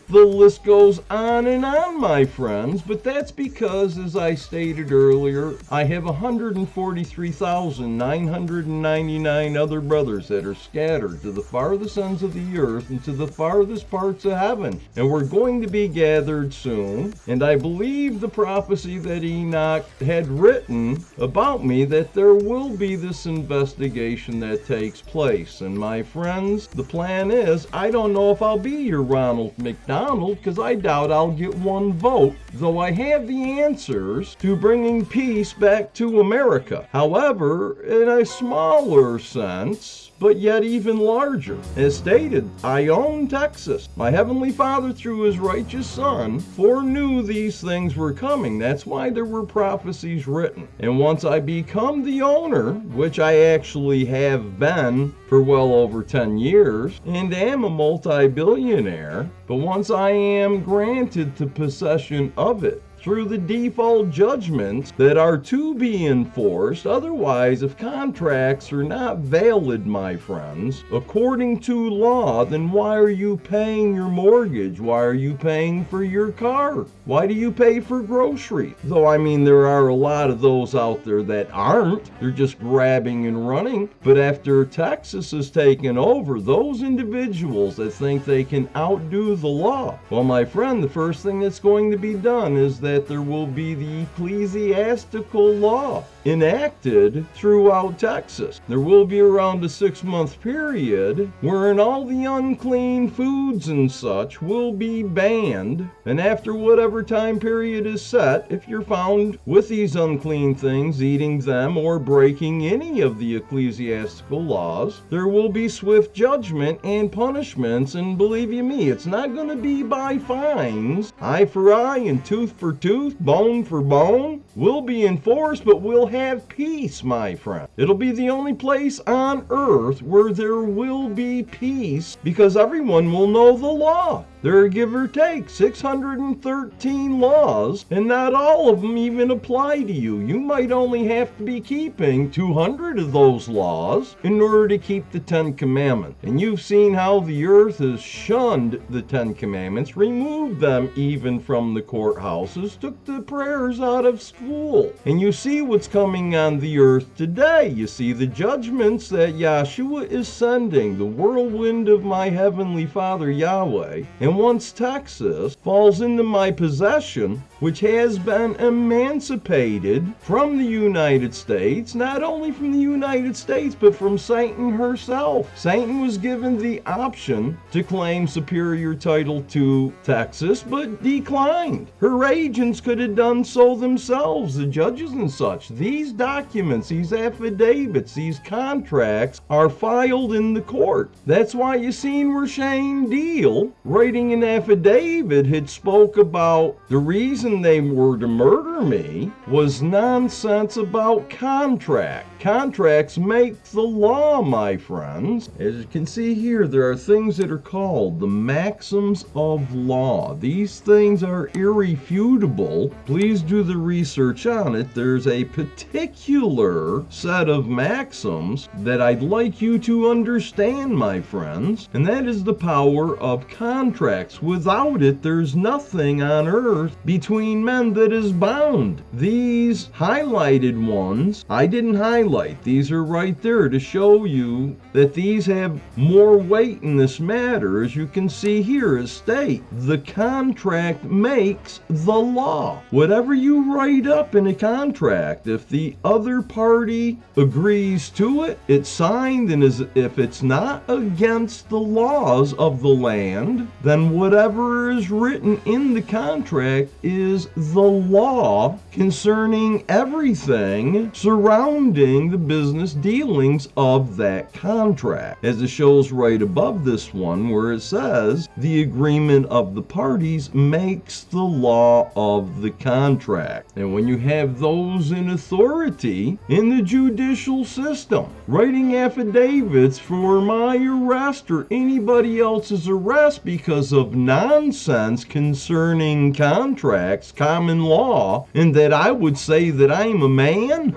the list goes on and on, my friends, but that's because, as I stated earlier, I have 143,999 other brothers that are scattered to the farthest ends of the earth and to the farthest parts of heaven, and we're going to be gathered soon. And I believe the prophecy that Enoch had written about me, that there will be this investigation that takes place. And my friends, the plan is, I don't know if I'll be your Ronald McDonald, because I doubt I'll get one vote, though I have the answers to bringing peace back to America. However, in a smaller sense, but yet even larger, as stated, I own Texas. My Heavenly Father, through His righteous Son, foreknew these things were coming. That's why there were prophecies written. And once I become the owner, which I actually have been for well over 10 years, and am a multi-billionaire, but once I am granted the possession of it, through the default judgments that are to be enforced. Otherwise, if contracts are not valid, my friends, according to law, then why are you paying your mortgage? Why are you paying for your car? Why do you pay for groceries? Though, I mean, there are a lot of those out there that aren't. They're just grabbing and running. But after Texas is taken over, those individuals that think they can outdo the law, well, my friend, the first thing that's going to be done is that there will be the ecclesiastical law enacted throughout Texas. There will be around a 6-month period wherein all the unclean foods and such will be banned, and after whatever time period is set, if you're found with these unclean things, eating them or breaking any of the ecclesiastical laws, there will be swift judgment and punishments. And believe you me, it's not going to be by fines. Eye for eye and tooth for tooth, bone for bone will be enforced, but we'll have peace, my friend. It'll be the only place on earth where there will be peace, because everyone will know the law. There are, give or take, 613 laws, and not all of them even apply to you. You might only have to be keeping 200 of those laws in order to keep the 10 Commandments. And you've seen how the earth has shunned the 10 Commandments, removed them even from the courthouses, took the prayers out of school. And you see what's coming on the earth today. You see the judgments that Yahshua is sending, the whirlwind of my heavenly Father Yahweh. And once Texas falls into my possession, which has been emancipated from the United States, not only from the United States, but from Satan herself. Satan was given the option to claim superior title to Texas, but declined. Her agents could have done so themselves, the judges and such. These documents, these affidavits, these contracts are filed in the court. That's why you seen where Shane Deal, writing an affidavit, had spoke about the reason they were to murder me was nonsense about contract. Contracts make the law, my friends. As you can see here, there are things that are called the maxims of law. These things are irrefutable. Please do the research on it. There's a particular set of maxims that I'd like you to understand, my friends, and that is the power of contracts. Without it, there's nothing on earth between men that is bound. These highlighted ones, I didn't highlight. These are right there to show you that these have more weight in this matter. As you can see here, it states the contract makes the law. Whatever you write up in a contract, if the other party agrees to it, it's signed, and if it's not against the laws of the land, then whatever is written in the contract is the law concerning everything surrounding the business dealings of that contract. As it shows right above this one, where it says the agreement of the parties makes the law of the contract. And when you have those in authority in the judicial system writing affidavits for my arrest or anybody else's arrest because of nonsense concerning contracts, common law, and that I would say that I'm a man,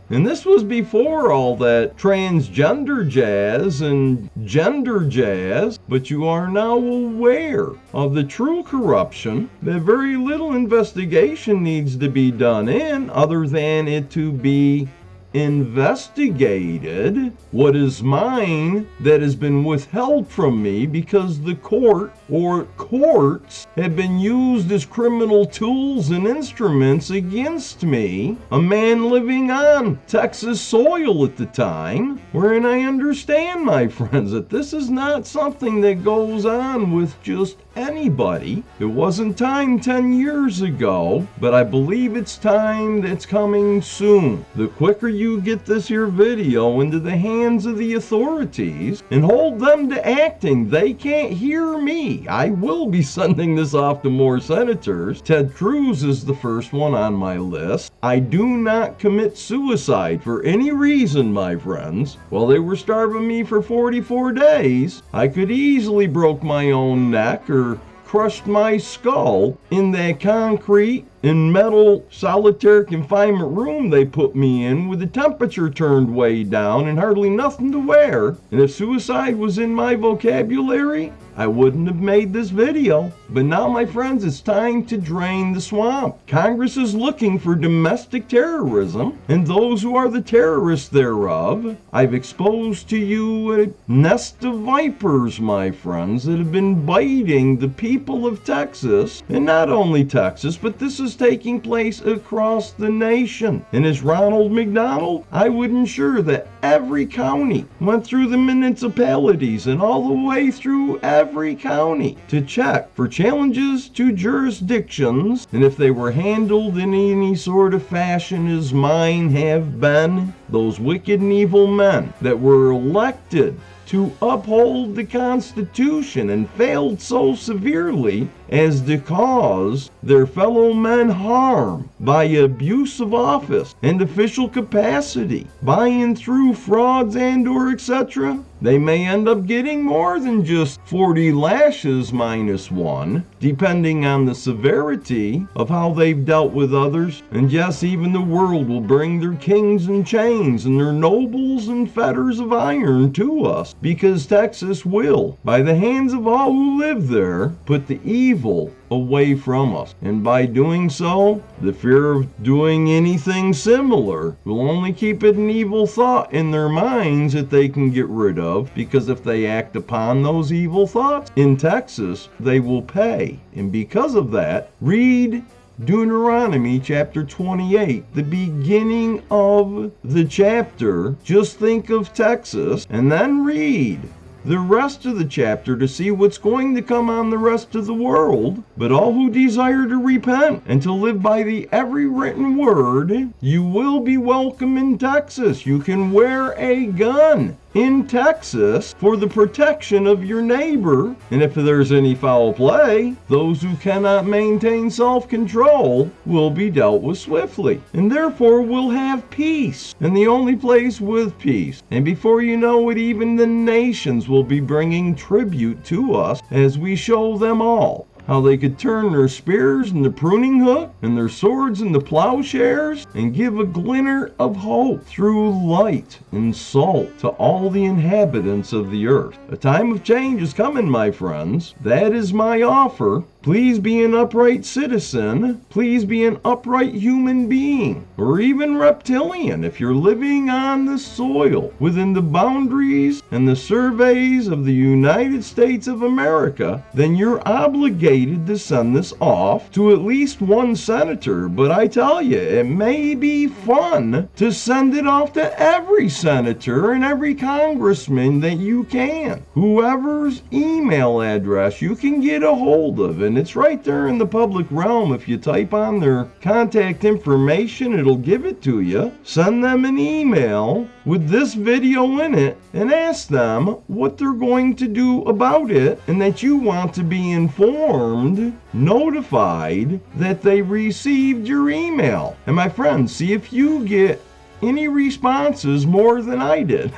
and this was before all that transgender jazz and gender jazz, but you are now aware of the true corruption that very little investigation needs to be done in other than it to be investigated. What is mine that has been withheld from me because the court or courts have been used as criminal tools and instruments against me, a man living on Texas soil at the time, wherein I understand, my friends, that this is not something that goes on with just anybody. It wasn't time 10 years ago, but I believe it's time that's coming soon. The quicker you get this here video into the hands of the authorities and hold them to acting, they can't hear me. I will be sending this off to more senators. Ted Cruz is the first one on my list. I do not commit suicide for any reason, my friends. While they were starving me for 44 days, I could easily broke my own neck or crushed my skull in that concrete and metal solitary confinement room they put me in with the temperature turned way down and hardly nothing to wear. And if suicide was in my vocabulary, I wouldn't have made this video. But now, my friends, it's time to drain the swamp. Congress is looking for domestic terrorism and those who are the terrorists thereof. I've exposed to you a nest of vipers, my friends, that have been biting the people of Texas. And not only Texas, but this is taking place across the nation. And as Ronald McDonald, I would ensure that every county went through the municipalities and all the way through every county to check for challenges to jurisdictions, and if they were handled in any sort of fashion as mine have been, those wicked and evil men that were elected to uphold the Constitution and failed so severely as to cause their fellow men harm by abuse of office and official capacity, by and through frauds and or etc., They may end up getting more than just 40 lashes minus one, depending on the severity of how they've dealt with others. And yes, even the world will bring their kings in chains and their nobles in fetters of iron to us, because Texas will, by the hands of all who live there, put the evil away from us. And by doing so, the fear of doing anything similar will only keep it an evil thought in their minds that they can get rid of, because if they act upon those evil thoughts in Texas, they will pay. And because of that, read Deuteronomy chapter 28, the beginning of the chapter. Just think of Texas and then read the rest of the chapter to see what's going to come on the rest of the world. But all who desire to repent and to live by the every written word, you will be welcome in Texas. You can wear a gun in Texas for the protection of your neighbor. And if there's any foul play, those who cannot maintain self-control will be dealt with swiftly. And therefore will have peace. And the only place with peace. And before you know it, even the nations will be bringing tribute to us as we show them all how they could turn their spears into pruning hook and their swords into plowshares and give a glimmer of hope through light and salt to all the inhabitants of the earth. A time of change is coming, my friends. That is my offer. Please be an upright citizen. Please be an upright human being, or even reptilian if you're living on the soil within the boundaries and the surveys of the United States of America. Then you're obligated to send this off to at least one senator. But I tell you, it may be fun to send it off to every senator and every congressman that you can. Whoever's email address you can get a hold of. And it's right there in the public realm. If you type on their contact information, it'll give it to you. Send them an email with this video in it and ask them what they're going to do about it, and that you want to be informed, notified that they received your email. And my friends, see if you get any responses more than I did.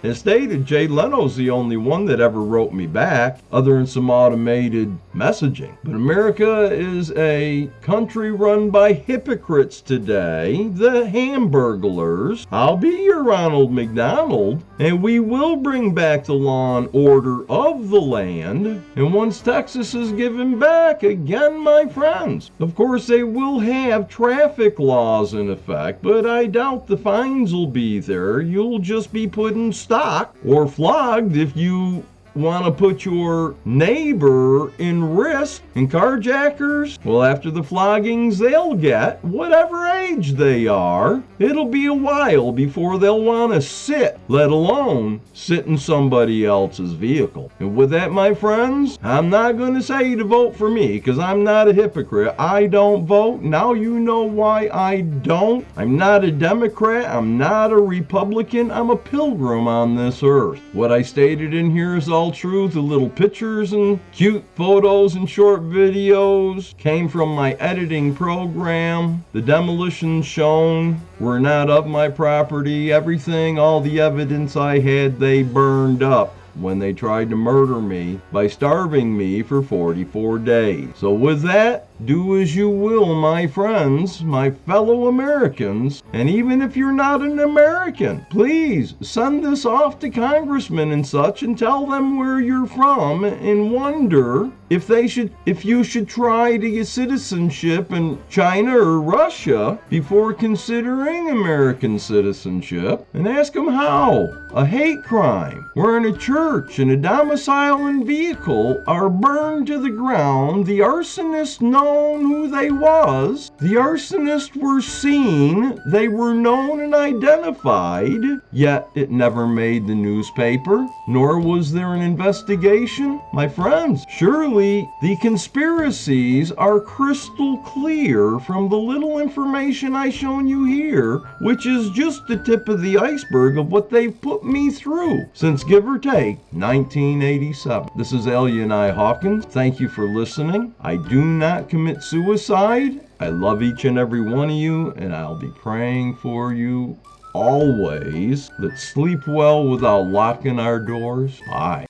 As stated, Jay Leno's the only one that ever wrote me back, other than some automated messaging. But America is a country run by hypocrites today, the Hamburglers. I'll be your Ronald McDonald, and we will bring back the law and order of the land. And once Texas is given back, again, my friends, of course they will have traffic laws in effect, but I doubt the fines will be there. You'll just be put in stock or flogged if you want to put your neighbor in risk. And carjackers, well, after the floggings they'll get, whatever age they are, it'll be a while before they'll want to sit, let alone sit in somebody else's vehicle. And with that, my friends, I'm not going to say to vote for me, because I'm not a hypocrite. I don't vote. Now you know why I don't. I'm not a Democrat. I'm not a Republican. I'm a pilgrim on this earth. What I stated in here is all truth. The little pictures and cute photos and short videos came from my editing program. The demolitions shown were not of my property. Everything, all the evidence I had, they burned up when they tried to murder me by starving me for 44 days. So with that, do as you will, my friends, my fellow Americans. And even if you're not an American, please send this off to congressmen and such and tell them where you're from, and wonder if you should try to get citizenship in China or Russia before considering American citizenship. And ask them how. A hate crime where in a church and a domicile and vehicle are burned to the ground, the arsonist known who they was. The arsonists were seen, they were known and identified, yet it never made the newspaper, nor was there an investigation. My friends, surely the conspiracies are crystal clear from the little information I shown you here, which is just the tip of the iceberg of what they've put me through since, give or take, 1987. This is Al-Yahnai Hawkins. Thank you for listening. I do not commit suicide. I love each and every one of you, and I'll be praying for you always, that sleep well without locking our doors? Aye.